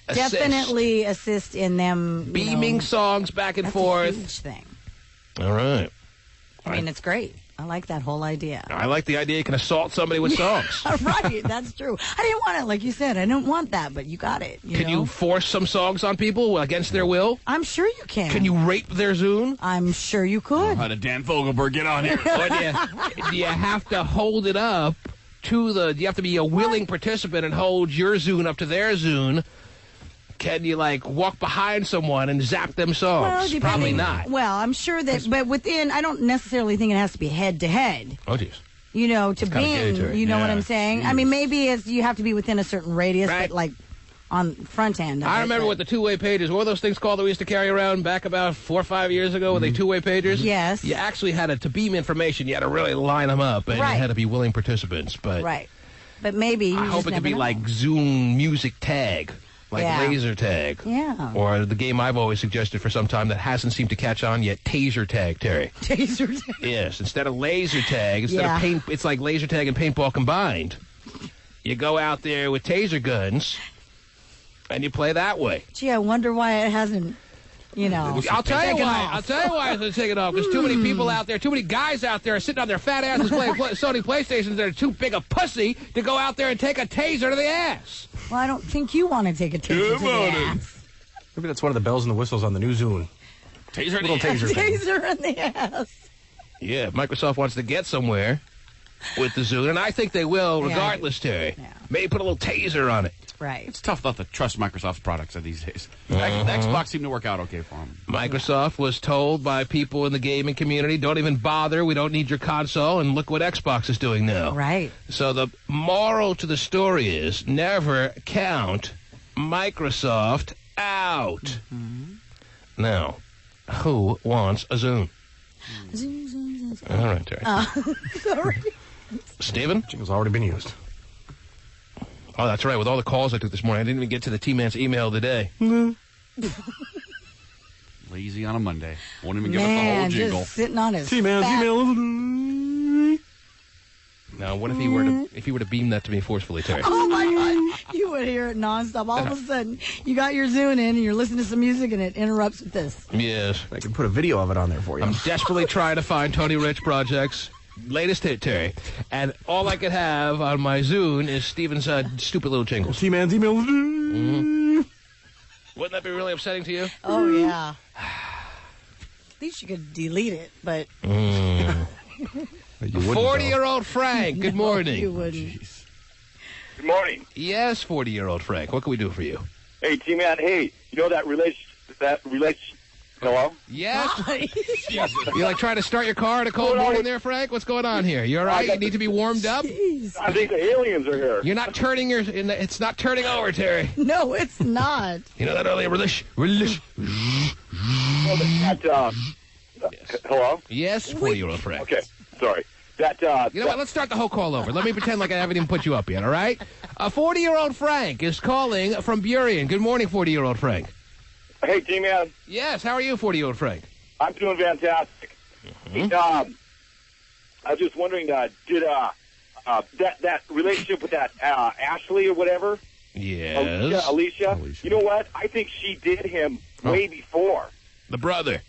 definitely assist in them beaming songs back and forth. A huge thing. All right. I mean, it's great. I like that whole idea. I like the idea you can assault somebody with songs. Right, that's true. I didn't want it, like you said. I didn't want that, but you got it. Can you force some songs on people against their will? I'm sure you can. Can you rape their Zune? I'm sure you could. How did Dan Fogelberg get on here? Or do you have to hold it up to the... Do you have to be a willing participant and hold your Zune up to their Zune? Can you, walk behind someone and zap them songs? Well, probably not. Well, I'm sure that... But within... I don't necessarily think it has to be head-to-head. Oh, jeez. You know, to beam. You know what I'm saying? Geez. I mean, maybe you have to be within a certain radius, right. but, on front end. I remember what the two-way pages... What were those things called that we used to carry around back about 4 or 5 years ago? Were they two-way pagers? Yes. You actually had to beam information. You had to really line them up, and you had to be willing participants. But right. But maybe... I hope it could be like Zune music tag. Laser tag. Yeah. Or the game I've always suggested for some time that hasn't seemed to catch on yet, taser tag, Terry. Taser tag? Yes. Instead of laser tag, instead of paint, it's like laser tag and paintball combined. You go out there with taser guns, and you play that way. Gee, I wonder why it hasn't, I'll tell you why. I'll tell you why it's going to take it off. There's too many people out there, too many guys out there sitting on their fat asses playing Sony PlayStations that are too big a pussy to go out there and take a taser to the ass. Well, I don't think you want to take a taser to the ass. Maybe that's one of the bells and the whistles on the new Zune. Taser in the ass. Taser in the ass. Yeah, Microsoft wants to get somewhere with the Zune, and I think they will, regardless, Terry. Yeah. Maybe put a little taser on it. Right. It's tough not to trust Microsoft's products these days. The Xbox seemed to work out okay for them. Microsoft was told by people in the gaming community, don't even bother, we don't need your console, and look what Xbox is doing now. Right. So the moral to the story is never count Microsoft out. Mm-hmm. Now, who wants a Zune? Zoom. All right, Terry. Sorry. Steven? Jingle's already been used. Oh, that's right. With all the calls I took this morning, I didn't even get to the T-Man's email today. Lazy on a Monday. Won't even give us the whole jingle. Just sitting on his T-Man's email. Now, what if he were to beam that to me forcefully, Terry? Oh my God! You would hear it nonstop. All of a sudden, you got your Zune in and you're listening to some music, and it interrupts with this. Yes. I can put a video of it on there for you. I'm desperately trying to find Tony Rich projects. Latest hit, Terry. And all I could have on my Zune is Steven's stupid little jingles. T-Man's email. Mm-hmm. Wouldn't that be really upsetting to you? Oh, yeah. At least you could delete it, but... 40-year-old Frank, good morning. You wouldn't. Good morning. Yes, 40-year-old Frank. What can we do for you? Hey, T-Man, hey, you know that that relationship. Hello? Yes? You like trying to start your car in a cold morning there, Frank? What's going on here? You all right? You need to be warmed up? I think the aliens are here. You're not turning it's not turning over, Terry. No, it's not. You know that earlier Hello? Yes, 40-year-old Frank. Okay, sorry. You know what? Let's start the whole call over. Let me pretend like I haven't even put you up yet, all right? 40-year-old Frank is calling from Burien. Good morning, 40-year-old Frank. Hey, T-Man. Yes, how are you, 40-year-old Frank? I'm doing fantastic. Hey, I was just wondering, did that relationship with that Ashley or whatever? Yes. Alicia. You know what? I think she did him way before. The brother.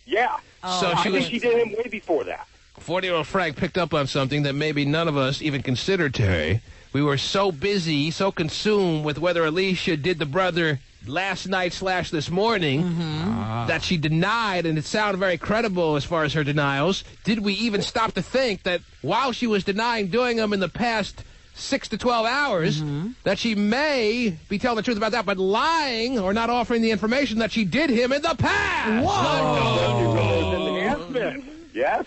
Yeah. So I think she did him way before that. 40-year-old Frank picked up on something that maybe none of us even considered, Terry. We were so busy, so consumed with whether Alicia did the brother last night / this morning that she denied, and it sounded very credible as far as her denials. Did we even stop to think that while she was denying doing them in the past 6 to 12 hours, that she may be telling the truth about that, but lying or not offering the information that she did him in the past? Yes,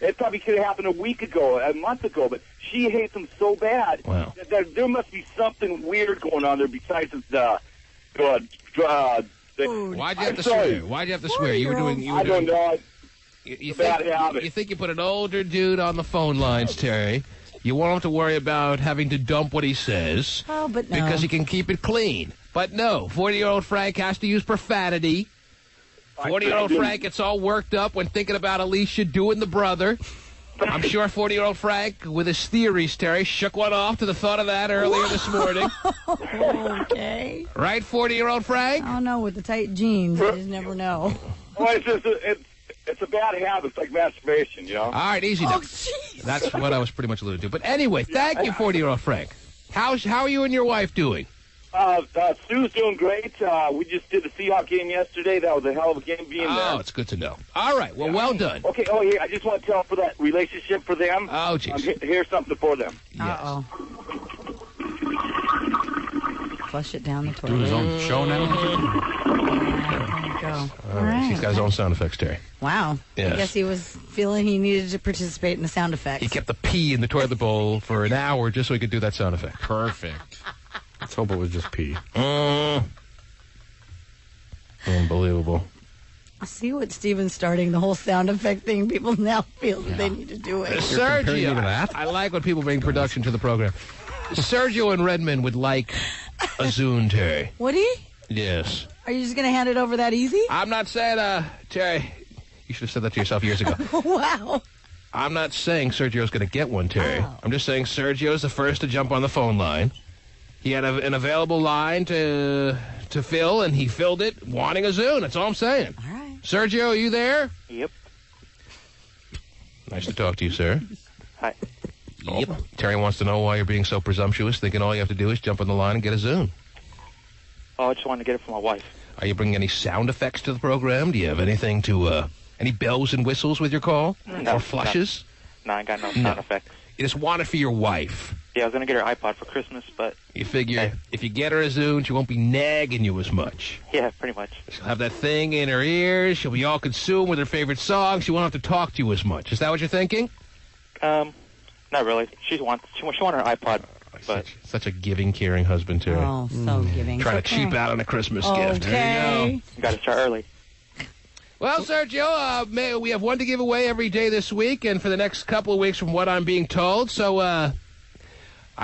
it probably could have happened a week ago, a month ago, but she hates him so bad that there must be something weird going on there besides the Why'd you have to swear? Why'd you have to swear? You were doing. I don't know. You think you put an older dude on the phone lines, Terry? You want him to worry about having to dump what he says but no. because he can keep it clean. But no, 40-year-old Frank has to use profanity. 40-year-old Frank gets all worked up when thinking about Alicia doing the brother. I'm sure 40-year-old Frank, with his theories, Terry, shook one off to the thought of that earlier this morning. Okay. Right, 40-year-old Frank? I don't know, with the tight jeans, you just never know. Well, it's a bad habit. It's like masturbation, you know? All right, easy now. That's what I was pretty much alluding to. But anyway, thank you, 40-year-old Frank. How are you and your wife doing? Sue's doing great. We just did the Seahawks game yesterday. That was a hell of a game being there. Oh, it's good to know. All right, well, well done. Okay, yeah, I just want to tell for that relationship for them. Oh, jeez. Here's something for them. Yes. Uh-oh. Flush it down the toilet. Doing his own show now? There you go. All right. He's got his own sound effects, Terry. Wow. Yes. I guess he was feeling he needed to participate in the sound effects. He kept the pee in the toilet bowl for an hour just so he could do that sound effect. Perfect. Let's hope it was just pee. Unbelievable. I see what Steven's starting, the whole sound effect thing. People now feel that they need to do it. Sergio, I like when people bring production to the program. Sergio and Redmond would like a Zune, Terry. Would he? Yes. Are you just going to hand it over that easy? I'm not saying, Terry, you should have said that to yourself years ago. Wow. I'm not saying Sergio's going to get one, Terry. I'm just saying Sergio's the first to jump on the phone line. He had an available line to fill, and he filled it wanting a Zune. That's all I'm saying. All right. Sergio, are you there? Yep. Nice to talk to you, sir. Hi. Yep. Terry wants to know why you're being so presumptuous, thinking all you have to do is jump on the line and get a Zune. Oh, I just wanted to get it for my wife. Are you bringing any sound effects to the program? Do you have anything to, any bells and whistles with your call? No, or flushes? No, I got no sound effects. You just want it for your wife. Yeah, I was going to get her iPod for Christmas, but... You figure if you get her a Zune, she won't be nagging you as much. Yeah, pretty much. She'll have that thing in her ears. She'll be all consumed with her favorite song. She won't have to talk to you as much. Is that what you're thinking? Not really. She wants her iPod. But such a giving, caring husband, Terry. Oh, so giving. Trying to cheap out on a Christmas gift. There you go. You got to start early. Well, Sergio, we have one to give away every day this week and for the next couple of weeks from what I'm being told. So, I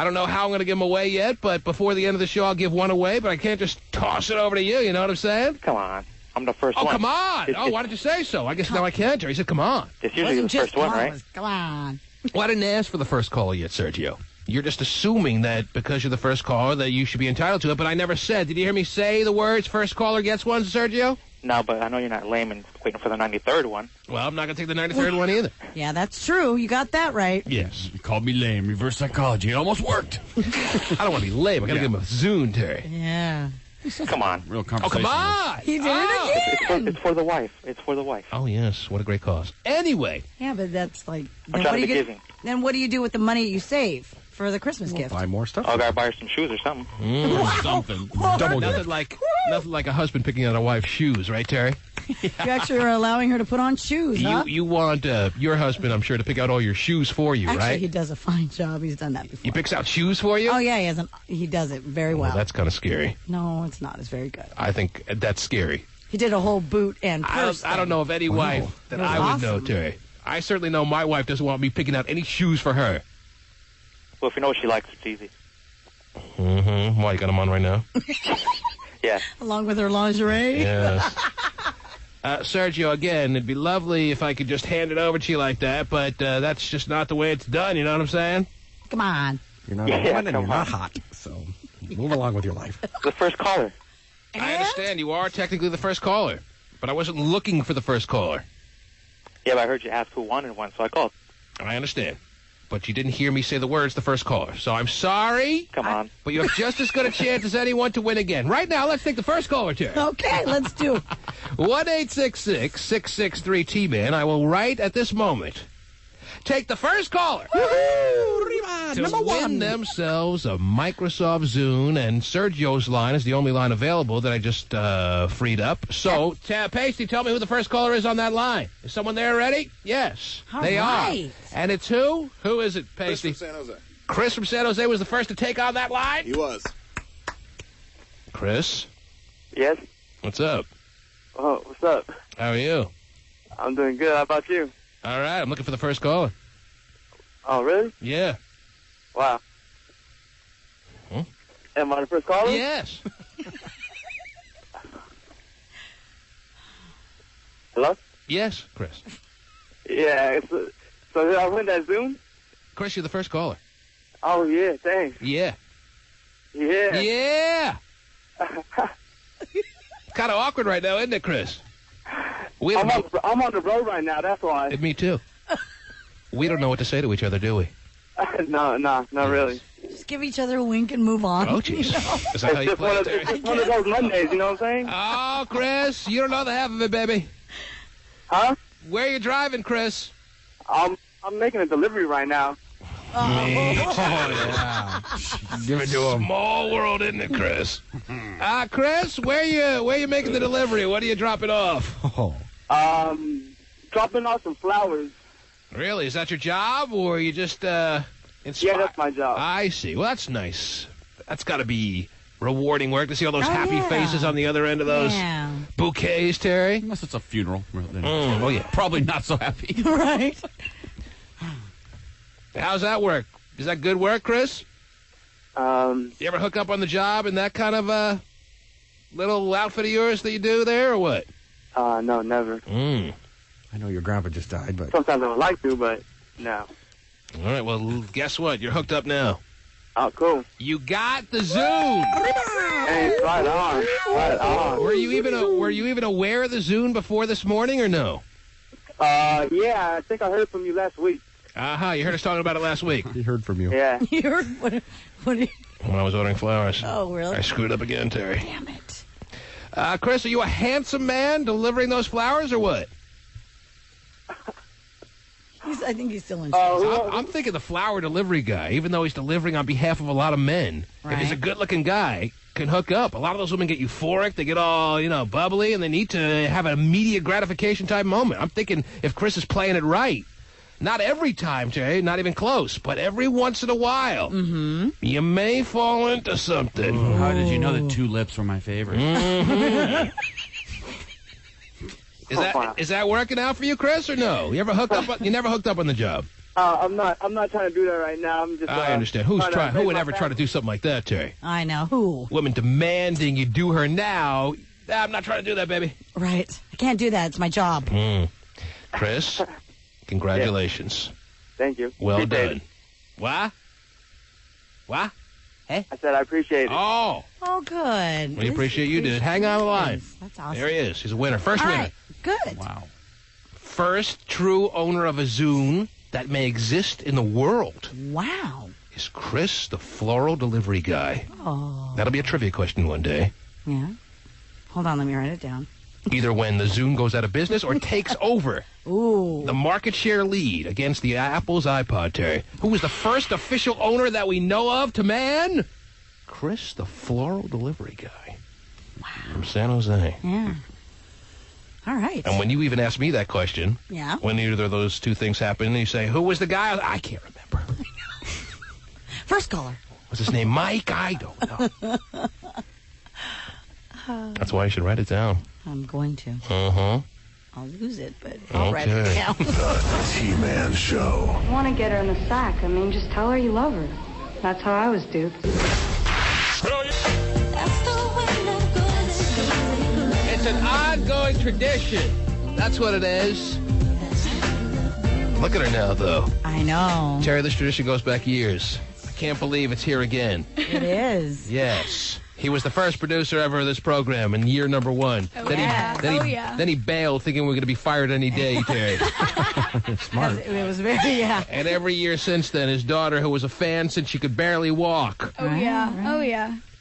don't know how I'm going to give them away yet, but before the end of the show, I'll give one away. But I can't just toss it over to you, you know what I'm saying? Come on. I'm the first one. Oh, come on. Why did you say so? I guess now I can't, Terry. He said, come on. It's usually the first one, right? Come on. Well, I didn't ask for the first caller yet, Sergio. You're just assuming that because you're the first caller that you should be entitled to it, but I never said. Did you hear me say the words, first caller gets one, Sergio? No, but I know you're not lame and waiting for the 93rd one. Well, I'm not going to take the 93rd one either. Yeah, that's true. You got that right. Yes. You called me lame. Reverse psychology. It almost worked. I don't want to be lame. I got to give him a Zune, Terry. Yeah. Come on. Real conversation. Oh, come on. He did it again. It's for the wife. It's for the wife. Oh, yes. What a great cause. Anyway. Yeah, but that's like... I'm trying to be giving. Then what do you do with the money you save? for the Christmas gift. Buy more stuff. I gotta buy her some shoes or something. Something. Double nothing like a husband picking out a wife's shoes, right, Terry? You actually are allowing her to put on shoes, huh? You want your husband, I'm sure, to pick out all your shoes for you, Actually, right? he does a fine job. He's done that before. He picks out shoes for you? Oh, yeah, he does it very well. That's kind of scary. No, it's not. It's very good. I think that's scary. He did a whole boot and purse. I don't know of any wife that I would know, Terry. I certainly know my wife doesn't want me picking out any shoes for her. Well, if you know what she likes, it's easy. Mm-hmm. Why, you got them on right now? Yeah. Along with her lingerie? Yes. Sergio, again, it'd be lovely if I could just hand it over to you like that, but that's just not the way it's done, you know what I'm saying? Come on. You're not a woman and you're not hot, so move along with your life. The first caller. I understand. You are technically the first caller, but I wasn't looking for the first caller. Yeah, but I heard you ask who wanted one, so I called. I understand. But you didn't hear me say the words the first caller, so I'm sorry. Come on. But you have just as good a chance as anyone to win again. Right now, let's take the first caller, Terry. Okay, let's do it. 1-866-663-T-Man. I will right at this moment take the first caller to Number win one. themselves a Microsoft Zune, and Sergio's line is the only line available that I just freed up. So, Pasty, tell me who the first caller is on that line. Is someone there already? Yes, they are. And it's who? Who is it, Pasty? Chris from San Jose. Chris from San Jose was the first to take on that line? He was. Chris? Yes? What's up? Oh, what's up? How are you? I'm doing good. How about you? All right, I'm looking for the first caller. Oh, really? Yeah. Wow. Am I the first caller? Yes. Hello? Yes, Chris. Yeah, so I win that Zoom? Chris, you're the first caller. Oh, yeah, thanks. Yeah. Yeah. Yeah. Kind of awkward right now, isn't it, Chris? I'm on the road right now, that's why. Me too. We don't know what to say to each other, do we? No, not really. Just give each other a wink and move on. Oh, jeez. You know? Is that how you play it, Terry? It's just one of those Mondays, you know what I'm saying? Oh, Chris, you don't know the half of it, baby. Huh? Where are you driving, Chris? I'm making a delivery right now. Me too. Yeah. Give it to him. Small world, isn't it, Chris? Chris, where you making the delivery? What are you dropping off? Oh. Dropping off some flowers. Really? Is that your job, or are you just inspired? Yeah, that's my job. I see. Well, that's nice. That's got to be rewarding work to see all those happy yeah. faces on the other end of those bouquets, Terry. Unless it's a funeral. Oh, yeah. Probably not so happy. Right. How's that work? Is that good work, Chris? You ever hook up on the job in that kind of little outfit of yours that you do there, or what? No, never. I know your grandpa just died, but... Sometimes I would like to, but no. All right, well, guess what? You're hooked up now. Oh, cool. You got the Zune. Hey, right on. Right on. Were you even aware of the Zune before this morning, or no? Yeah, I think I heard from you last week. You heard us talking about it last week. He heard from you. Yeah. You heard what When I was ordering flowers. Oh, really? I screwed up again, Terry. Damn it. Chris, are you a handsome man delivering those flowers, or what? I think he's still in shock. I'm thinking the flower delivery guy, even though he's delivering on behalf of a lot of men. Right. If he's a good-looking guy, can hook up. A lot of those women get euphoric. They get all, bubbly, and they need to have an immediate gratification type moment. I'm thinking if Chris is playing it right, not every time, Terry, not even close, but every once in a while, you may fall into something. How did you know that two lips were my favorite? Is that working out for you, Chris, or no? You ever hooked up? You never hooked up on the job? I'm not trying to do that right now. I'm just. I understand. Who would ever try to do something like that, Terry? I know. Who? Women demanding you do her now. I'm not trying to do that, baby. Right. I can't do that. It's my job. Chris, congratulations. Thank you. Well Appreciate done. it. What? What? Hey? I said I appreciate it. Oh. Oh, good. We appreciate you, dude. Hang on the line. That's awesome. There he is. He's a winner. First All winner. right. Good. Wow. First true owner of a Zune that may exist in the world. Wow. Is Chris the floral delivery guy. Oh. That'll be a trivia question one day. Yeah. Hold on. Let me write it down. Either when the Zune goes out of business or takes over the market share lead against the Apple's iPod, Terry. Who was the first official owner that we know of to man? Chris, the floral delivery guy. Wow. From San Jose. Yeah. All right. And when you even ask me that question, when either of those two things happen, you say, who was the guy? I can't remember. First caller. Was his name Mike? I don't know. That's why you should write it down. I'm going to. Uh-huh. I'll lose it, but I'll write it down. The T-Man Show. You want to get her in the sack. I mean, just tell her you love her. That's how I was duped. It's an ongoing tradition. That's what it is. Look at her now, though. I know. Terry, this tradition goes back years. I can't believe it's here again. It is. Yes. He was the first producer ever of this program in year number 1. Then he bailed thinking we were going to be fired any day, Terry. Smart. It was very, And every year since then, his daughter, who was a fan since she could barely walk,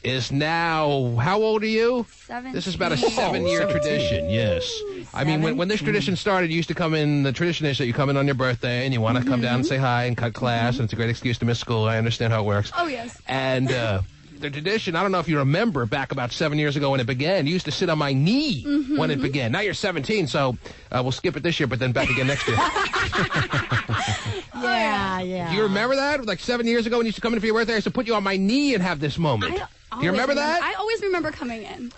is now, how old are you? 17. This is about a 7-year tradition, yes. I mean, when this tradition started, you used to come in, the tradition is that you come in on your birthday and you want to come down and say hi and cut class, and it's a great excuse to miss school. I understand how it works. Oh, yes. And the tradition, I don't know if you remember back about 7 years ago when it began, you used to sit on my knee when it began. Now you're 17, so we'll skip it this year, but then back again next year. Yeah. Do you remember that? Like 7 years ago when you used to come in for your birthday, I used to put you on my knee and have this moment. Do you remember that? I always remember coming in.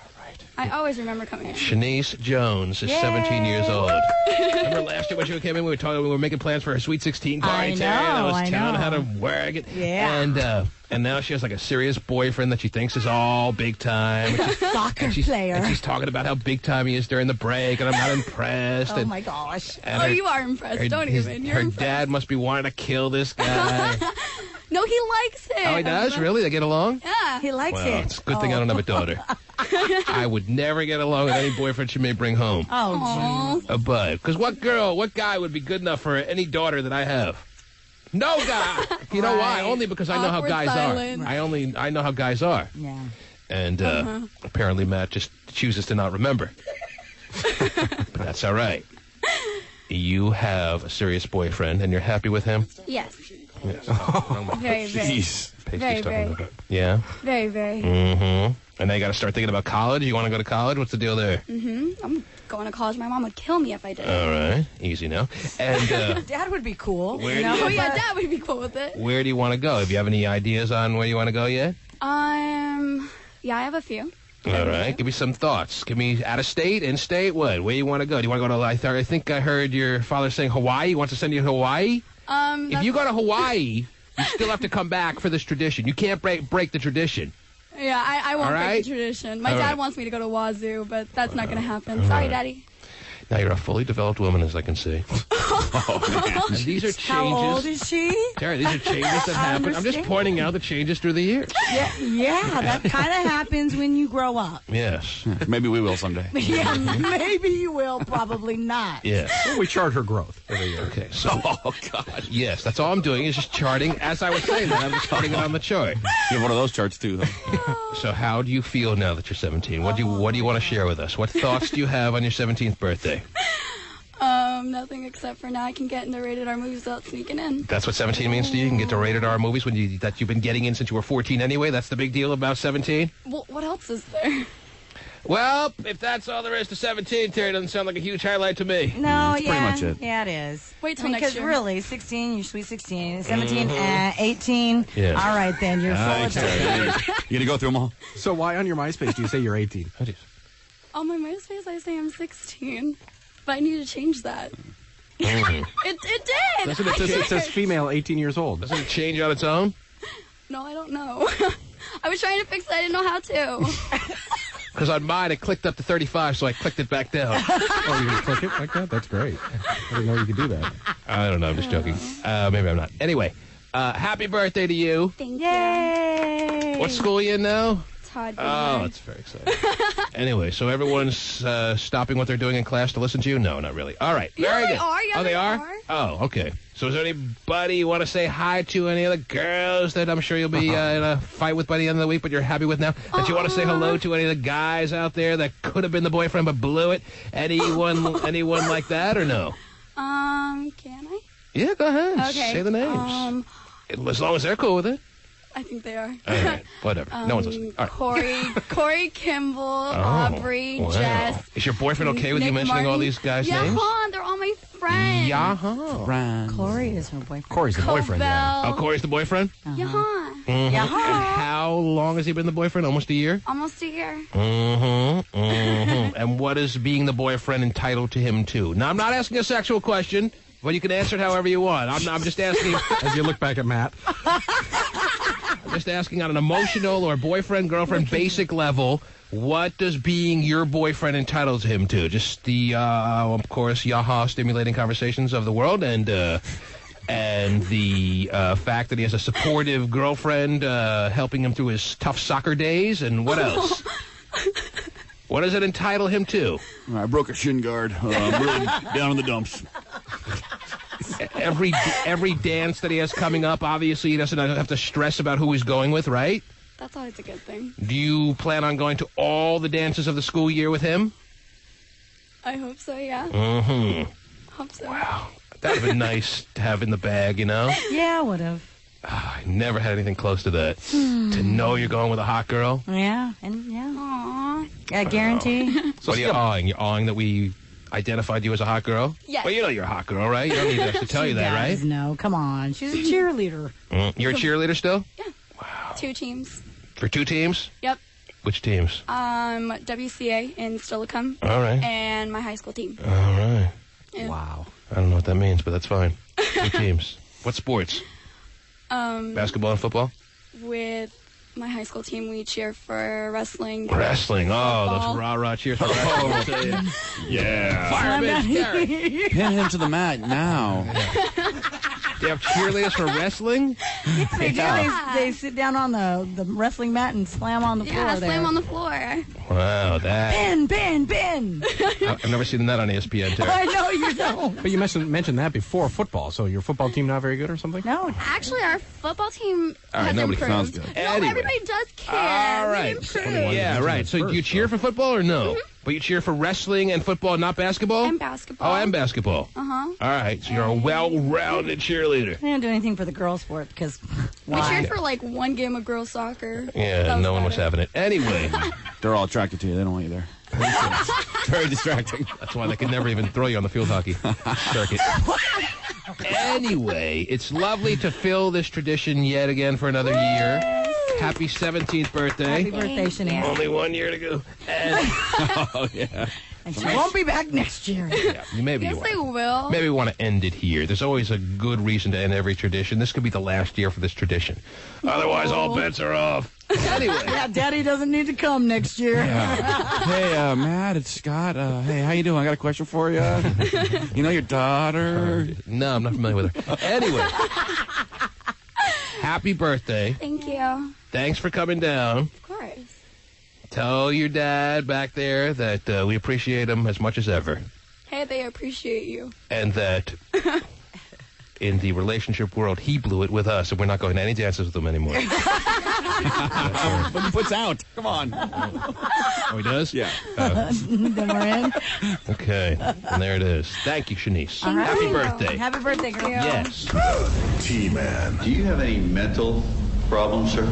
I always remember coming in. Shanice Jones is 17 years old. Remember last year when she came in, we were making plans for her Sweet 16 party, Terry, and I was telling her how to work it. Yeah. And now she has like a serious boyfriend that she thinks is all big time. Soccer player. And she's talking about how big time he is during the break, and I'm not impressed. Oh, my gosh. You are impressed. Don't even. You're her impressed. Dad must be wanting to kill this guy. No, he likes it. Oh, he does? Really? They get along? Yeah. He likes Well, it. it's a good thing I don't have a daughter. I would never get along with any boyfriend she may bring home. Oh, geez. But, because what guy would be good enough for any daughter that I have? No guy. You know why? Only because I know how guys are. I know how guys are. Yeah. And apparently Matt just chooses to not remember. But that's all right. You have a serious boyfriend, and you're happy with him? Yes. Yes. Very, very. Jeez. Very, very. Yeah? Very, very. Mm-hmm. And now you got to start thinking about college. You want to go to college? What's the deal there? I'm going to college. My mom would kill me if I did. All right. Easy now. And Dad would be cool. Dad would be cool with it. Where do you want to go? Have you have any ideas on where you want to go yet? Yeah, I have a few. All right. Give me some thoughts. Give me out of state, in state, what? Where you want to go? Do you want to go to, I think I heard your father saying Hawaii. He wants to send you to Hawaii? If you go to Hawaii, you still have to come back for this tradition. You can't break the tradition. Yeah, I won't break right? the tradition. My dad wants me to go to Wazoo, but that's not going to happen. All Sorry, right. Daddy. Now you're a fully developed woman, as I can see. And these are changes. How old is she? Terry, these are changes that happen. I'm just pointing out the changes through the years. Yeah, that kind of happens when you grow up. Yes. Maybe we will someday. Yeah, maybe you will, probably not. Yes. Well, we chart her growth every year. Okay, so. Oh, God. Yes, that's all I'm doing is just charting. As I was saying that, I'm just putting it on the chart. You have one of those charts, too, though. So how do you feel now that you're 17? What do you want to share with us? What thoughts do you have on your 17th birthday? Nothing except for now I can get into rated R movies without sneaking in. That's what 17 means to you? You can get to rated R movies that you've been getting in since you were 14 anyway? That's the big deal about 17? Well, what else is there? Well, if that's all there is to 17, Terry, doesn't sound like a huge highlight to me. No, That's pretty much it. Yeah, it is. Wait till next year. Because really, 16, you're sweet 16. 17, 18. Yeah. All right, then. You're full of You going to go through them all? So why on your MySpace do you say you're 18? On my MySpace, I say I'm 16. But I need to change that. Mm. It did! Doesn't it It says female, 18 years old. Doesn't it change on its own? No, I don't know. I was trying to fix it. I didn't know how to. Because on mine, it clicked up to 35, so I clicked it back down. Oh, you can click it like that? That's great. I didn't know you could do that. I don't know. I'm just joking. Maybe I'm not. Anyway, happy birthday to you. Thank Yay! What school are you in now? Todd. Oh, that's very exciting. Anyway, so everyone's stopping what they're doing in class to listen to you? No, not really. All right. Very good. Yeah, they are? are. Oh, okay. So is there anybody you want to say hi to? Any other girls that I'm sure you'll be in a fight with by the end of the week, but you're happy with now? That you want to say hello to any of the guys out there that could have been the boyfriend but blew it? Anyone like that or no? Can I? Yeah, go ahead. Okay. Say the names. As long as they're cool with it. I think they are. All right, whatever. No one's listening. All right. Corey Kimball, Aubrey, wow. Jess. Is your boyfriend okay with Nick you mentioning Martin. all these guys' names? They're all my friends. Corey is her boyfriend. Corey's the boyfriend. Yeah. Oh, Corey's the boyfriend? Mm-hmm. And how long has he been the boyfriend? Almost a year? Almost a year. And what is being the boyfriend entitled to him to? Now, I'm not asking a sexual question, but you can answer it however you want. I'm just asking. As you look back at Matt. I'm just asking on an emotional or boyfriend-girlfriend basic level, what does being your boyfriend entitle him to? Just the, of course, yaha stimulating conversations of the world and the fact that he has a supportive girlfriend helping him through his tough soccer days, and what else? What does it entitle him to? I broke a shin guard. I'm really down in the dumps. Every dance that he has coming up, obviously he doesn't have to stress about who he's going with, right? That's always a good thing. Do you plan on going to all the dances of the school year with him? I hope so, yeah. Mm-hmm. Hope so. Wow. That would have been nice to have in the bag, you know? Yeah, would have. I never had anything close to that. To know you're going with a hot girl. Yeah, and yeah. Aww. I guarantee. So what are you awing? You're awing that we identified you as a hot girl? Yes. Well, you know you're a hot girl, right? You don't need us to tell you that, right? No, come on. She's a cheerleader. You're a cheerleader still? Yeah. Wow. 2 teams. For 2 teams? Yep. Which teams? WCA in Steilacoom. All right. And my high school team. All right. Yeah. Wow. I don't know what that means, but that's fine. 2 teams. What sports? Basketball and football? With my high school team, we cheer for wrestling. Wrestling. Oh, football. those rah-rah cheers for wrestling. Yeah. Fireman Gary. Pin him to the mat now. They have cheerleaders for wrestling? They do. They sit down on the wrestling mat and slam on the floor. Yeah, there. slam on the floor. Wow, that. Ben. I've never seen that on ESPN, Terry. I know you don't. But you mentioned that before football. So your football team not very good or something? No. Actually, our football team All right, has nobody improved. sounds good. No, Anyway. everybody does care. All right. Yeah, right. So you cheer for football or no? Mm-hmm. But you cheer for wrestling and football, not basketball? And basketball. Oh, and basketball. Uh-huh. All right. So you're a well-rounded cheerleader. I didn't do anything for the girls' sport because We cheered for like 1 game of girls soccer. Yeah, no one was having it. Anyway. They're all attracted to you. They don't want you there. Very distracting. That's why they can never even throw you on the field hockey circuit. Anyway, it's lovely to fill this tradition yet again for another year. Happy 17th birthday. Happy birthday, Shania. Only 1 year to go. And, Oh, yeah. And she won't be back next year. yeah, maybe Yes, you they want. will. Maybe we want to end it here. There's always a good reason to end every tradition. This could be the last year for this tradition. Otherwise, all bets are off. Anyway. Yeah, Daddy doesn't need to come next year. Hey, Matt, it's Scott. Hey, how you doing? I got a question for you. You know your daughter? No, I'm not familiar with her. Anyway. Happy birthday. Thank you. Thanks for coming down. Of course. Tell your dad back there that we appreciate him as much as ever. Hey, they appreciate you. And that in the relationship world, he blew it with us, and we're not going to any dances with him anymore. But he puts out. Come on. Oh, he does? Yeah. Then we're in. Okay. And there it is. Thank you, Shanice. All right. Happy birthday. Happy birthday, girl. Yes. T-Man. Do you have any mental problems, sir?